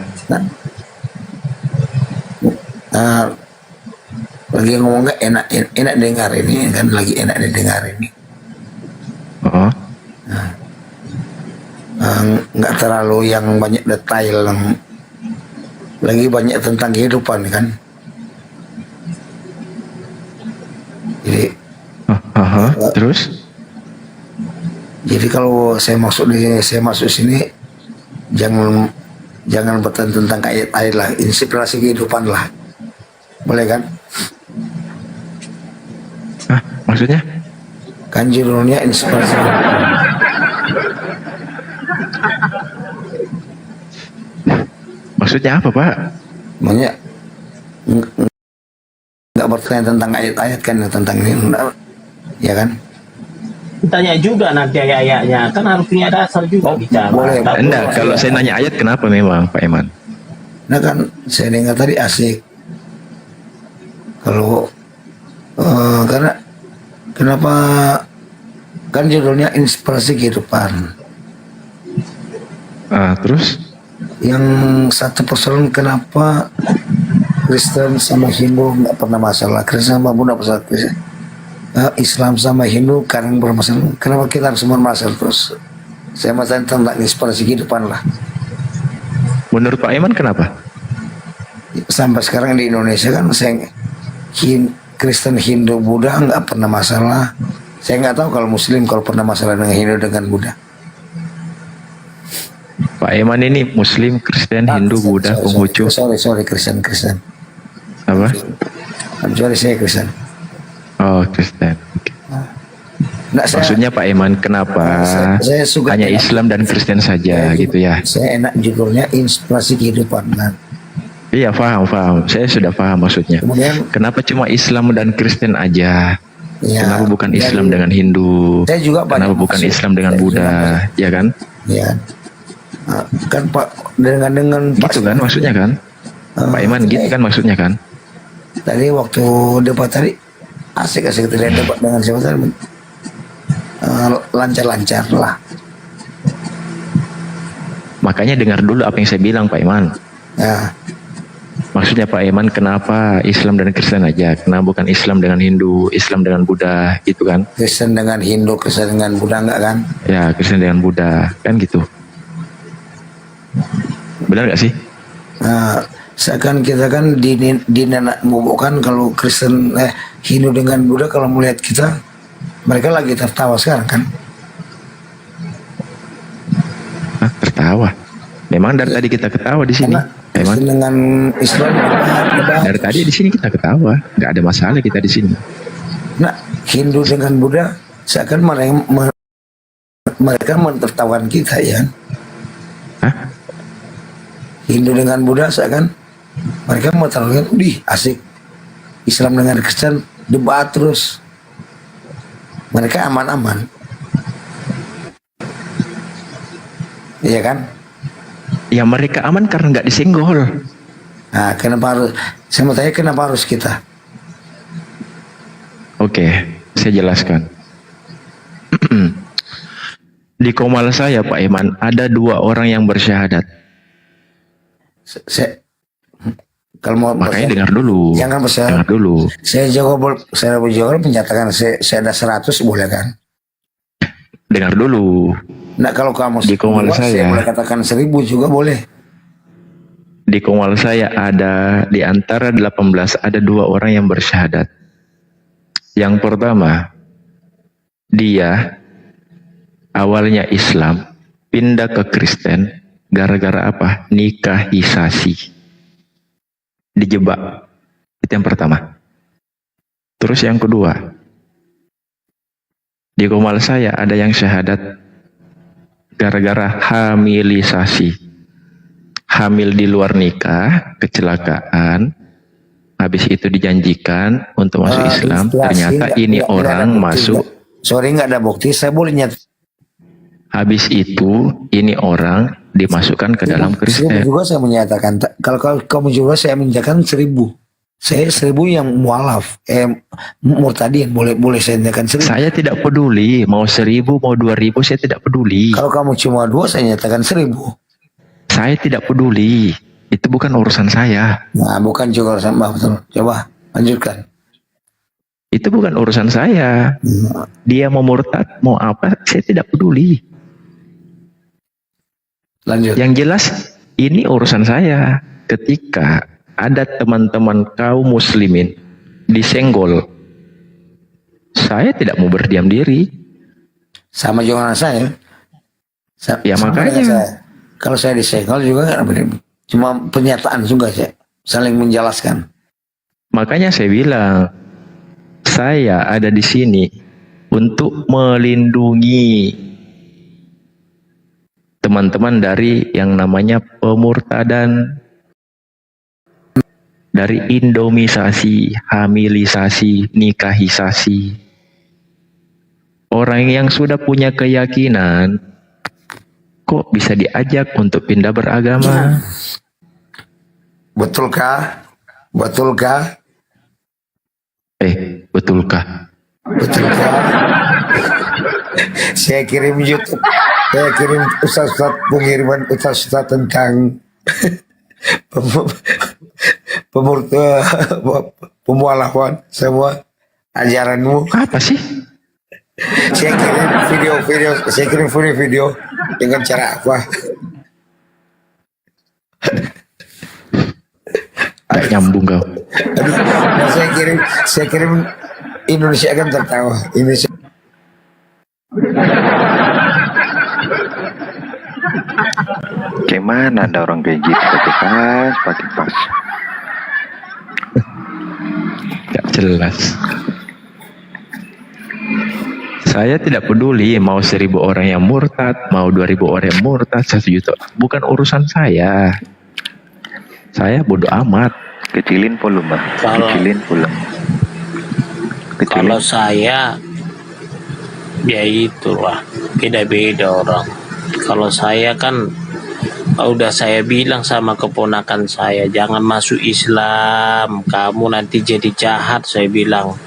Lagi ngomong nggak enak dengar ini kan, lagi enak didengar ini. oh, Nggak terlalu yang banyak detail, yang lagi banyak tentang kehidupan kan. Jadi terus? Jadi kalau saya masuk sini jangan bertanya tentang ayat-ayat lah, inspirasi kehidupan lah, boleh kan? Maksudnya? Kan judulnya inspirasi kehidupan. Maksudnya apa, Pak? Makanya nggak bertanya tentang ayat-ayat kan, tentang ini, ya kan? Tanya juga nanti ayat-ayatnya, kan harus punya dasar juga bicara. boleh. Tapi Enggak, kalau saya nanya ayat kenapa memang, Pak Eman? Nah kan saya dengar tadi asik. Kalau karena kenapa kan judulnya inspirasi kehidupan. Terus? Yang satu persoalan kenapa Kristen sama Hindu nggak pernah masalah, Kristen sama Buddha masalah, Islam sama Hindu kadang bermasalah. Kenapa kita harus bermasalah terus? Saya masalah tentang inspirasi kehidupan lah. Menurut Pak Eman kenapa? Sampai sekarang di Indonesia kan saya Kristen, Hindu, Buddha nggak pernah masalah. Saya nggak tahu kalau Muslim kalau pernah masalah dengan Hindu dengan Buddha. Pak Eman ini Muslim, Kristen, Hindu, Buddha, Konghucu. Sorry Kristen. Apa? Sorry saya Kristen. Oh, Kristen. Oke. Nah, Maksudnya Pak Eman kenapa saya suka hanya Islam dan Kristen saja gitu ya? Saya enak judulnya inspirasi kehidupan kan. Iya, paham. Saya sudah paham maksudnya. Kemudian Kenapa cuma Islam dan Kristen aja? ya, Kenapa bukan jadi, Islam dengan Hindu? saya juga Kenapa banyak bukan masuk. Islam dengan Saya juga Buddha? Ya kan? ya kan Pak dengan Gitu kan maksudnya kan? Pak Iman gitu kan maksudnya kan? tadi waktu debat tadi asik tadi debat dengan siapa tadi, lancar lah. Makanya dengar dulu apa yang saya bilang Pak Iman. Ya, Maksudnya Pak Iman kenapa Islam dan Kristen aja? Kenapa bukan Islam dengan Hindu, Islam dengan Buddha gitu kan? Kristen dengan Hindu, Kristen dengan Buddha enggak kan? Ya, Kristen dengan Buddha kan gitu. Benar gak sih? Nah, seakan kita kan dinenak kan kalau Kristen Hindu dengan Buddha kalau melihat kita mereka lagi tertawa sekarang kan? Hah, tertawa. Memang dari tadi kita ketawa di sini. Karena Pak Iman. Kristen dengan Islam Dari tadi di sini kita ketawa, nggak ada masalah kita di sini. nah Hindu dengan Buddha seakan mereka menertawakan kita ya. Hah? Hindu dengan Buddha seakan mereka menertawakan, asik. Islam dengan Kristen debat terus. Mereka aman-aman. Iya kan? Ya mereka aman karena nggak disenggol. Nah, kenapa harus? Saya mau tanya kenapa harus kita? Oke, saya jelaskan. Di Komal saya Pak Iman ada 2 orang yang bersyahadat. Saya Kalau mau Makanya dengar dulu. jangan besar. Dengar dulu. Saya juga menyatakan saya ada 100 boleh kan? Dengar dulu. Nah kalau kamu Di Kongwal saya saya. boleh katakan 1000 juga boleh. Di Kongwal saya ada di antara 18 ada 2 orang yang bersyahadat. Yang pertama, dia awalnya Islam, pindah ke Kristen, gara-gara apa? Nikahisasi. Dijebak. Itu yang pertama. Terus yang kedua, di Kongwal saya ada yang syahadat gara-gara hamilisasi. Hamil di luar nikah, kecelakaan, habis itu dijanjikan untuk masuk Islam, ternyata ini orang masuk. Sorry nggak ada bukti, saya boleh nyata. Habis itu ini orang dimasukkan ke dalam 1000 Kristen. juga saya menyatakan. Kalau kamu juga saya menyatakan 1000. Saya 1000 yang mualaf, murtadin boleh saya nyatakan 1000. Saya tidak peduli mau 1000 mau 2000, saya tidak peduli. Kalau kamu cuma 2 saya nyatakan 1000. Saya tidak peduli. Itu bukan urusan saya. Nah bukan juga urusan Mbak, betul. Coba lanjutkan. Itu bukan urusan saya. Dia mau murtad, mau apa, saya tidak peduli. Lanjut. Yang jelas ini urusan saya. Ketika ada teman-teman kaum muslimin disenggol, saya tidak mau berdiam diri. Sama juga dengan saya. Ya, Sama makanya. dengan saya. Kalau saya disenggol juga kan cuma pernyataan juga saya saling menjelaskan. Makanya saya bilang, saya ada di sini untuk melindungi teman-teman dari yang namanya pemurtadan, dari indomisasi, hamilisasi, nikahisasi. Orang yang sudah punya keyakinan kok bisa diajak untuk pindah beragama? Betulkah? Betulkah? Betulkah? Betulkah? Saya kirim YouTube, saya kirim ustaz-ustaz, pengiriman ustaz-ustaz tentang pemualafan semua ajaranmu. Apa sih? Saya kirim video dengan cara apa? Gak nyambung kau. Nah, saya kirim Indonesia akan tertawa. Indonesia. Gimana ada orang kayak gitu pakai pas. Gak jelas. Saya tidak peduli mau 1000 orang yang murtad, mau 2000 orang yang murtad, 1 juta. Bukan urusan saya. Saya bodoh amat. Kecilin volume. Kecilin volume. Kalau saya, ya itulah, beda-beda orang. Kalau saya kan, udah saya bilang sama keponakan saya, jangan masuk Islam, kamu nanti jadi jahat, saya bilang.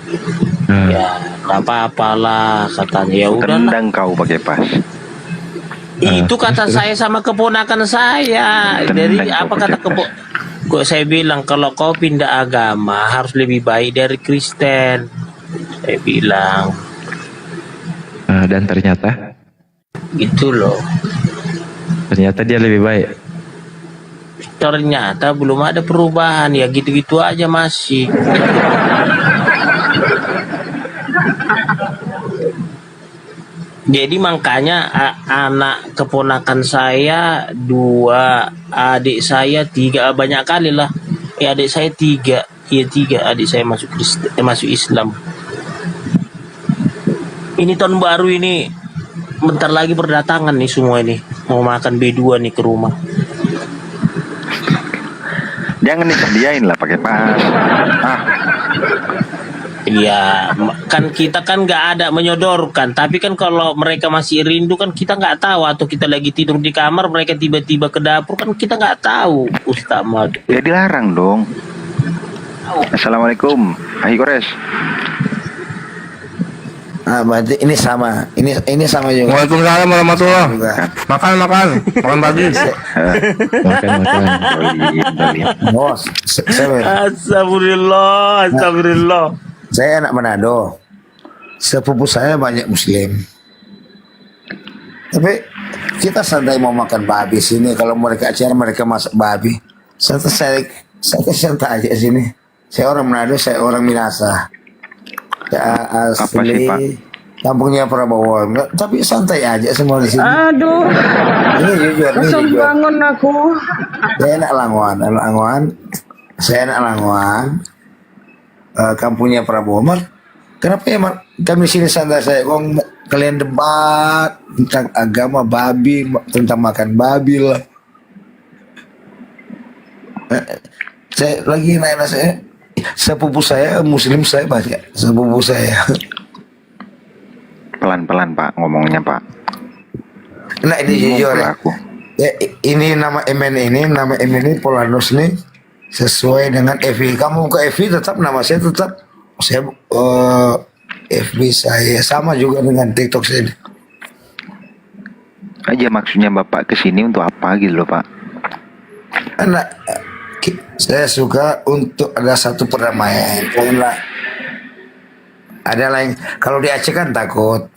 Ya, nggak apa-apalah, katanya. Ya udah. Tendang kau pakai pas. Itu kata saya sama keponakan saya. Dari apa kata kok saya bilang kalau kau pindah agama harus lebih baik dari Kristen. Saya bilang. Dan ternyata? Gitu loh. Ternyata dia lebih baik. Ternyata belum ada perubahan, ya gitu-gitu aja masih. Jadi makanya anak keponakan saya 2, adik saya 3, banyak kali lah. Ya adik saya 3, ya 3 adik saya masuk Kristen, masuk Islam. Ini tahun baru ini, bentar lagi berdatangan nih semua ini, mau makan B2 nih ke rumah. Jangan disediain lah pakai pas. Iya, kan kita kan nggak ada menyodorkan. Tapi kan kalau mereka masih rindu kan kita nggak tahu. Atau kita lagi tidur di kamar, mereka tiba-tiba ke dapur kan kita nggak tahu. Ustaz Madu. Ya dilarang dong. Assalamualaikum, Ahi Kores. berarti ini sama. Ini sama juga. Waalaikumsalam warahmatullah. Juga. Makan pagi. Makan. Dolim. Bos, Astagfirullah, astagfirullah. saya anak Manado. Sepupu saya banyak Muslim. Tapi kita santai mau makan babi sini. Kalau mereka acara mereka masak babi. Saya santai aja sini. Saya orang Manado, saya orang Minasa. Ya, Apa sih, Pak? Kampungnya Prabowo. Tapi santai aja semua di sini. Aduh, Ini jujur, ini langsung jujur. bangun aku. Saya anak Langoan. Saya anak Langoan. Kampungnya Prabowo. Kenapa ya, kami sini santai saya. Kalian debat tentang agama babi, tentang makan babi lah. Saya lagi nanya saya, sepupu saya Muslim saya banyak. Sepupu saya. Pelan-pelan Pak ngomongnya Pak. Nah ini jujur ya. Aku. Ya, ini nama ini Polanus nih sesuai dengan FB. Kamu ke FB tetap nama saya tetap saya FB saya sama juga dengan TikTok saya. Aja maksudnya Bapak kesini untuk apa gitu loh Pak? Karena saya suka untuk ada satu perdamaian. Karena ada lain kalau di Aceh kan takut.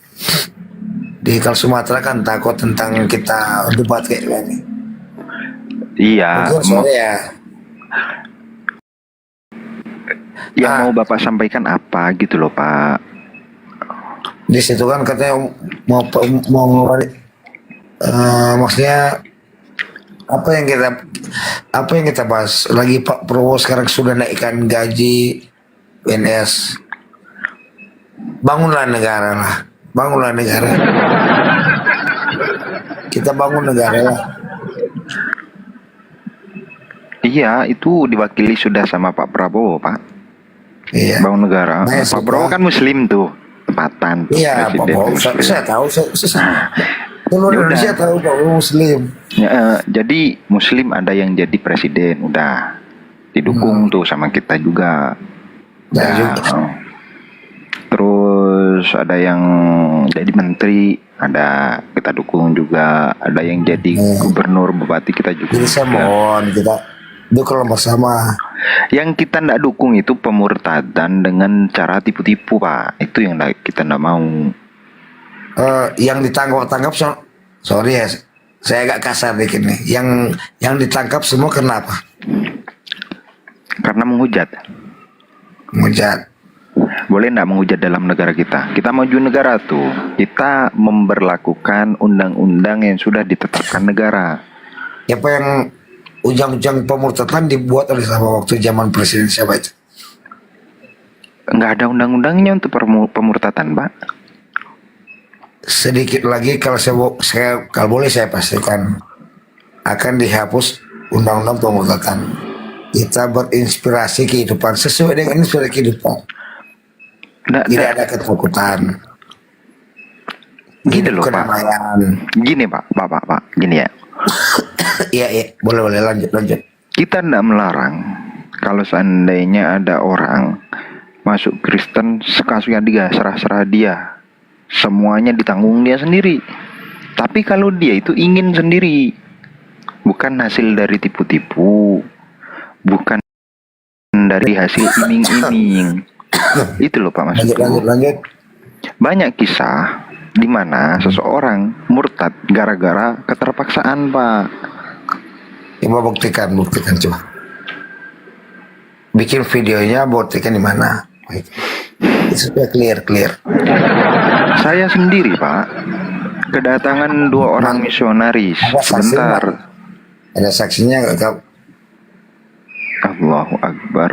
Kalau Sumatera kan takut tentang kita debat kayak gini. Iya. Mungkin soalnya Yang mau Bapak sampaikan apa gitu loh Pak? di situ kan katanya mau maksudnya apa yang kita bahas lagi Pak Prabowo sekarang sudah naikkan gaji PNS. Bangunlah negara. Kita bangun negara lah. Iya, itu diwakili sudah sama Pak Prabowo, Pak. Iya. Bangun negara. Nah, Pak Prabowo kan Muslim tuh, tempatan. Iya, Pak Presiden Prabowo. Muslim. Saya tahu. Seluruh Ya udah. Indonesia tahu Pak Prabowo Muslim. Ya, jadi Muslim ada yang jadi presiden, udah didukung tuh sama kita juga. Ya, Ya, juga. Terus ada yang jadi menteri, ada kita dukung juga. Ada yang jadi gubernur, bupati kita juga. Jadi saya mohon kita dukung bersama. Yang kita ndak dukung itu pemurtadan dengan cara tipu-tipu Pak. Itu yang kita ndak mau. Yang ditangkap sorry ya, saya agak kasar dikit nih. Yang ditangkap semua kenapa? Karena menghujat. Menghujat. Boleh ndak menghujat dalam negara kita? Kita maju negara tuh. Kita memberlakukan undang-undang yang sudah ditetapkan negara. Apa yang ujang-ujang pemurtadan dibuat oleh sama waktu zaman presiden siapa itu? Nggak ada undang-undangnya untuk pemurtadan, Pak. Sedikit lagi kalau saya kalau boleh saya pastikan akan dihapus undang-undang pemurtadan. Kita berinspirasi kehidupan sesuai dengan inspirasi kehidupan. Tidak ada ketakutan. Gini loh Pak. Kedamaian. Gini Pak, gini ya. Iya, boleh lanjut. Kita tidak melarang kalau seandainya ada orang masuk Kristen, sekasusnya dia serah dia, semuanya ditanggung dia sendiri. Tapi kalau dia itu ingin sendiri, bukan hasil dari tipu-tipu, bukan dari hasil iming-iming. Itu loh Pak maksudku. Lanjut. Banyak kisah di mana seseorang murtad gara-gara keterpaksaan Pak. Coba buktikan coba. Bikin videonya, buktikan di mana. Itu sudah clear. Saya sendiri Pak kedatangan 2 orang misionaris. Sebentar. Ada saksinya nggak kau? Allahu Akbar.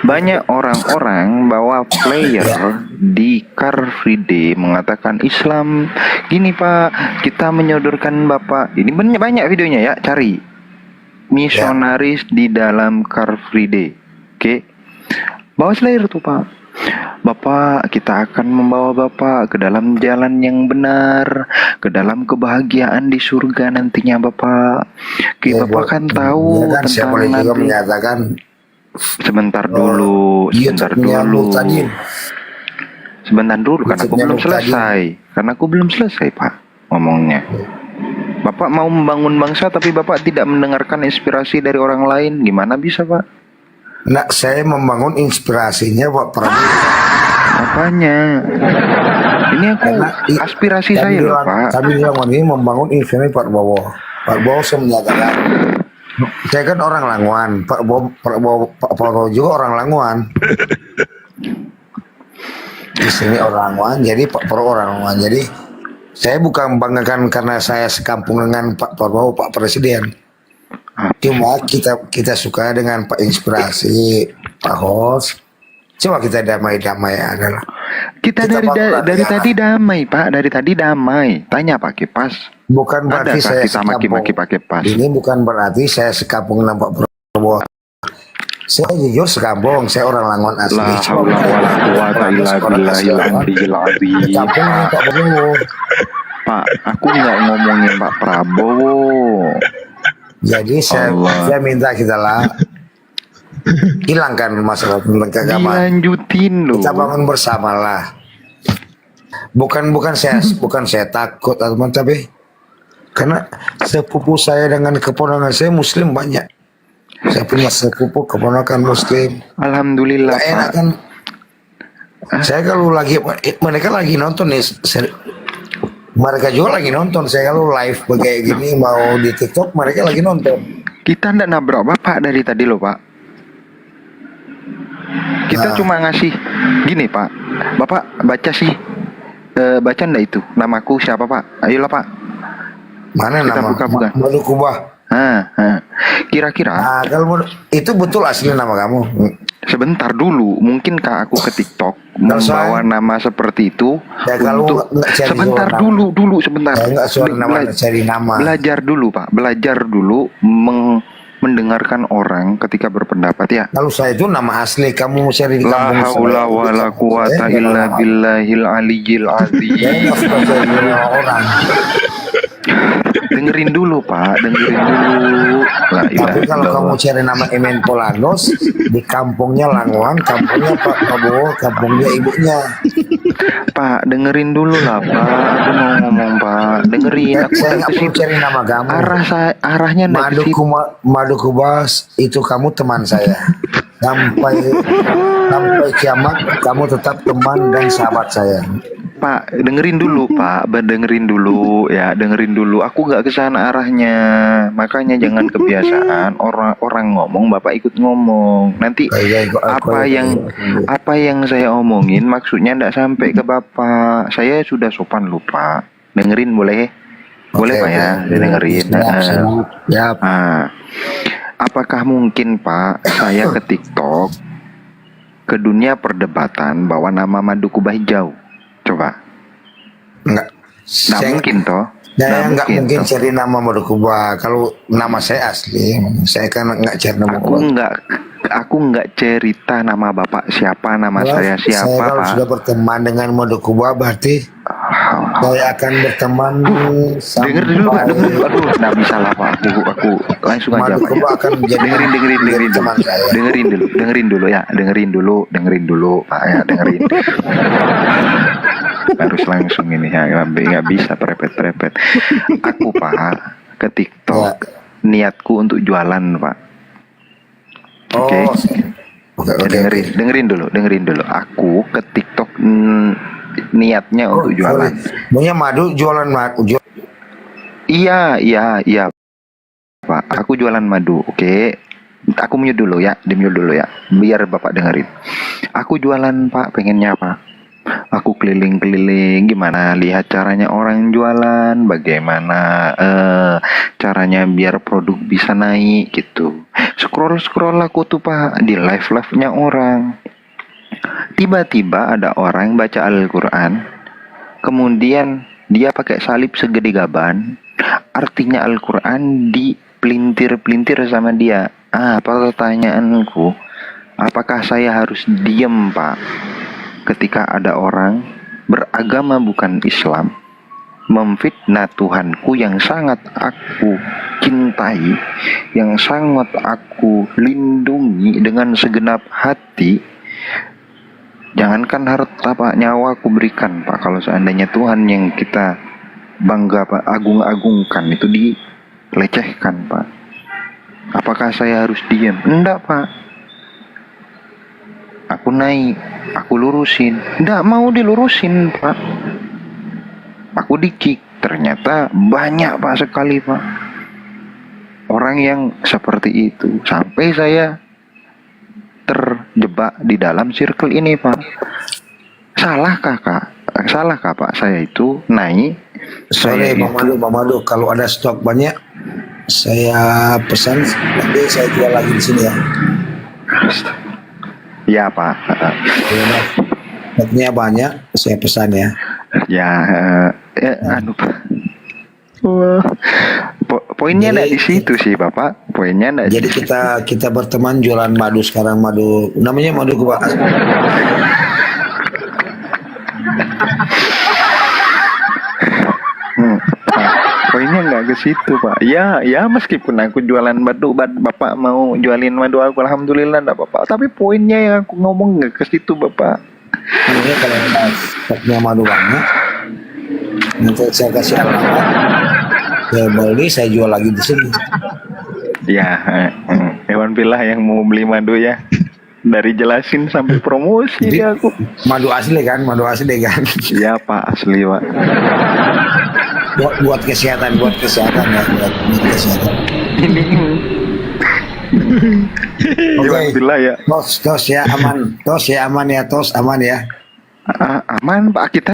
Banyak orang-orang bawa player di Car Free Day mengatakan Islam gini Pak, kita menyodorkan Bapak. Ini banyak videonya ya, cari misionaris di dalam Car Free Day. Oke. Bawa player tuh Pak. Bapak, kita akan membawa Bapak ke dalam jalan yang benar, ke dalam kebahagiaan di surga nantinya Bapak. Oke, Bapak kan tahu kan, saya tentang boleh juga nanti. menyatakan Sebentar dulu. Sebentar dulu, karena aku Maksudnya belum tadi- selesai. Karena aku belum selesai, Pak, ngomongnya. Bapak mau membangun bangsa tapi Bapak tidak mendengarkan inspirasi dari orang lain. Gimana bisa, Pak? Nah, saya membangun inspirasinya Pak Prabowo. Apanya? Ini aku aspirasi saya loh, Pak. Kami bilang ini membangun inspirasi Pak Prabowo. Pak Prabowo saya menyatakan, saya kan orang Languan, Pak Prabowo juga orang Languan. Di sini orang Languan, jadi Pak Prabowo orang Languan. Jadi saya bukan membanggakan karena saya sekampung dengan Pak Prabowo, Pak Presiden. Cuma kita suka dengan Pak Inspirasi, Pak Host. Coba kita damai-damai adalah. Kita Kita bangun dari latihan. tadi damai, Pak. Dari tadi damai. Tanya Pak Kipas. Bukan berarti Adakah saya kita maki-maki Pak Kipas? Ini bukan berarti saya sekampung dengan Pak Prabowo. Saya jujur sekampung, saya orang Langon asli. La haula wala quwata illa billahil aliyil azim. Sekampung dengan Pak Prabowo. Pak, aku nggak ngomongin Pak Prabowo. Jadi saya minta kita lah hilangkan masalah tentang keagamaan. Dilanjutin loh. Kita bangun bersama lah. Bukan saya takut teman, tapi karena sepupu saya dengan keponakan saya Muslim banyak. Saya punya sepupu keponakan Muslim. Alhamdulillah, Gak enak Pak. kan? Saya kalau lagi mereka lagi nonton nih, mereka juga lagi nonton. Saya kalau live kayak gini mau di TikTok mereka lagi nonton. Kita ndak nabrak Bapak dari tadi loh, Pak. Kita Nah. cuma ngasih gini, Pak. Bapak baca sih. Baca ndak itu? Namaku siapa, Pak? Ayolah, Pak. Mana Kita nama? buka. Madu Kubah. Kira-kira Nah, kalau itu betul asli nama kamu. sebentar dulu, mungkinkah aku ke TikTok Kalau membawa nama seperti itu Ya, kalau untuk nggak cari sebentar nama. dulu sebentar. Saya nggak suara nama, Bela- cari nama. Belajar dulu, Pak. Belajar dulu mendengarkan orang ketika berpendapat ya. Kalau saya itu nama asli, kamu cari di La kampung haula saya. wala quwata Saya illa nggak- billahil aliyil Saya azim. nggak suka cari nama orang. Dengerin dulu, Pak. Dengerin dulu. La ilaha Tapi kalau illallah. kamu cari nama Emen Polanos di kampungnya Languan, kampungnya Pak Prabowo, kampungnya ibunya. Pak, dengerin dulu lah, Pak. Aku mau ngomong, Pak. Dengerin. Aku Saya udah nggak ke perlu situ. cari nama kamu. Arahnya ndak ke situ. Madu Kubas itu kamu teman saya. Sampai kiamat kamu tetap teman dan sahabat saya. Pak, dengerin dulu, Pak. Dengerin dulu, ya. Dengerin dulu. Aku nggak kesana arahnya. Makanya jangan kebiasaan orang ngomong, Bapak ikut ngomong. Nanti apa yang saya omongin maksudnya ndak sampai ke Bapak. Saya sudah sopan loh, Pak. Dengerin boleh? Boleh, Pak ya? Dengerin. Ya, Apakah mungkin, Pak, saya ke TikTok ke dunia perdebatan bawa nama Madu Kubah Hijau? Coba. enggak. Nggak Saya mungkin toh. saya nggak mungkin toh. cari nama Madu Kubah. Kalau nama saya asli, saya kan nggak cari nama Aku nggak cerita nama Bapak siapa, nama saya siapa, Saya kalau Pak. sudah berteman dengan Madu Kubah berarti saya akan berteman Denger dulu, Pak. Denger dulu. Aduh, nggak bisa lah, Pak. Aku langsung aja, Madu Pak. Kubah Ya. akan menjadi Dengerin dulu. teman saya. Dengerin dulu ya. Dengerin dulu, Pak ya. Dengerin. Harus langsung ini ya. Nggak bisa perepet. Aku, Pak, ke TikTok. Niatku untuk jualan, Pak. Oke. Dengerin dulu. Aku ke TikTok niatnya untuk jualan. Punya madu jualan madu. Iya, Pak. Aku jualan madu, oke. Aku mute dulu ya, biar Bapak dengerin. Aku jualan, Pak, pengennya apa? Aku keliling-keliling, gimana lihat caranya orang jualan, bagaimana caranya biar produk bisa naik gitu. Scroll aku tuh, Pak, di live-nya orang. Tiba-tiba ada orang baca Al-Quran, kemudian dia pakai salib segede gaban, artinya Al-Quran dipelintir-pelintir sama dia. Pertanyaanku, apakah saya harus diem, Pak, ketika ada orang beragama bukan Islam memfitnah Tuhanku yang sangat aku cintai, yang sangat aku lindungi dengan segenap hati, Jangankan harta Pak, nyawa aku berikan Pak. Kalau seandainya Tuhan yang kita bangga Pak, agung-agungkan itu dilecehkan Pak. Apakah saya harus diam? Enggak Pak. Aku naik, aku lurusin. Enggak mau dilurusin Pak. Aku di-kick. Ternyata banyak Pak sekali Pak orang yang seperti itu. Sampai saya terjebak di dalam circle ini Pak. Salahkah Pak saya itu naik? Sorry Bang Madu, kalau ada stok banyak saya pesan, nanti saya jual lagi di sini ya. Ya Pak. Stoknya banyak, saya pesan ya. Ya, anu Pak. Wah, poinnya Jadi- enggak di situ sih Bapak. Poinnya enggak. Jadi kita berteman jualan madu sekarang, madu namanya madu Pak. Pak, poinnya nggak ke situ Pak. Ya meskipun aku jualan madu, Bapak mau jualin madu aku, alhamdulillah enggak Bapak. Tapi poinnya yang aku ngomong nggak ke situ Bapak. Ini kalau stoknya madu banyak, nanti saya kasih alamat, saya beli, saya jual lagi di sini. Ya, hewan pilah yang mau beli madu ya. Dari jelasin sampai promosi Jadi, dia aku. madu asli kan. Ya Pak, asli Pak. buat kesehatan ya, buat kesehatan. Ini Oke. hewan pilah ya. Tos ya aman ya. Aman Pak, kita